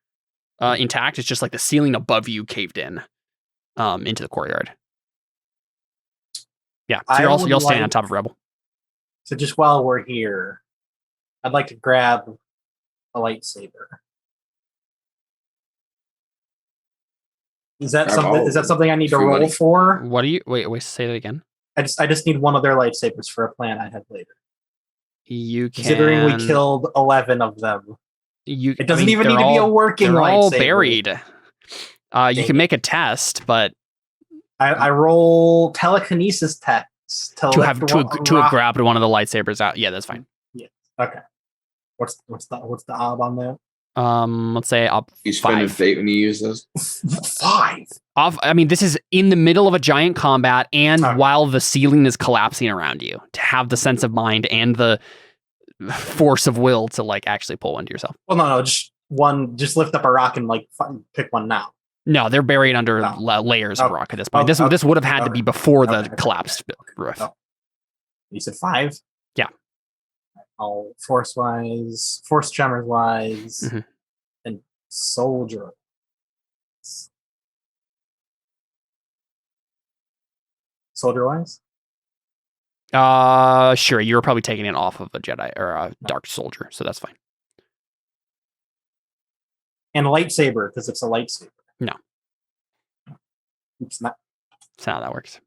A: intact. It's just like the ceiling above you caved in into the courtyard. Yeah, so you're all standing on top of rubble.
D: So just while we're here, I'd like to grab a lightsaber. Is that something I need to roll for?
A: What do you wait? Say that again.
D: I just need one of their lightsabers for a plan I have later.
A: You can,
D: considering we killed 11 of them. It doesn't even need to be a working lightsaber. They're all buried.
A: You can make a test, but
D: I roll telekinesis tests
A: to have grabbed one of the lightsabers out. Yeah, that's fine.
D: Yeah. Okay. What's the ob on that?
A: Let's say up.
C: You spend a fate when you use those.
D: 5.
A: I mean, this is in the middle of a giant combat, and while the ceiling is collapsing around you, to have the sense of mind and the force of will to actually pull one to yourself.
D: Well, no, just one. Just lift up a rock and pick one now.
A: No, they're buried under layers of rock at this point. This would have had to be before the collapsed roof. Oh.
D: You said 5?
A: Yeah.
D: All force-wise, force tremors-wise, and soldier. Soldier-wise?
A: Sure. You were probably taking it off of a Jedi or a dark soldier, so that's fine.
D: And lightsaber, because it's a lightsaber.
A: No.
D: It's not.
A: That's not how that works.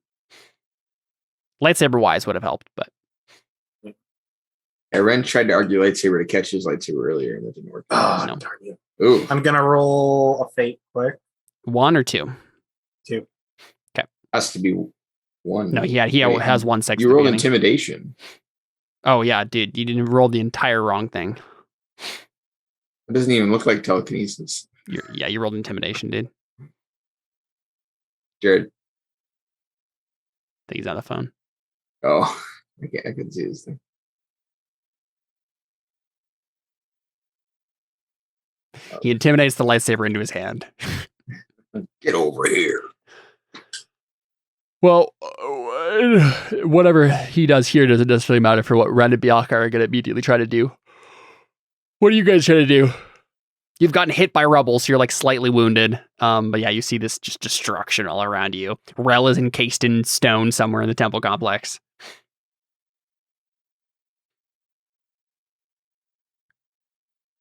A: Lightsaber-wise would have helped, but...
C: Ren tried to argue lightsaber to catch his lightsaber earlier, and it didn't work.
D: Oh, no. Darn you. Ooh. I'm going to roll a fate quick.
A: 1 or 2?
D: 2.
A: Okay.
C: Has to be 1.
A: No, he has 1 6.
C: You rolled intimidation.
A: Oh, yeah, dude. You didn't roll the entire wrong thing.
C: It doesn't even look like telekinesis.
A: You rolled intimidation, dude.
C: Jared.
A: I think he's on the phone.
C: Oh, I can see this thing.
A: He intimidates the lightsaber into his hand.
C: Get over here.
A: Well, whatever he does here doesn't necessarily matter for what Ren and Biaka are going to immediately try to do. What are you guys trying to do? You've gotten hit by rubble, so you're slightly wounded. But yeah, you see this just destruction all around you. Rel is encased in stone somewhere in the temple complex.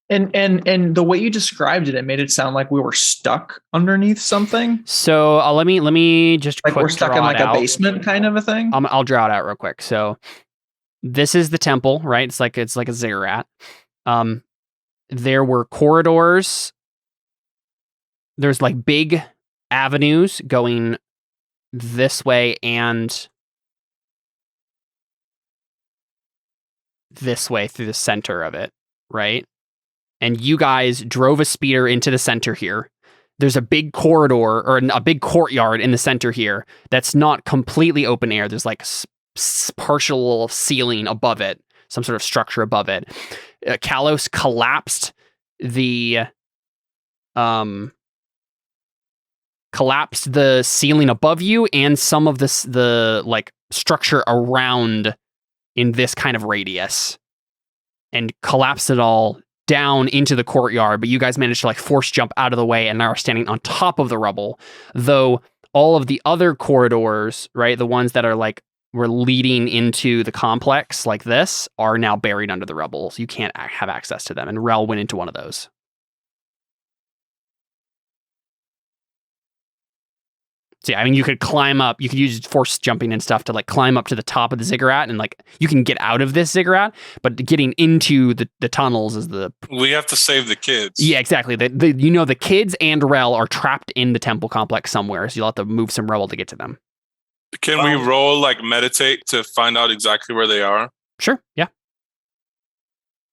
B: And the way you described it made it sound like we were stuck underneath something.
A: So let me just
B: we're stuck in a basement kind of a thing.
A: I'll draw it out real quick. So this is the temple, right? It's like a ziggurat. There were corridors. There's big avenues going this way and this way through the center of it, right? And you guys drove a speeder into the center here. There's a big corridor or a big courtyard in the center here that's not completely open air. There's partial ceiling above it, some sort of structure above it. Kalos collapsed the ceiling above you and some of the structure around in this kind of radius, and collapsed it all down into the courtyard. But you guys managed to force jump out of the way and now are standing on top of the rubble, though all of the other corridors, right, the ones that are were leading into the complex like this, are now buried under the rubble, so you can't have access to them, and Rel went into one of those. So yeah, I mean, you could climb up. You could use force jumping and stuff to like climb up to the top of the ziggurat, and like you can get out of this ziggurat. But getting into the tunnels is the.
E: We have to save the kids.
A: Yeah, exactly. The kids and Rel are trapped in the temple complex somewhere, so you'll have to move some rubble to get to them.
E: Can we roll like meditate to find out exactly where they are?
A: Sure. Yeah.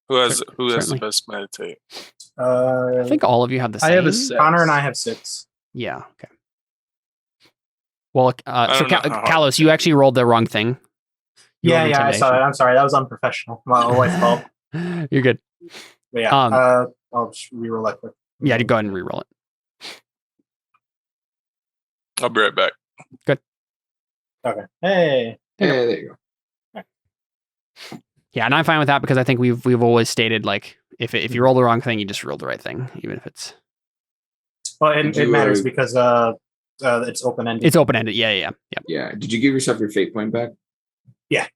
E: Who has the best meditate?
A: I think all of you have the same.
B: I have a 6.
D: Connor and I have 6.
A: Yeah. Okay. Well, so Kalos, you actually rolled the wrong thing.
D: Yeah, I saw that. I'm sorry. That was unprofessional. My wife's fault.
A: You're good.
D: But yeah, I'll just reroll that quick.
A: Yeah, go ahead and reroll it.
E: I'll be right back.
A: Good.
D: Okay. Hey,
C: there you go.
A: Yeah, and I'm fine with that because I think we've always stated like if you roll the wrong thing, you just roll the right thing, even if it's.
D: Well, it matters because it's open ended.
A: It's open ended. Yeah.
C: Yeah. Did you give yourself your fate point back?
D: Yeah.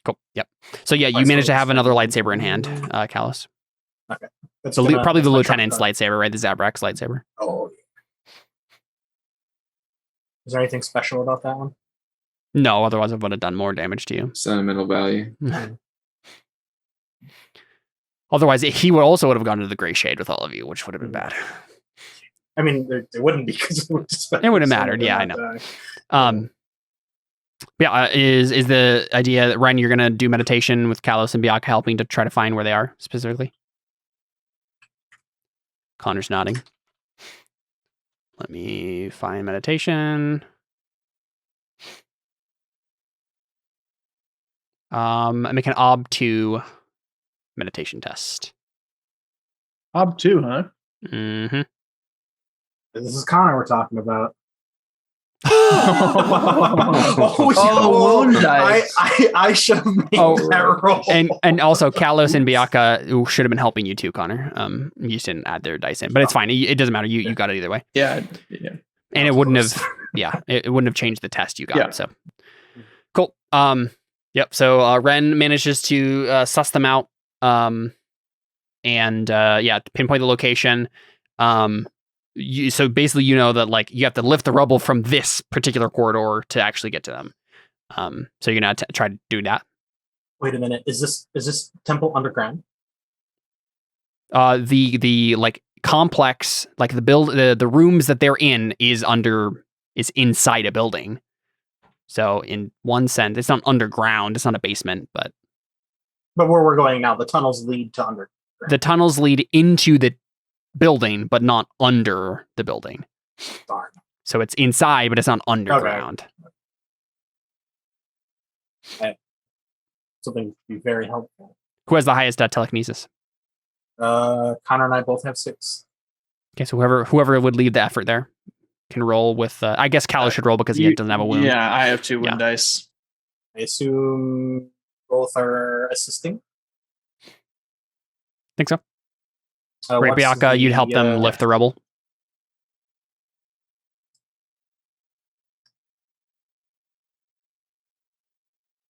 A: Cool. Yep. So yeah, you managed to have another lightsaber in hand, Kalos.
D: Okay.
A: Probably the lieutenant's lightsaber, right? The Zabrak's lightsaber.
D: Oh. Is there anything special about that one?
A: No, otherwise it would have done more damage to you.
C: Sentimental value.
A: Otherwise, he would have gone to the gray shade with all of you, which would have been bad.
D: I mean, there wouldn't be because
A: it would have mattered. Yeah, I know. Is the idea that Ryan, you're going to do meditation with Kalos and Bianca helping to try to find where they are specifically? Connor's nodding. Let me find meditation. Make an Ob 2 meditation test.
B: Ob 2, huh?
A: Mm-hmm.
D: This is Connor we're talking about.
B: Wound dice.
D: I should have made that roll.
A: And also Kalos and Bianca should have been helping you too, Connor. You just didn't add their dice in, but it's fine. It doesn't matter. You got it either way.
B: Yeah.
A: And it wouldn't have. Yeah, it wouldn't have changed the test you got.
B: Yeah.
A: So cool. Yep. So Ren manages to suss them out. And pinpoint the location. So basically, you know that like you have to lift the rubble from this particular corridor to actually get to them. So you're gonna try to do that.
D: Wait a minute. Is this temple underground?
A: The like complex, like the rooms that they're in is inside a building. So in one sense, it's not underground. It's not a basement, but
D: where we're going now, the tunnels lead to underground.
A: The tunnels lead into the building, but not under the building.
D: Darn.
A: So it's inside, but it's not underground.
D: Okay. Something would be very helpful.
A: Who has the highest telekinesis?
D: Connor and I both have 6.
A: Okay, so whoever would lead the effort there can roll with. I guess Kalos should roll because he doesn't have a wound.
B: Yeah, I have 2 wound dice.
D: I assume both are assisting.
A: Think so. Right, Bianca, you'd help them lift the rubble.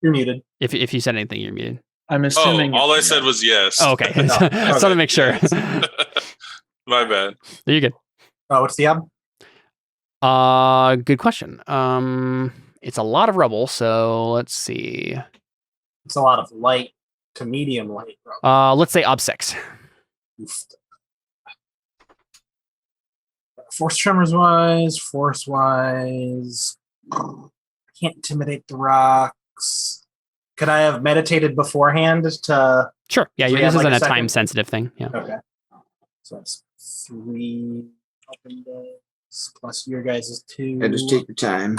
D: You're muted.
A: If you said anything, you're muted.
B: I'm assuming.
E: All I said was yes.
A: Oh, okay. Just want to make sure.
E: My bad.
A: You're good.
D: What's the ob?
A: Good question. It's a lot of rubble, so let's see.
D: It's a lot of light to medium light rubble.
A: Let's say ob 6.
D: Force wise, I can't intimidate the rocks. Could I have meditated beforehand to?
A: Sure. Yeah, this isn't a time sensitive thing. Yeah.
D: Okay. So that's 3 open days plus your guys' 2.
C: And just take your time.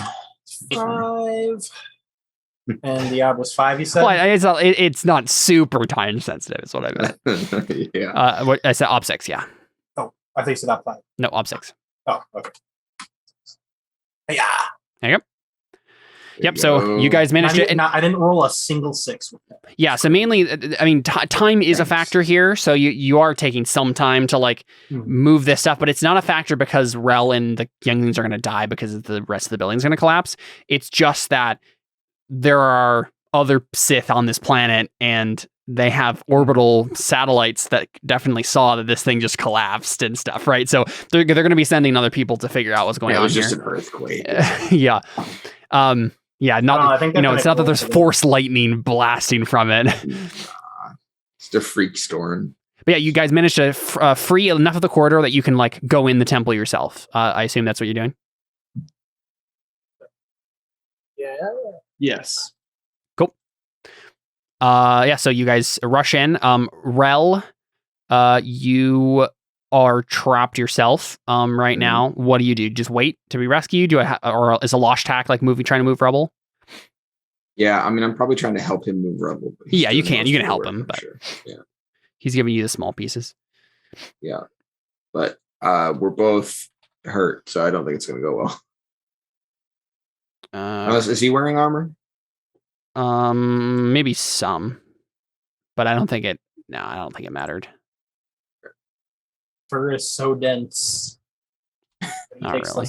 D: 5. And the ob was 5. You said.
A: Well, it's not super time sensitive. Is what I meant.
C: Yeah.
A: What I said ob 6. Yeah.
D: Oh, I think you said ob 5.
A: No, ob 6.
D: Oh, okay. Yeah.
A: There you go. Yep. So you guys managed to.
D: I didn't roll a single 6 with that.
A: Yeah. So mainly, I mean, time is a factor here. So you are taking some time to like move this stuff, but it's not a factor because Rel and the younglings are going to die because the rest of the building's going to collapse. It's just that there are other Sith on this planet, and they have orbital satellites that definitely saw that this thing just collapsed and stuff, right? So they're going to be sending other people to figure out what's going on.
C: It was just
A: here.
C: an earthquake.
A: Yeah. Not, it's not that there's force lightning blasting from it.
C: It's a freak storm.
A: But yeah, you guys managed to free enough of the corridor that you can like go in the temple yourself. I assume that's what you're doing.
D: Yeah.
B: Yes.
A: Cool. So you guys rush in. Rel, you are trapped yourself right now. What do you do? Just wait to be rescued? Or is a Losh Tack like trying to move Rebel?
C: Yeah, I mean, I'm probably trying to help him move Rebel.
A: Yeah, you can help him, but
C: sure. Yeah,
A: he's giving you the small pieces.
C: Yeah, but we're both hurt, so I don't think it's going to go well. Is he wearing armor?
A: Maybe some, but I don't think it mattered.
D: Fur is so dense.
A: Not really.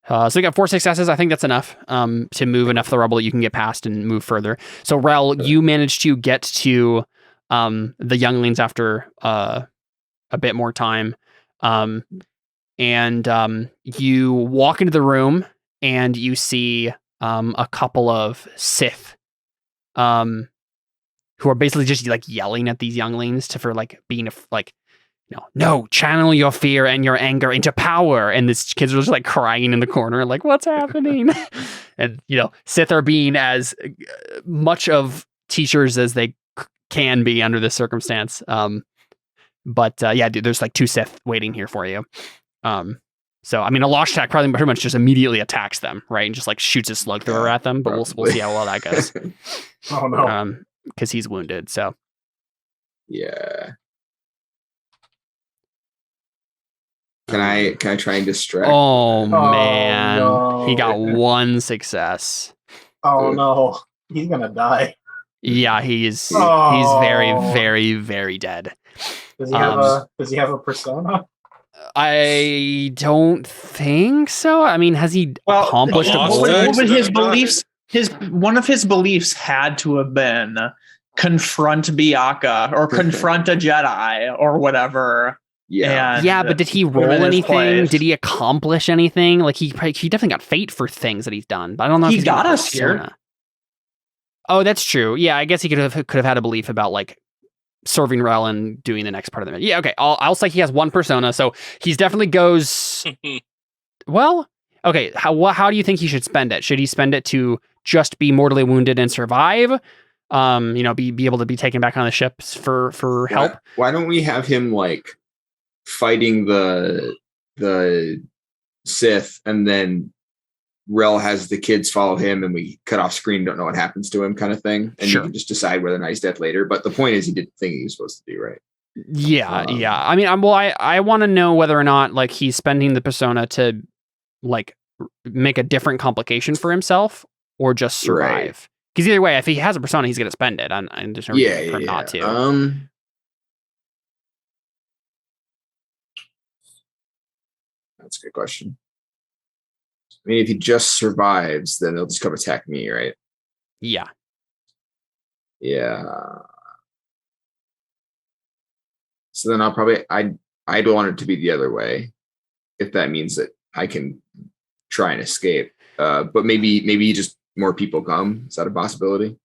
A: So we got 4 successes. I think that's enough to move enough of the Rebel that you can get past and move further. So Rel, you managed to get to the younglings after a bit more time. And you walk into the room and you see a couple of Sith who are basically just like yelling at these younglings for like being no, channel your fear and your anger into power. And these kids are just like crying in the corner, like, what's happening? And, Sith are being as much of teachers as they can be under this circumstance. But there's like 2 Sith waiting here for you. So, I mean, a Losh Tack pretty much just immediately attacks them, right? And just like shoots his slug thrower at them, but we'll see how well that goes.
D: Oh, no.
A: Because he's wounded, so.
C: Yeah. Can I try and distract?
A: Oh man,
D: no.
A: He got 1 success.
D: Oh no, he's gonna die.
A: Yeah, he's very, very, very dead.
D: Does he have a persona?
A: I don't think so. I mean, has he accomplished a goal?
B: What would his beliefs? One of his beliefs had to have been confront Biaka or confront a Jedi or whatever.
C: Yeah.
A: But did he roll anything? Did he accomplish anything? Like he definitely got fate for things that he's done, but I don't know if
B: he got us here.
A: Oh, that's true. Yeah, I guess he could have had a belief about like serving Rel and doing the next part of the mission. Yeah, okay. I'll say he has 1 persona, so he's definitely goes. Well, okay. How do you think he should spend it? Should he spend it to just be mortally wounded and survive? Be able to be taken back on the ships for help.
C: Why don't we have him like fighting the Sith, and then Rel has the kids follow him, and we cut off screen, don't know what happens to him, kind of thing, and you can just decide whether or not he's dead later. But the point is, he did the thing he was supposed to do, right?
A: Yeah. I mean, I want to know whether or not like he's spending the persona to like make a different complication for himself or just survive. Because either way, if he has a persona, he's going to spend it. And there's no reason for him not to.
C: That's a good question. I mean, if he just survives, then they'll just come attack me, right?
A: Yeah.
C: Yeah. So then I'll probably I'd want it to be the other way, if that means that I can try and escape. But maybe just more people come. Is that a possibility?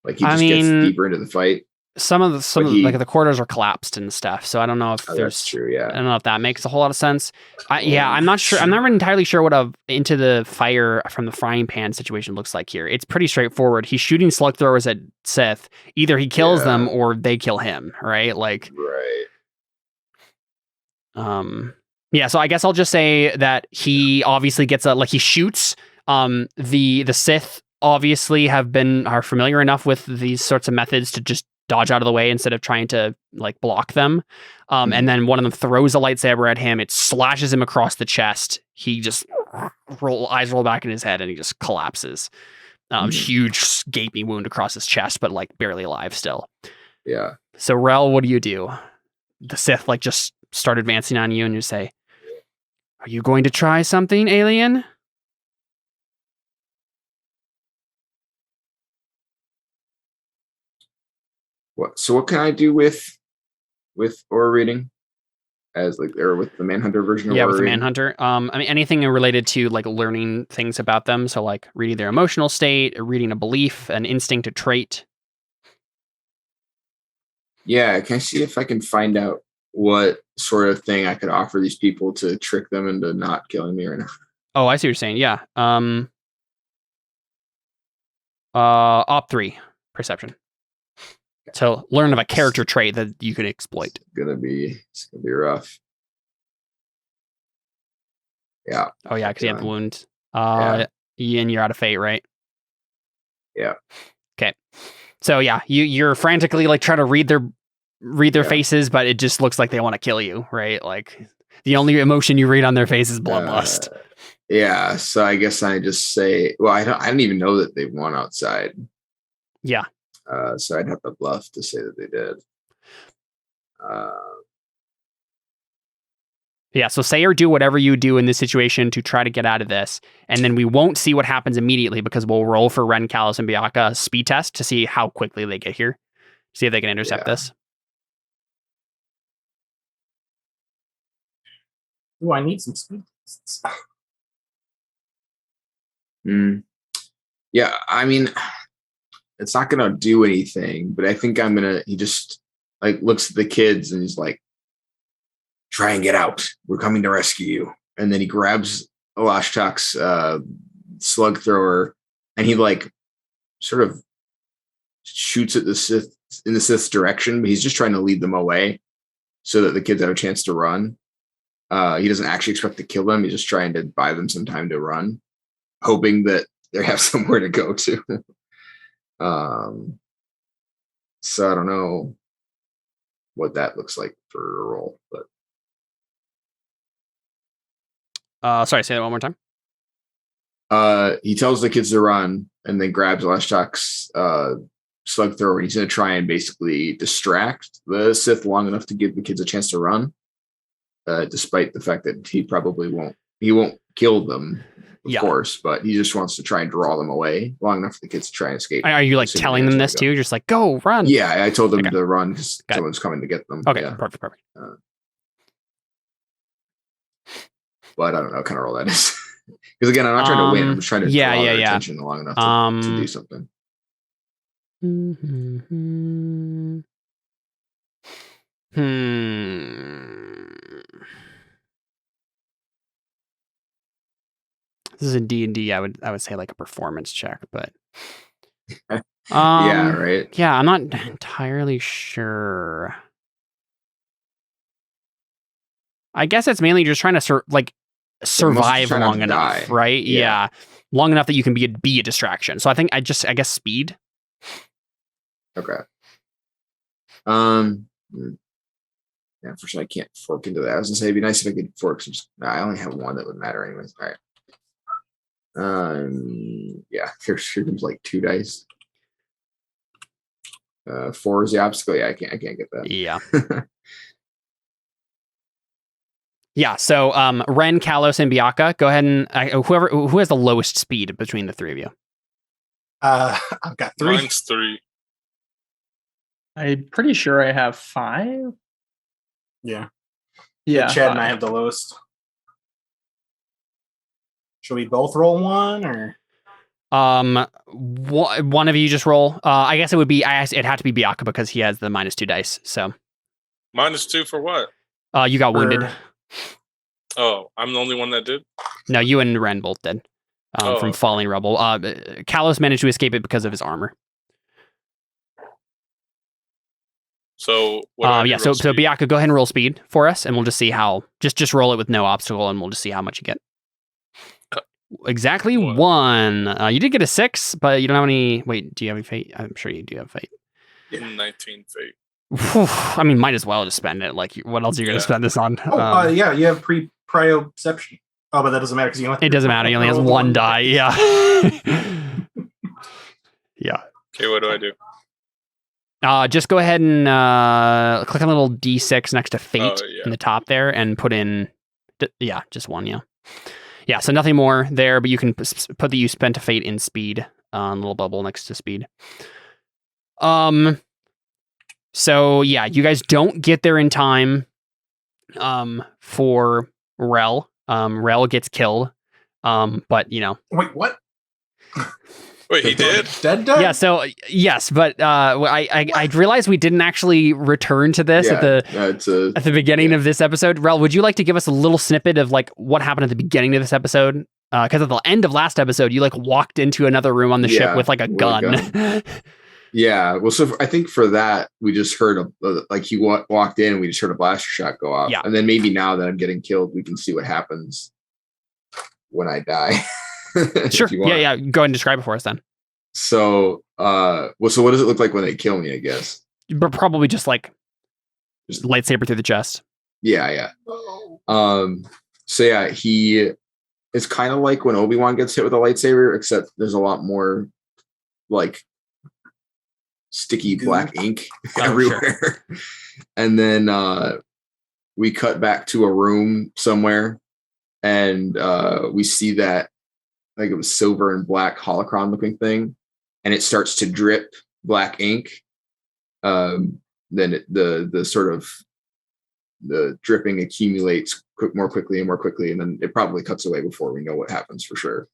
C: Like he just gets deeper into the fight.
A: Some of the corridors are collapsed and stuff, so I don't know if
C: that's true. Yeah,
A: I don't know if that makes a whole lot of sense. I'm not sure. I'm not entirely sure what a into the fire from the frying pan situation looks like here. It's pretty straightforward. He's shooting slug throwers at Sith. Either he kills them or they kill him. Right? Like Yeah. So I guess I'll just say that he obviously gets he shoots. The Sith obviously are familiar enough with these sorts of methods to just dodge out of the way instead of trying to like block them. And then one of them throws a lightsaber at him. It slashes him across the chest. He just eyes roll back in his head and he just collapses. Huge gaping wound across his chest, but like barely alive still.
C: Yeah.
A: So Rel, what do? The Sith like just start advancing on you and you say, "Are you going to try something, alien?"
C: what can I do with aura reading? As like or with the Manhunter version of
A: Yeah,
C: aura
A: with the
C: reading?
A: Manhunter. I mean anything related to like learning things about them. So like reading their emotional state, reading a belief, an instinct, a trait.
C: Yeah, can I see if I can find out what sort of thing I could offer these people to trick them into not killing me right now?
A: Oh, I see what you're saying. Yeah. Op 3 perception. So learn of a character trait that you can exploit.
C: It's gonna be rough. Yeah.
A: Oh yeah, because you have the wound.
C: Yeah.
A: And you're out of fate, right?
C: Yeah.
A: Okay. So yeah, you're frantically like trying to read their faces, but it just looks like they want to kill you, right? Like the only emotion you read on their face is bloodlust.
C: Yeah. So I guess I just say, well, I don't even know that they won outside.
A: Yeah.
C: So I'd have to bluff to say that they did.
A: Yeah, so say or do whatever you do in this situation to try to get out of this, and then we won't see what happens immediately because we'll roll for Ren, Callus, and Bianca speed test to see how quickly they get here. See if they can intercept this.
D: Ooh, I need some speed tests.
C: Yeah, I mean, it's not gonna do anything, but I think he just like looks at the kids and he's like, try and get out. We're coming to rescue you. And then he grabs Alashtak's slug thrower and he like sort of shoots at the Sith in the Sith's direction, but he's just trying to lead them away so that the kids have a chance to run. He doesn't actually expect to kill them. He's just trying to buy them some time to run, hoping that they have somewhere to go to. So I don't know what that looks like for a roll, but
A: Sorry, say that one more time.
C: He tells the kids to run and then grabs Alashtak's slug thrower. He's going to try and basically distract the Sith long enough to give the kids a chance to run, despite the fact that he probably won't. He won't kill them, of course, but he just wants to try and draw them away long enough for the kids to try and escape.
A: Are you like telling them this too? Just like, go, run.
C: Yeah, I told them to run because someone's coming to get them.
A: Okay,
C: yeah.
A: perfect.
C: But I don't know what kind of role that is. Because again, I'm not trying to win. I'm just trying to draw their attention long enough to do something.
A: This is a D&D. I would say like a performance check, but
C: yeah, right.
A: Yeah, I'm not entirely sure. I guess it's mainly just trying to survive long enough, right? Yeah. Long enough that you can be a distraction. So I think I guess speed.
C: Okay. Yeah, unfortunately, I can't fork into that. I was gonna say it'd be nice if I could fork some. I only have one that would matter anyways. All right. Yeah, here comes like 2 dice. 4 is the obstacle. Yeah, I can't get that.
A: Yeah. Yeah, so Ren, Kalos, and Bianca, go ahead and who has the lowest speed between the three of you?
D: I've got 3.
E: Mine's 3.
B: I'm pretty sure I have 5.
D: Yeah.
B: Yeah.
D: Chad and I have the lowest. Should we both roll one or?
A: One of you just roll. I guess it would be. It'd have to be Bianca because he has the -2 dice. So.
E: -2 for what?
A: You got wounded.
E: Oh, I'm the only one that did?
A: No, you and Ren both did. From falling rubble. Kalos managed to escape it because of his armor.
E: So
A: so Bianca, go ahead and roll speed for us, and we'll just see how. Just roll it with no obstacle, and we'll just see how much you get. Exactly 1. You did get a 6, but you don't have any. Wait, do you have any fate? I'm sure you do have fate.
E: 19 fate.
A: I mean, might as well just spend it. Like, what else are you going to spend this on?
D: Yeah, you have proprioception. Oh, but that doesn't matter because you only.
A: It doesn't matter. He only has 1 die. Yeah. Yeah.
E: Okay, what do I do?
A: Just go ahead and click on the little D6 next to fate in the top there, and put in. Just 1. Yeah. Yeah. So nothing more there, but you can put the you spent a fate in speed on the little bubble next to speed. So yeah, you guys don't get there in time for Rel. Rel gets killed. But
D: Wait, what?
E: Wait, he did?
D: Dead?
A: Yeah, so yes, but I realized we didn't actually return to this at the beginning of this episode. Rel, would you like to give us a little snippet of like what happened at the beginning of this episode? Because at the end of last episode, you like walked into another room on the ship with like a gun.
C: Yeah, well, so I think for that we just heard like he walked in, and we just heard a blaster shot go off, and then maybe now that I'm getting killed, we can see what happens when I die.
A: Sure. Yeah. Go ahead and describe it for us then.
C: So, so what does it look like when they kill me? I guess,
A: but probably just lightsaber through the chest.
C: Yeah. So yeah, it's kind of like when Obi-Wan gets hit with a lightsaber, except there's a lot more like sticky black ink everywhere. Sure. And then we cut back to a room somewhere, and we see that like it was silver and black holocron looking thing, and it starts to drip black ink. Then the sort of the dripping accumulates more quickly and more quickly, and then it probably cuts away before we know what happens for sure.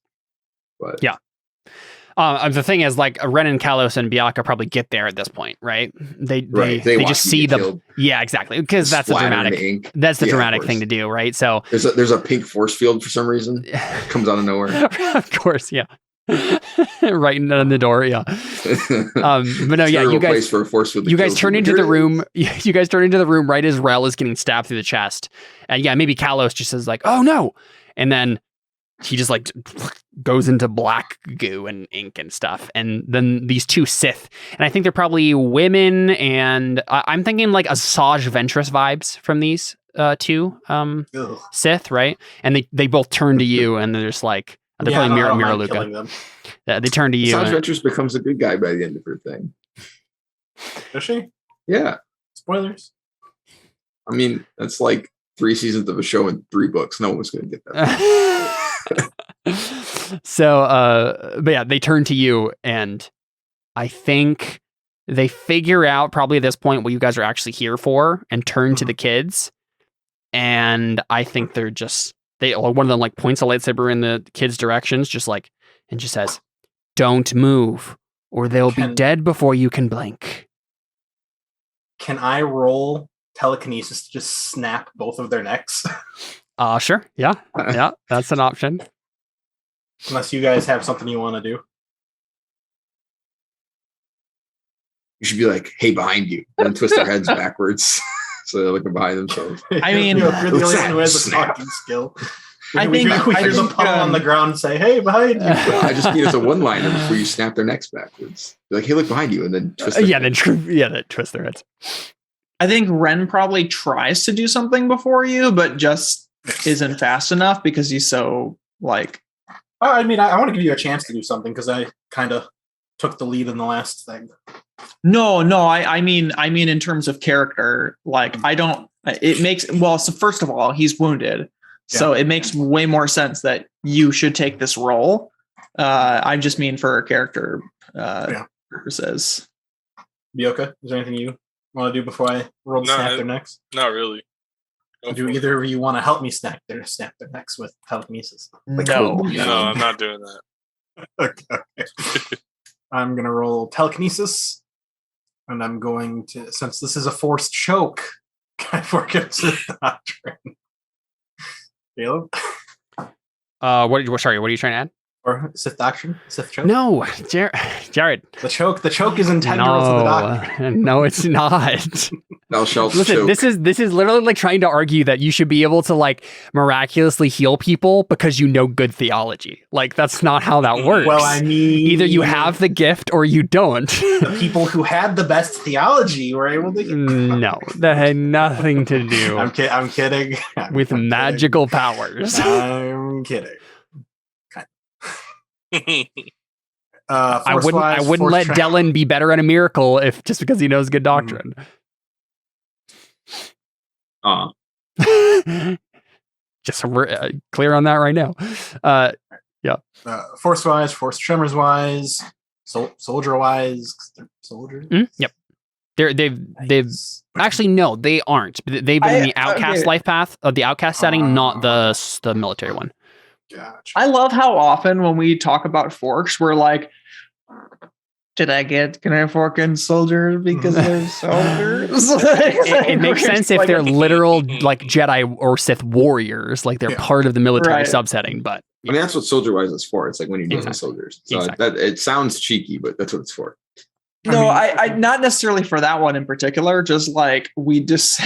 C: But
A: yeah. The thing is, like, Ren and Kalos and Byaaka probably get there at this point, right? They just see them. Yeah, exactly. Because that's the dramatic. That's the dramatic thing to do, right? So
C: there's a pink force field for some reason. It comes out of nowhere.
A: Of course, yeah. Right on the door, yeah. But no, yeah. You guys turn into the room. You guys turn into the room right as Rel is getting stabbed through the chest, and yeah, maybe Kalos just says like, "Oh no," and then he just like goes into black goo and ink and stuff. And then these two Sith, and I think they're probably women, and I'm thinking like Asajj Ventress vibes from these two Sith, right? And they both turn to you, and they're just like, they're probably Mira Luca. Yeah, they turn to you.
C: Asajj Ventress becomes a good guy by the end of her thing.
D: Does she?
C: Yeah.
D: Spoilers.
C: I mean, that's like 3 seasons of a show and 3 books. No one's going to get that.
A: So, but yeah, they turn to you, and I think they figure out probably at this point what you guys are actually here for, and turn to the kids. And I think they're just one of them like points a lightsaber in the kids' directions, just like, and just says, "Don't move, or they'll be dead before you can blink."
D: Can I roll telekinesis to just snap both of their necks?
A: Sure. Yeah. Yeah, that's an option.
D: Unless you guys have something you want to do.
C: You should be like, "Hey, behind you," and then twist their heads backwards so they're looking behind themselves.
B: I mean,
D: you're the only one who has a talking skill. I think there's a puddle on the ground and say, "Hey, behind you."
C: I just need as a one-liner before you snap their necks backwards. Be like, "Hey, look behind you," and then twist their heads.
A: Then twist their heads.
B: I think Ren probably tries to do something before you, but just isn't fast enough because he's so like.
D: I mean, I want to give you a chance to do something because I kind of took the lead in the last thing.
B: No. I mean, in terms of character, like I don't. It makes so first of all, he's wounded, so it makes way more sense that you should take this role. I just mean for character purposes.
D: Byaaka, is there anything you want to do before I roll snap their necks?
E: Not really.
D: Do either of you want to help me snap their necks with telekinesis?
B: No,
E: I'm not doing that.
D: Okay. I'm going to roll telekinesis, and I'm going to, since this is a forced choke, can I work it to the doctrine? Caleb?
A: What are you trying to add?
D: Or Sith doctrine? Sith choke?
A: No, Jared.
D: The choke is integral to the doctrine.
A: No, it's not.
C: Listen,
A: choke. This is literally like trying to argue that you should be able to like miraculously heal people because you know good theology. Like that's not how that works.
D: Well, I mean,
A: either you have the gift or you don't.
D: The people who had the best theology were able to.
A: No, that had nothing to do.
D: I'm kidding.
A: With magical powers.
D: I'm kidding.
A: I wouldn't let Dellen be better at a miracle if just because he knows good doctrine. Just so we're clear on that right now. Yeah.
D: Force wise, force tremors wise, soldier wise, soldier.
A: Yep. They've actually no, they aren't. They've been in the outcast life path of the outcast setting, not the military one.
D: Gotcha.
B: I love how often when we talk about forks, we're like, can I fork in soldiers because they're soldiers?
A: It makes sense if they're literal like Jedi or Sith warriors, like they're part of the military subsetting. But
C: I mean, that's what soldier wise is for. It's like when you're dealing with soldiers. So that it sounds cheeky, but that's what it's for.
B: No, I not necessarily for that one in particular. Just like we just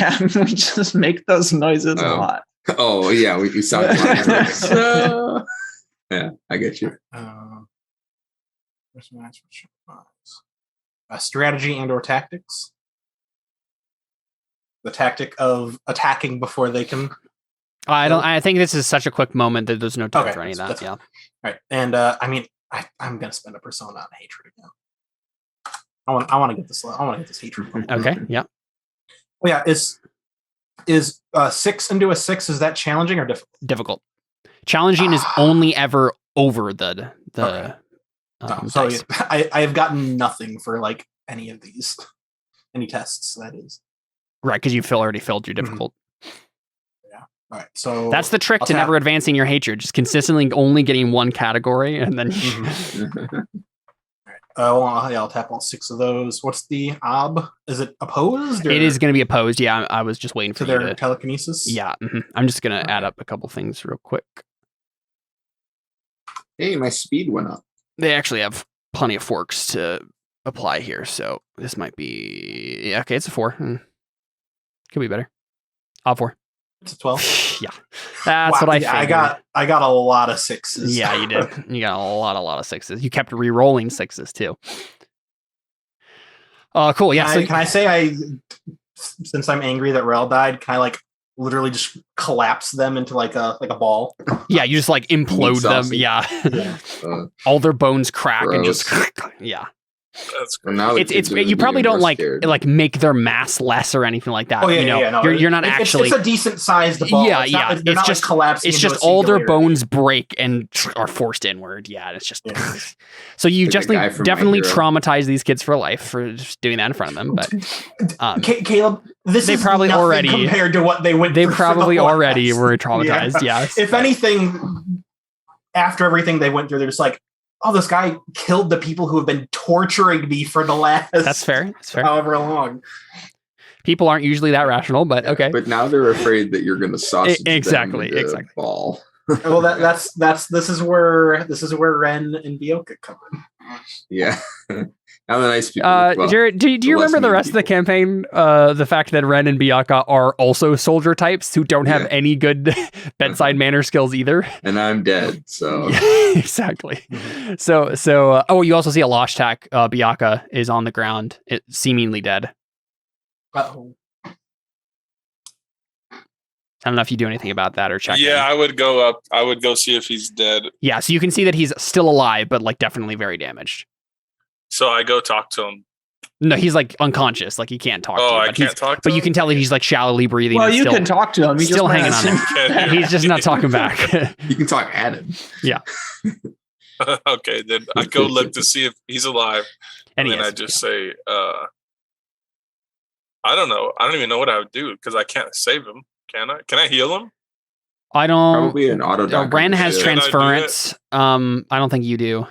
B: make those noises a lot.
C: Oh yeah, we sound. Yeah, I get you.
D: Strategy and/or tactics. The tactic of attacking before they can.
A: I think this is such a quick moment that there's no time for any of that. Yeah.
D: All right, and I mean, I'm gonna spend a persona on hatred again. I want to get this. I want to get this hatred.
A: Okay. Yeah.
D: Oh yeah. Is 6 into a 6? Is that challenging or difficult?
A: Difficult. Challenging is only ever over the.
D: So I have gotten nothing for like any of these, any tests. That is
A: right because you already filled your difficult.
D: Yeah. All right. So
A: that's the trick to never advancing your hatred. Just consistently only getting one category, and then.
D: All right. I'll tap all 6 of those. What's the ob? Is it opposed?
A: It is going to be opposed. Yeah, I was just waiting for
D: their telekinesis.
A: Yeah, I'm just going to add up a couple things real quick.
C: Hey, my speed went up.
A: They actually have plenty of forks to apply here, so this might be okay. It's a 4. Could be better. Ob 4.
D: It's a 12.
A: Yeah, that's what I figured.
D: I got a lot of 6s.
A: Yeah, you did. You got a lot of 6s. You kept re-rolling 6s too. Cool. Yeah.
D: Can I say since I'm angry that Rel died, can I like literally just collapse them into like a ball?
A: Yeah, you just like implode them. Yeah. All their bones crack and just yeah.
E: That's
C: great. Now
A: it's you probably don't like make their mass less or anything like that.
D: Oh yeah,
A: no, you're not actually.
D: It's a decent sized ball.
A: Yeah,
D: it's just collapsing.
A: It's just all their bones break and are forced inward. Yeah, it's just. So you just definitely traumatize these kids for life for just doing that in front of them. But
D: Caleb, they probably already compared to what they went.
A: They probably already were traumatized. Yeah.
D: If anything, after everything they went through, they're just like, oh, this guy killed the people who have been torturing me for the last.
A: That's fair.
D: However long.
A: People aren't usually that rational, but okay.
C: But now they're afraid that you're going to sausage
A: exactly.
C: ball.
D: Well, this is where Ren and Bioka come in.
C: Yeah. Now the nice people.
A: Jared, do you remember the rest of the campaign? The fact that Ren and Biyaka are also soldier types who don't have any good bedside manner skills either.
C: And I'm dead, so
A: exactly. So you also see a Loshtak. Biyaka is on the ground, seemingly dead.
D: Uh-oh.
A: I don't know if you do anything about that or check.
E: Yeah, I would go up. I would go see if he's dead.
A: Yeah, so you can see that he's still alive, but like definitely very damaged.
E: So I go talk to him.
A: No, he's like unconscious. Like he can't talk to you.
E: I can't talk to him?
A: But you can tell that he's like shallowly breathing.
B: Well, you can talk to him. He's
A: still hanging on him. He's just not talking back.
C: You can talk at him.
A: Yeah.
E: Okay, then I go look to see if he's alive. And then I just say, I don't know. I don't even know what I would do because I can't save him. Can I? Can I heal him?
A: I don't.
C: Probably an auto.
A: Ren has transference. I don't think you do.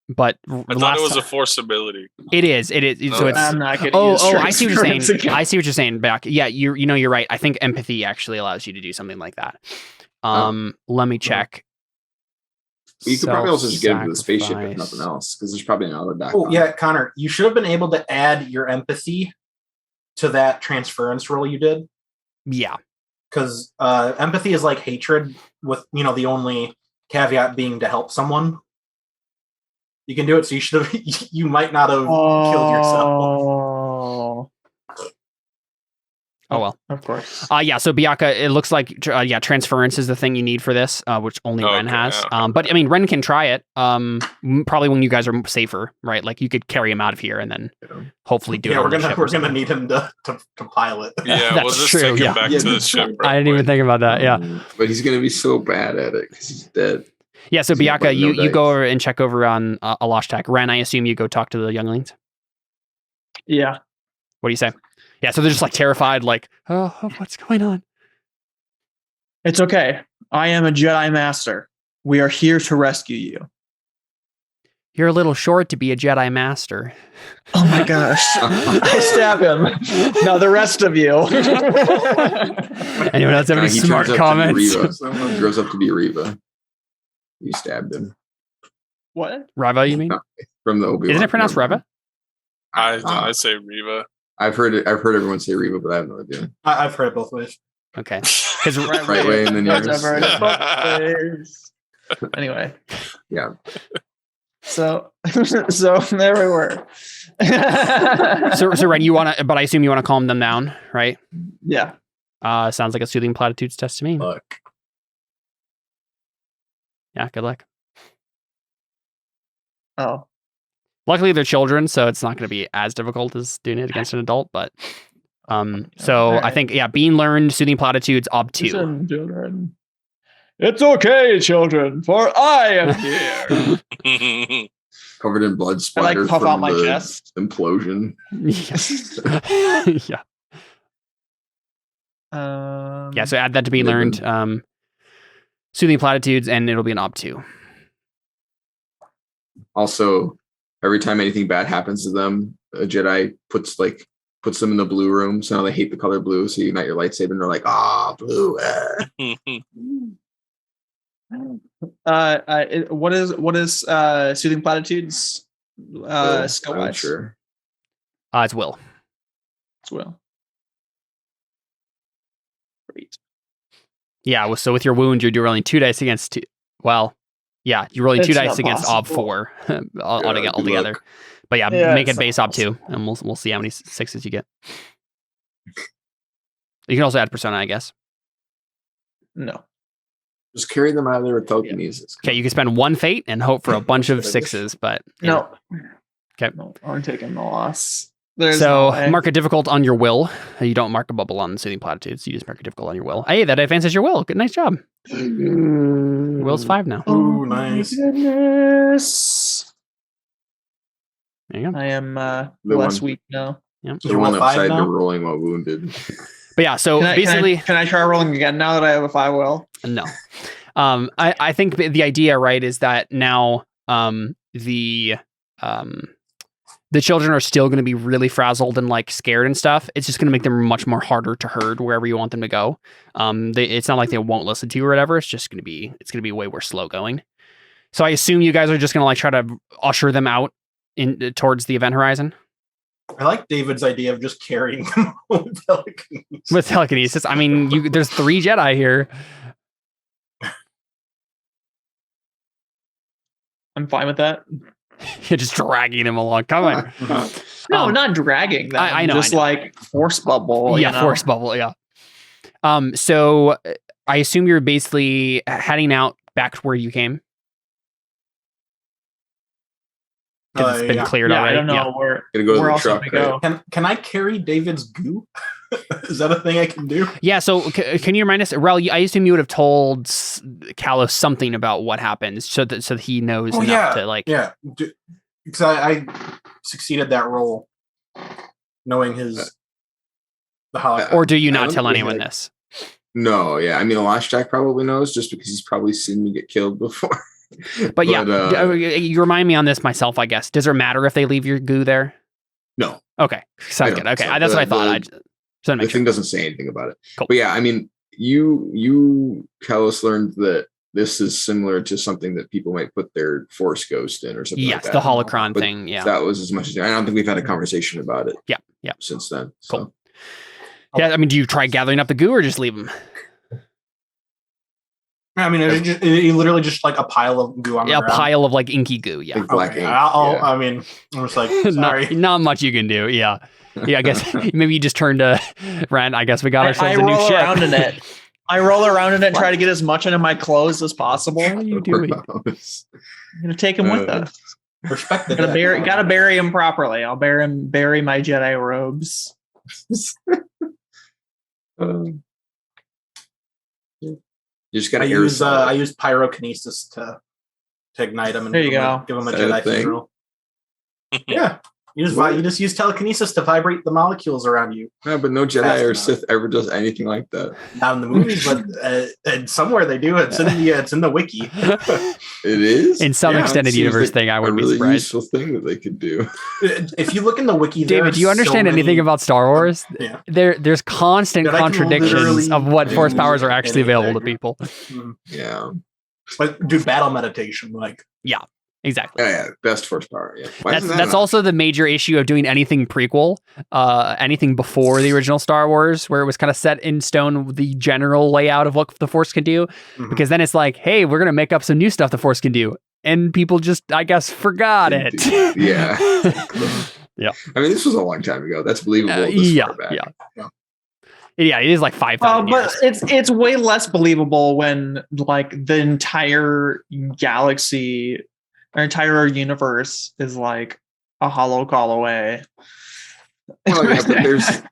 A: But
E: I thought it was a force ability.
A: It is. So it's.
B: I'm not gonna
A: I see what you're saying. I see what you're saying. Back. Yeah, you're right. I think empathy actually allows you to do something like that. Let me check.
C: You could probably also just get into the spaceship if nothing else, because there's probably an auto dock.
D: Oh yeah, Connor, you should have been able to add your empathy to that transference roll you did.
A: Yeah,
D: because empathy is like hatred, with the only caveat being to help someone. You can do it, so you should have. You might not have killed yourself.
A: Oh well,
B: of course.
A: Yeah. So Biyaka, it looks like transference is the thing you need for this, which only Ren has. But I mean, Ren can try it. Probably when you guys are safer, right? Like you could carry him out of here and then hopefully do it.
D: Yeah, we're gonna need him to pilot.
E: Yeah, we'll just take him back to the ship.
A: I didn't even think about that. Yeah,
C: but he's gonna be so bad at it because he's dead.
A: Yeah. So Biyaka, you go over and check over on Alashtak. Ren, I assume you go talk to the younglings.
B: Yeah.
A: What do you say? Yeah, so they're just like terrified, like, oh, what's going on?
B: It's okay. I am a Jedi Master. We are here to rescue you.
A: You're a little short to be a Jedi Master.
B: Oh my gosh. I stab him. Now the rest of you.
A: Anyone else have any smart comments?
C: Someone grows up to be Reva. You stabbed him.
B: What?
A: Reva, you mean?
C: From the Obi-Wan.
A: Isn't it pronounced Reva?
E: I say Reva.
C: I've heard everyone say Reva, but I have no idea.
D: I've heard it both ways.
A: Okay. Because
C: Right way and then yours.
B: Anyway.
C: Yeah.
B: So there we were.
A: so Ren, you want to, but I assume you want to calm them down, right?
B: Yeah.
A: Sounds like a soothing platitudes test to me.
C: Fuck.
A: Yeah, good luck.
B: Oh.
A: Luckily, they're children, so it's not going to be as difficult as doing it against an adult. But so
B: right.
A: I think being learned soothing platitudes ob 2.
B: Listen, children. It's okay, children, for I am here.
C: Covered in blood
B: I like
C: splatters
B: puff
C: from
B: out my
C: the
B: chest.
C: implosion.
A: Yeah. Yeah. So add that to be learned. Soothing platitudes, and it'll be an ob 2.
C: Also, every time anything bad happens to them, a Jedi puts them in the blue room. So now they hate the color blue. So you ignite your lightsaber, and they're like, blue.
B: What is soothing platitudes? Skill
C: I'm
B: wise.
C: sure.
A: It's will.
B: It's will. Great.
A: Yeah. So with your wound, you're rolling 2 dice against 2. Well, yeah, you're rolling 2
B: It's
A: dice
B: not
A: against ob
B: possible.
A: 4
C: Good
A: altogether.
C: luck.
A: But yeah,
B: Yeah,
A: make
B: it's
A: it base
B: not
A: ob 2, and we'll see how many 6s you get. You can also add persona, I guess.
B: No.
C: Just carry them out of there with telekinesis.
A: Okay, you can spend 1 fate and hope for a bunch of 6s, but
B: No.
A: Okay.
B: No, I'm taking the loss. There's
A: so
B: no way.
A: mark a difficult on your will. You don't mark a bubble on soothing platitudes. You just mark a difficult on your will. Hey, that advances your will. Good, nice job. Will's 5 now.
D: Ooh, nice.
B: Goodness.
A: There you go.
B: I am
C: The
B: less
C: one-
B: weak now.
A: Yep.
C: The one
D: roll 5
C: upside
D: now?
C: to rolling while wounded.
A: But yeah, so basically,
B: can I try rolling again now that I have a 5 will?
A: no. I think the idea, right, is that now the children are still going to be really frazzled and like scared and stuff. It's just going to make them much more harder to herd wherever you want them to go. It's not like they won't listen to you or whatever. It's just going to be way more slow going. So I assume you guys are just going to like try to usher them out in towards the event horizon
D: I like David's idea of just carrying them with telekinesis.
A: with telekinesis. I mean, there's 3 Jedi here.
B: I'm fine with that.
A: You're just dragging them along. Come on.
B: No, not dragging them.
A: I know.
B: Just like force bubble.
A: Yeah, force bubble. Yeah. So I assume you're basically heading out back to where you came. 'Cause it's been cleared
B: Yeah,
A: already.
B: I don't know
A: Yeah.
B: where
C: Gonna go to
B: where
C: the
B: else
C: truck.
B: we go.
D: Can I carry David's goo? Is that a thing I can do?
A: Yeah. So can you remind us, Rel? I assume you would have told Kalos something about what happened, so that he knows enough to like.
D: Yeah, because I succeeded that role, knowing the holocaust.
A: Or do you
C: I
A: not
C: don't
A: tell
C: think we
A: anyone
C: had-
A: this?
C: No, yeah. I mean, Last Jack probably knows just because he's probably seen me get killed before.
A: But yeah, you remind me on this myself, I guess. Does it matter if they leave your goo there?
C: No.
A: Okay, sounds good. Okay, that's what I thought. I just wanted to
C: The
A: make sure.
C: thing doesn't say anything about it.
A: Cool.
C: But yeah, I mean, you Kalos learned that this is similar to something that people might put their Force Ghost in or something like
A: Yes,
C: that.
A: the holocron
C: But
A: thing. Yeah,
C: That was as much as I don't think we've had a conversation about it.
A: Yeah.
C: Since then.
A: Cool. Yeah, I mean, do you try gathering up the goo or just leave them?
D: I mean, it's literally just like a pile of goo on the
A: Yeah, a
D: ground.
A: pile of like inky goo. Yeah,
C: Like black
D: Okay,
C: ink.
D: I mean, I'm just like, sorry.
A: not much you can do. Yeah, I guess maybe you just turn to Rand. I guess we got
B: I
A: ourselves a new
B: roll
A: ship.
B: around in it. I roll around in it and try to get as much into my clothes as possible.
A: What are you doing?
B: I'm gonna take him with us.
D: Respect the
B: Gotta bury him properly. I'll bury my Jedi robes.
C: You just got
D: I
C: to
D: use pyrokinesis to ignite them and
B: There you go.
D: give them a
C: Is that a
D: Jedi
C: thing?
D: funeral. Yeah, You just use telekinesis to vibrate the molecules around you.
C: No, but no Jedi or Sith ever does anything like that.
D: Not in the movies, but and somewhere they do. It's in the wiki.
C: It is
A: in some extended universe thing. I wouldn't be surprised.
C: Useful thing that they could do.
D: If you look in the wiki,
A: David, do you understand anything about Star Wars?
D: Yeah.
A: There's constant contradictions of what force powers are actually available to people.
C: Yeah.
D: But do battle meditation, like.
A: Yeah. Exactly.
C: Yeah, best force power. Yeah,
A: that's also the major issue of doing anything prequel, anything before the original Star Wars, where it was kind of set in stone the general layout of what the Force can do. Because then it's like, hey, we're gonna make up some new stuff the Force can do, and people just, I guess, forgot it.
C: Yeah.
A: Yeah.
C: I mean, this was a long time ago. That's believable.
A: Yeah. Yeah, it is like 5,000 years.
B: But it's way less believable when like the entire galaxy. Our entire universe is like a hollow call away.
C: Well, yeah, but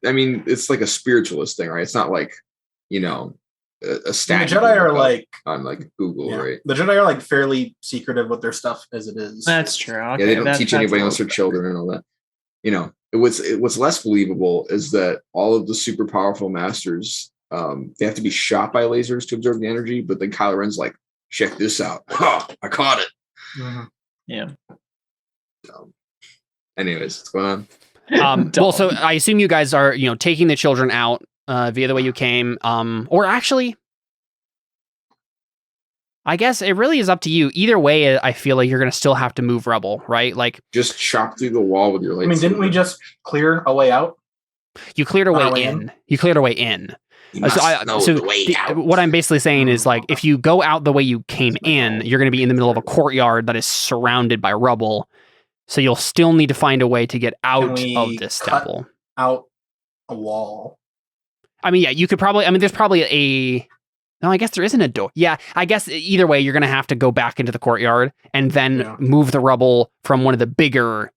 C: it's like a spiritualist thing, right? It's not like, a statue.
D: The Jedi are like
C: on like Google, right?
D: The Jedi are like fairly secretive with their stuff as it is.
B: That's true. Okay,
C: yeah, they don't teach anybody unless they're children and all that. What's less believable is that all of the super powerful masters, they have to be shot by lasers to absorb the energy, but then Kylo Ren's like, check this out. Oh, I caught it.
B: Mm-hmm. Yeah.
C: Anyways, what's going on?
A: Well, so I assume you guys are, taking the children out via the way you came, or actually, I guess it really is up to you. Either way, I feel like you're going to still have to move Rebel, right? Like
C: just chop through the wall with your lightsaber.
D: I mean, didn't we just clear a way out?
A: You cleared a way in. You cleared a way in. What I'm basically saying is, like, if you go out the way you came in, you're going to be in the middle of a courtyard that is surrounded by rubble. So you'll still need to find a way to get out of this temple.
D: Out a wall.
A: I mean, yeah, you could probably. I mean, there's probably no, I guess there isn't a door. Yeah, I guess either way, you're going to have to go back into the courtyard and then move the rubble from one of the bigger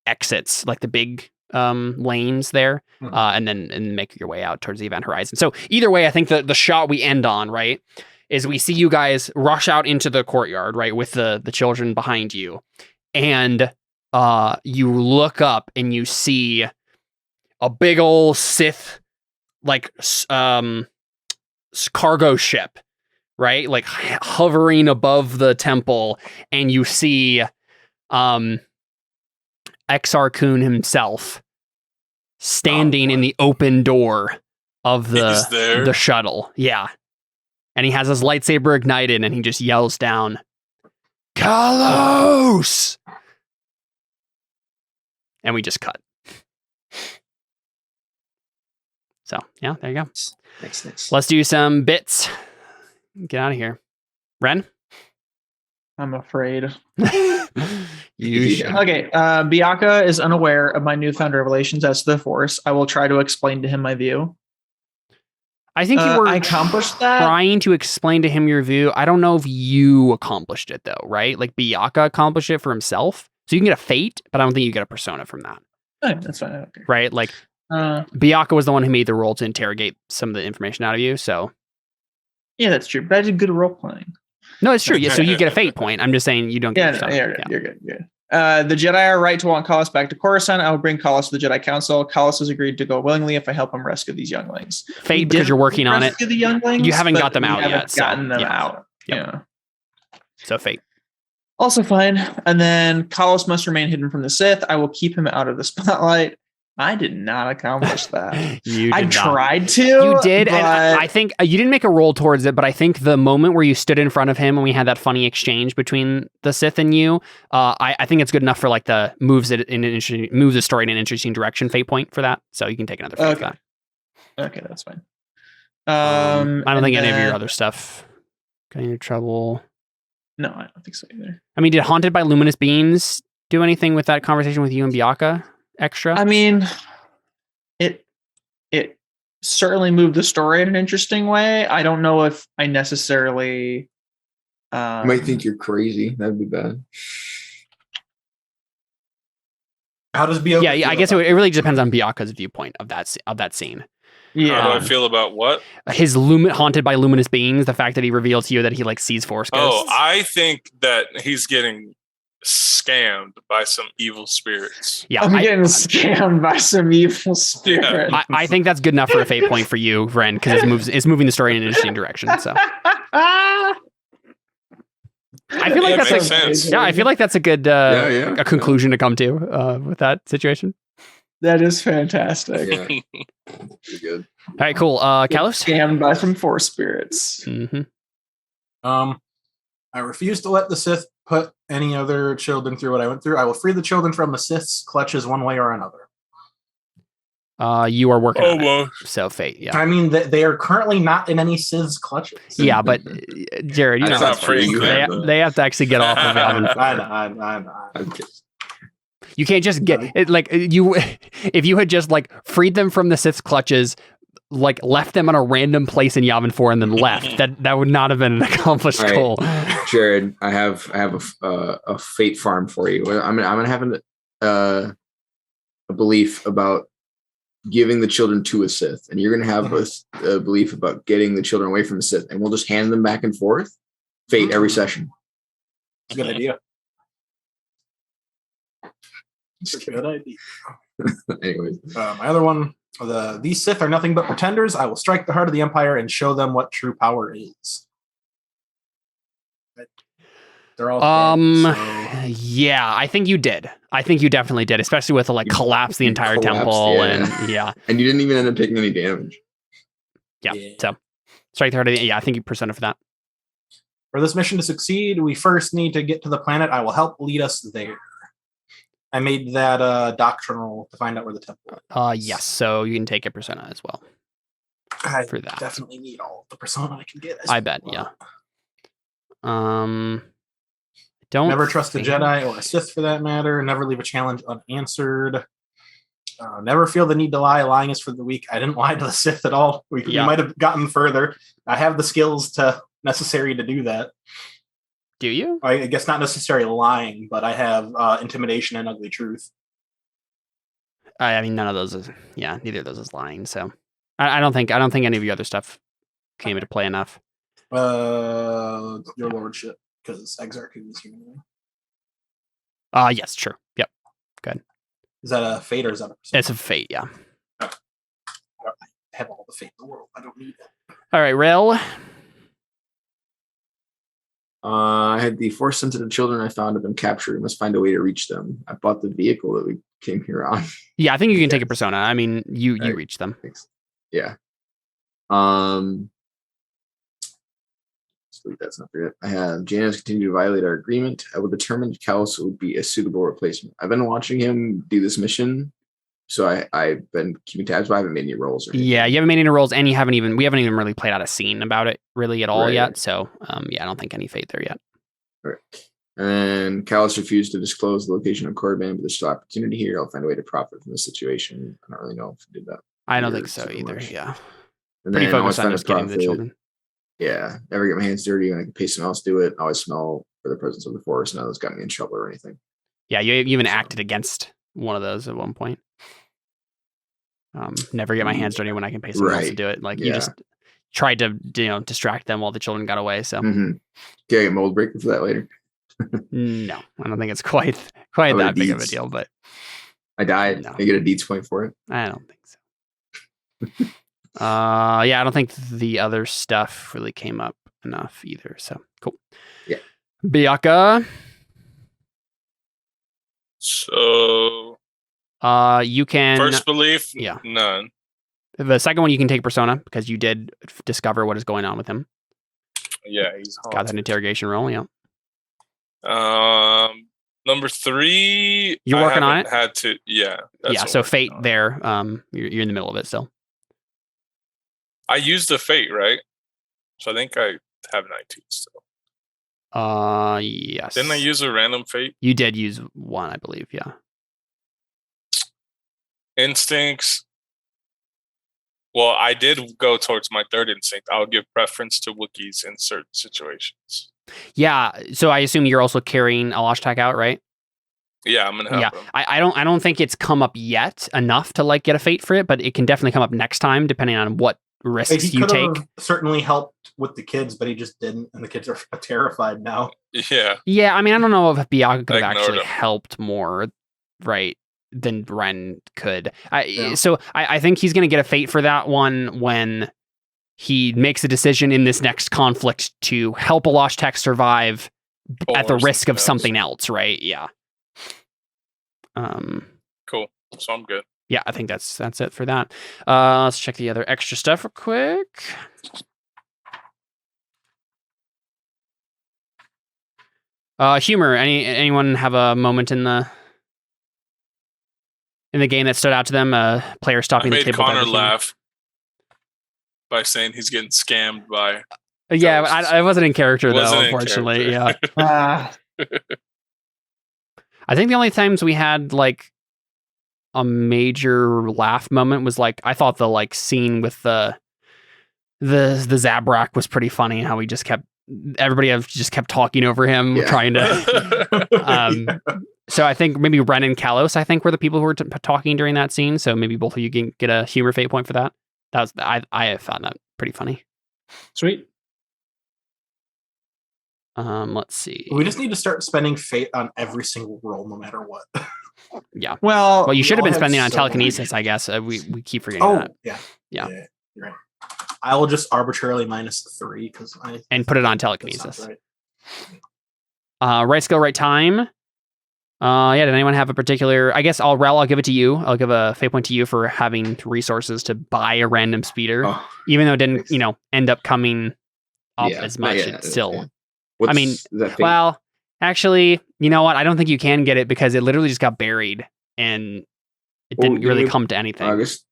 A: exits, like the big lanes there, and then make your way out towards the event horizon. So either way, I think the shot we end on, right, is we see you guys rush out into the courtyard, right, with the children behind you, and you look up and you see a big old Sith like cargo ship, right, like hovering above the temple, and you see Exar Kun himself standing in the open door of the shuttle. Yeah. And he has his lightsaber ignited and he just yells down, "Kalos!" And we just cut. So, yeah, there you go.
C: Nice.
A: Let's do some bits. Get out of here. Ren?
B: I'm afraid.
A: You should.
B: Okay, Bianca is unaware of my newfound revelations as to the Force. I will try to explain to him my view.
A: I think you were
B: accomplished that.
A: Trying to explain to him your view. I don't know if you accomplished it though, right? Like Bianca accomplished it for himself. So you can get a fate, but I don't think you get a persona from that.
B: Oh, that's fine. Okay.
A: Right? Like Bianca was the one who made the roll to interrogate some of the information out of you. So
B: yeah, that's true. But I did good role playing.
A: No, it's true. Yeah, so you get a fate point. I'm just saying you don't get a persona.
B: You're good. The Jedi are right to want Kalos back to Coruscant. I will bring Kalos to the Jedi Council. Kalos has agreed to go willingly if I help him rescue these younglings.
A: Fate, because you're working on it.
B: The younglings,
A: you haven't got them out yet.
B: Gotten them out.
A: Yep.
B: Yeah.
A: So fate.
B: Also fine. And then Kalos must remain hidden from the Sith. I will keep him out of the spotlight. I did not accomplish that. I tried to.
A: You did, and I think you didn't make a roll towards it, but I think the moment where you stood in front of him and we had that funny exchange between the Sith and you, I think it's good enough for like the moves the story in an interesting direction fate point for that. So you can take another fate for that.
B: Okay, that's fine.
A: I don't think any of your other stuff got you in trouble.
B: No, I don't think so either.
A: I mean, did Haunted by Luminous Beings do anything with that conversation with you and Bianca? Extra?
B: I mean, it certainly moved the story in an interesting way. I don't know if I necessarily
C: you might think you're crazy. That'd be bad.
D: How does Bianca?
A: Yeah. I guess it really depends on Bianca's viewpoint of that scene.
B: Yeah.
E: How do I feel about what?
A: His Haunted by Luminous Beings, the fact that he revealed to you that he like sees Force ghosts.
E: Oh, I think that he's getting scammed by some evil spirits.
A: Yeah,
B: I'm getting scammed by some evil spirit.
E: Yeah.
A: I think that's good enough for a fate point for you, Ren, because it's moving the story in an interesting direction. So I feel like
E: Yeah,
A: that's
E: makes sense.
A: yeah, I feel like that's a good a conclusion to come to with that situation.
B: That is fantastic.
C: Yeah. Pretty good.
A: All right, cool. Kalos?
B: Scammed by some force spirits.
A: Mm-hmm.
D: I refuse to let the Sith put any other children through what I went through. I will free the children from the Sith's clutches one way or another.
A: You are working on
E: well.
A: it. So fate, yeah.
D: I mean, they are currently not in any Sith's clutches.
A: Yeah, but Jared, you
C: That's
A: know,
C: not free.
A: they have to actually get off of it.
D: I know.
A: You can't just get it like you. If you had just like freed them from the Sith's clutches, like left them in a random place in Yavin 4 and then left, that would not have been an accomplished goal.
C: Jared, I have a fate farm for you. I'm gonna have a belief about giving the children to a Sith, and you're gonna have a belief about getting the children away from the Sith, and we'll just hand them back and forth. Fate every session.
D: Good idea. It's a good idea.
C: Anyways,
D: my other one, these Sith are nothing but pretenders. I will strike the heart of the Empire and show them what true power is. They're all dead, so.
A: Yeah, I think you did. I think you definitely did, especially with the collapse the entire temple and
C: and you didn't even end up taking any damage.
A: Yeah. So strike the heart of the I think you presented for that.
D: For this mission to succeed, we first need to get to the planet. I will help lead us there. I made that doctrinal to find out where the temple is.
A: Yes, so you can take a persona as well.
D: I
A: for that.
D: definitely need all the persona I can get.
A: I bet, yeah. Don't
D: never trust a Jedi or a Sith for that matter. Never leave a challenge unanswered. Never feel the need to lie. Lying is for the weak. I didn't lie to the Sith at all. We might have gotten further. I have the skills necessary to do that.
A: Do you?
D: I guess not necessarily lying, but I have intimidation and ugly truth.
A: I mean, none of those is neither of those is lying. So I don't think any of your other stuff came into play enough.
D: Your lordship, because Exarch is human.
A: Yes, true. Yep. Good.
D: Is that a fate or is that a persona?
A: It's a fate, yeah.
D: I have all the fate in the world. I don't need it.
A: All right, Rel.
C: I had the force sensitive children I found have been captured. We must find a way to reach them. I bought the vehicle that we came here on.
A: Yeah, I think you can take a persona. I mean, you reach them.
C: Thanks. Yeah. Sweet, that's not forget. I have Janus continue to violate our agreement. I will determine if Kalos would be a suitable replacement. I've been watching him do this mission, so I've been keeping tabs, but I haven't made any rolls.
A: Yeah, you haven't made any rolls, and we haven't even really played out a scene about it really at all yet. So, I don't think any fate there yet.
C: All right. And Kalos refused to disclose the location of Korriban, but there's still opportunity here. I'll find a way to profit from the situation. I don't really know if he did that.
A: I don't think so either. Much. Yeah.
C: And
A: pretty focused on
C: just
A: getting the children.
C: Yeah, never get my hands dirty when I can pay someone else to do it. I always smell for the presence of the force. None of those got me in trouble or anything.
A: Yeah, you even acted against one of those at one point. Never get my hands dirty when I can pay someone else to do it. Like you just tried to distract them while the children got away. So
C: can I get mold breaker for that later?
A: No, I don't think it's quite that big of a deal. But
C: I died. No. I get a Deets point for it.
A: I don't think so. I don't think the other stuff really came up enough either. So cool.
C: Yeah.
A: Biaka.
E: So
A: you can
E: first belief,
A: yeah,
E: none.
A: The second one you can take persona because you did discover what is going on with him.
E: Yeah, he's
A: got that interrogation roll. Yeah.
E: Number 3,
A: you're working on it.
E: Had to, yeah.
A: So fate there. You're in the middle of it still.
E: I used the fate, right? So I think I have 19 still.
A: Yes.
E: Didn't I use a random fate?
A: You did use one, I believe. Yeah.
E: Instincts. Well, I did go towards my third instinct. I'll give preference to Wookiees in certain situations.
A: Yeah. So I assume you're also carrying Alashtak out, right?
E: Yeah, I'm gonna help him.
A: I don't think it's come up yet enough to get a fate for it, but it can definitely come up next time, depending on what risks you take.
D: Certainly helped with the kids, but he just didn't, and the kids are terrified now.
E: Yeah.
A: Yeah, I mean, I don't know if Byaga could have actually helped more, right, than Ren could. So I think he's going to get a fate for that one when he makes a decision in this next conflict to help a lost tech survive at the risk of something else, right? Yeah.
E: Cool. So I'm good.
A: Yeah, I think that's it for that. Let's check the other extra stuff real quick. Humor. Anyone have a moment in the game that stood out to them? Player stopping the table.
E: Connor laugh by saying he's getting scammed by.
A: Yeah, I wasn't in character though, unfortunately. Yeah. I think the only times we had like a major laugh moment was like I thought the like scene with the Zabrak was pretty funny. How we just kept talking over him, trying to. So I think maybe Ren and Kalos, I think, were the people who were talking during that scene. So maybe both of you can get a humor fate point for that. That was I found that pretty funny.
B: Sweet.
A: Let's see.
D: We just need to start spending fate on every single roll, no matter what.
A: Yeah.
B: Well,
A: you should have been spending on telekinesis, I guess. We keep forgetting that.
D: Yeah.
A: You're
D: right. I will just arbitrarily minus 3
A: and put it on telekinesis. Right skill, right time. Did anyone have a particular? I guess I'll give it to you. I'll give a fate point to you for having resources to buy a random speeder, even though it didn't, end up coming up as much. It's still. I mean, well, actually, you know what? I don't think you can get it because it literally just got buried and it didn't really come to anything.
C: August.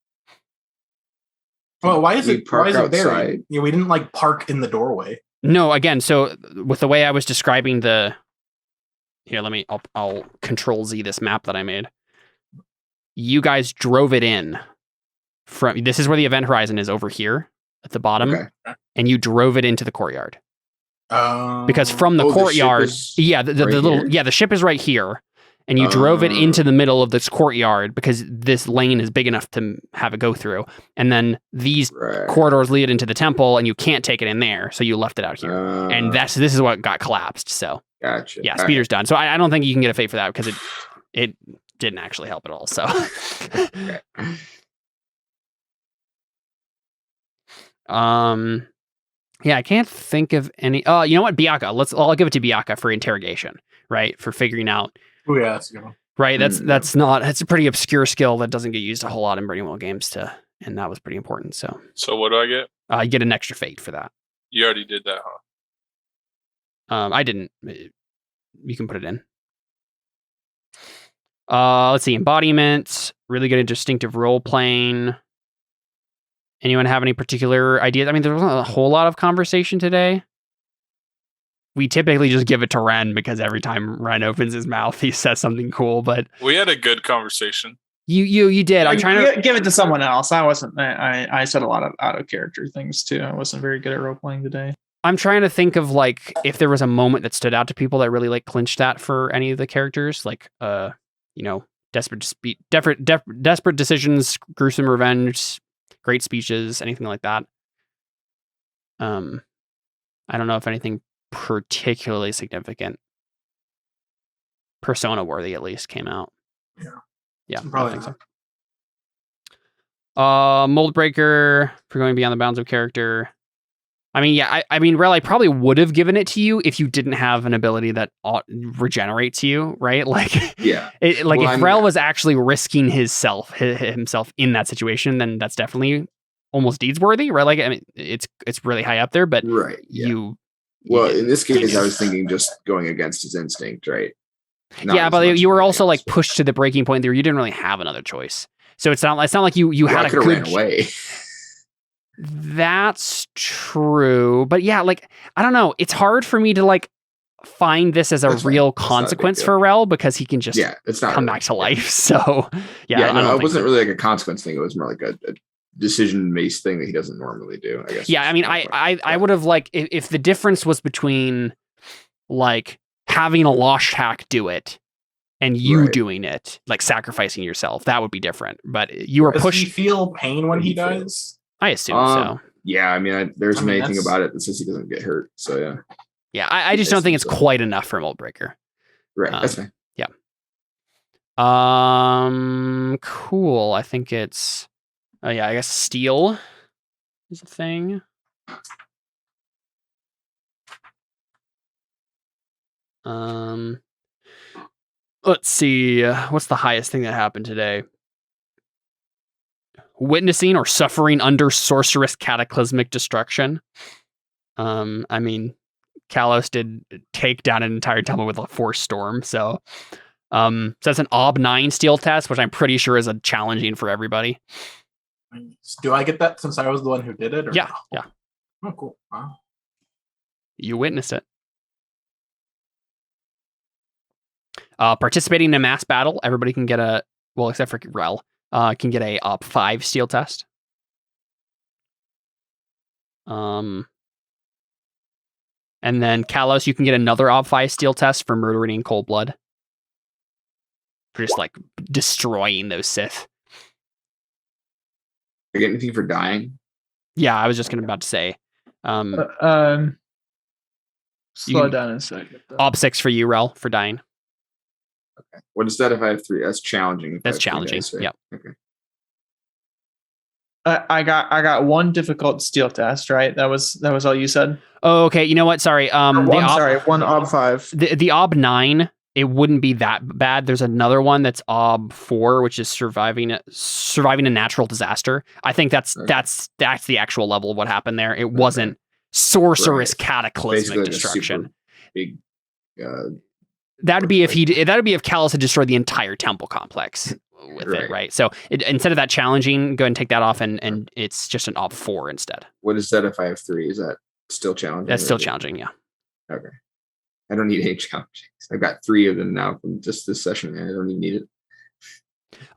D: Well, why is it buried? Yeah, we didn't like park in the doorway.
A: No, again, so with the way I was describing here, I'll Control Z this map that I made. You guys drove it in this is where the event horizon is, over here at the bottom, and you drove it into the courtyard. Because from the courtyard, the ship is right here, and you drove it into the middle of this courtyard because this lane is big enough to have it go through, and then these corridors lead into the temple, and you can't take it in there, so you left it out here, and this is what got collapsed. So,
C: gotcha.
A: Yeah, speeder's done. So I don't think you can get a fate for that because it didn't actually help at all. So. Yeah, I can't think of any. Oh, you know what? Byaga. I'll give it to Byaga for interrogation, right? For figuring out.
D: Oh yeah, that's a good one.
A: Right, that's a pretty obscure skill that doesn't get used a whole lot in Burning Wheel games and that was pretty important. So
E: what do I get?
A: You get an extra fate for that.
E: You already did that, huh?
A: I didn't. You can put it in. Let's see. Embodiment. Really good distinctive role playing. Anyone have any particular ideas? I mean, there wasn't a whole lot of conversation today. We typically just give it to Ren because every time Ren opens his mouth, he says something cool. But
E: we had a good conversation.
A: You did. I'm trying to
B: give it to someone else. I wasn't. I said a lot of out of character things too. I wasn't very good at role playing today.
A: I'm trying to think of like if there was a moment that stood out to people that really like clinched that for any of the characters, like desperate decisions, gruesome revenge. Great speeches, anything like that. I don't know if anything particularly significant, persona worthy at least, came out. Yeah,
D: probably.
A: I think so. Mold Breaker for going beyond the bounds of character. I mean, yeah, I mean, Rel, I probably would have given it to you if you didn't have an ability that regenerates you, right? Like, if Rel was actually risking himself in that situation, then that's definitely almost deeds worthy, right? Like, I mean, it's really high up there, but in
C: this case, I was thinking just going against his instinct, right?
A: But you were also like pushed to the breaking point there. You didn't really have another choice, so it's not like you had a good.
C: Ran away.
A: That's true. But yeah, like, I don't know. It's hard for me to like find this as a real consequence for Rel because he can just come back to life. So
C: it wasn't really like a consequence thing. It was more like a decision-based thing that he doesn't normally do, I guess.
A: Yeah, I mean, I would have like if the difference was between like having a Lost hack do it and you doing it, like sacrificing yourself, that would be different. But you were pushed.
D: Does he feel pain when he dies?
A: I assume so.
C: Yeah, I mean, there isn't anything about it that says he doesn't get hurt. So yeah.
A: Yeah, I just don't think it's quite enough for Mold Breaker.
C: Right, that's fine.
A: Yeah. Cool. I think it's. Oh yeah, I guess steel is a thing. Let's see. What's the highest thing that happened today? Witnessing or suffering under sorcerous cataclysmic destruction. I mean, Kalos did take down an entire temple with a force storm, so that's an Ob 9 steel test, which I'm pretty sure is a challenging for everybody.
D: Do I get that since I was the one who did it? Or
A: yeah,
D: no?
A: yeah.
D: Oh, cool. Wow.
A: You witnessed it. Participating in a mass battle, everybody can get a, well, except for Rel, can get a Op 5 steel test. And then Kalos, you can get another Op 5 steel test for murdering in cold blood. For just like destroying those Sith.
C: You get anything for dying?
A: Yeah, I was just about to say.
B: Slow down a second.
A: Op 6 for you, Rel, for dying.
C: Okay. What is that if I have 3? That's challenging.
A: That's challenging. Right? Yep.
C: Okay.
B: I got one difficult steel test, right? That was all you said.
A: Oh, okay. You know what? Sorry.
B: One Ob 5.
A: The Ob 9, it wouldn't be that bad. There's another one that's Ob 4, which is surviving a natural disaster. I think that's the actual level of what happened there. It wasn't sorcerous cataclysmic destruction.
C: Big.
A: That'd be if Kalos had destroyed the entire temple complex with it, right? So instead of that challenging, go ahead and take that off, and it's just an Ob 4 instead.
C: What is that if I have 3? Is that still challenging?
A: That's still challenging, yeah.
C: Okay. I don't need any challenges. I've got 3 of them now from just this session, and I don't even need it.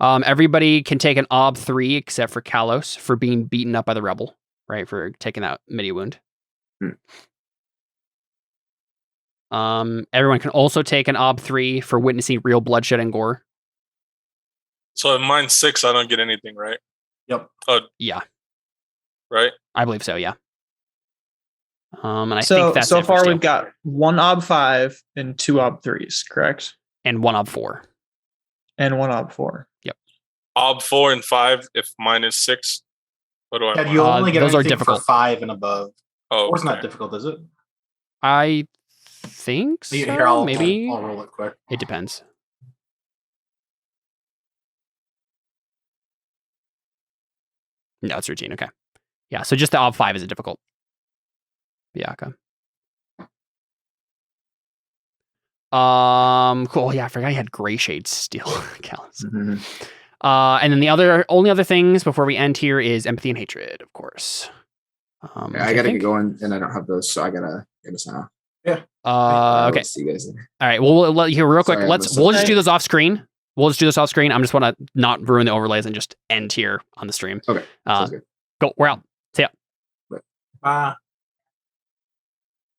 A: Everybody can take an Ob 3 except for Kalos for being beaten up by the rebel, right? For taking that midi wound. Everyone can also take an Ob 3 for witnessing real bloodshed and gore.
E: So if mine's 6, I don't get anything, right?
D: Yep.
A: Yeah.
E: Right?
A: I believe so, yeah. And I think that's
B: so
A: it for
B: far
A: steel.
B: we've got 1 Ob 5 and 2 Ob 3s, correct?
A: And 1 Ob 4.
B: And 1 Ob 4.
A: Yep.
E: Ob 4 and 5 if mine is 6. What do I
D: Yeah, you only get
A: those are
D: anything
A: difficult.
D: for 5 and above.
E: Oh,
D: Four's not difficult, is it?
A: I think so.
D: Here,
A: maybe.
D: I'll roll it quick.
A: It depends. No, it's routine. Okay. Yeah, so just the Ob 5 is difficult. Yeah, okay. Cool. Yeah, I forgot you had Gray Shade Steel.
C: Mm-hmm.
A: And then the only other things before we end here is empathy and hatred, of course.
C: I gotta get going, and I don't have those, so I gotta sign off.
D: Yeah.
A: Okay.
C: See you guys later.
A: All right. Well, we'll let you here real quick.
C: Sorry,
A: We'll just do this off screen. I just want to not ruin the overlays and just end here on the stream.
C: Okay. Sounds good.
A: Go. We're out. See ya.
D: Bye.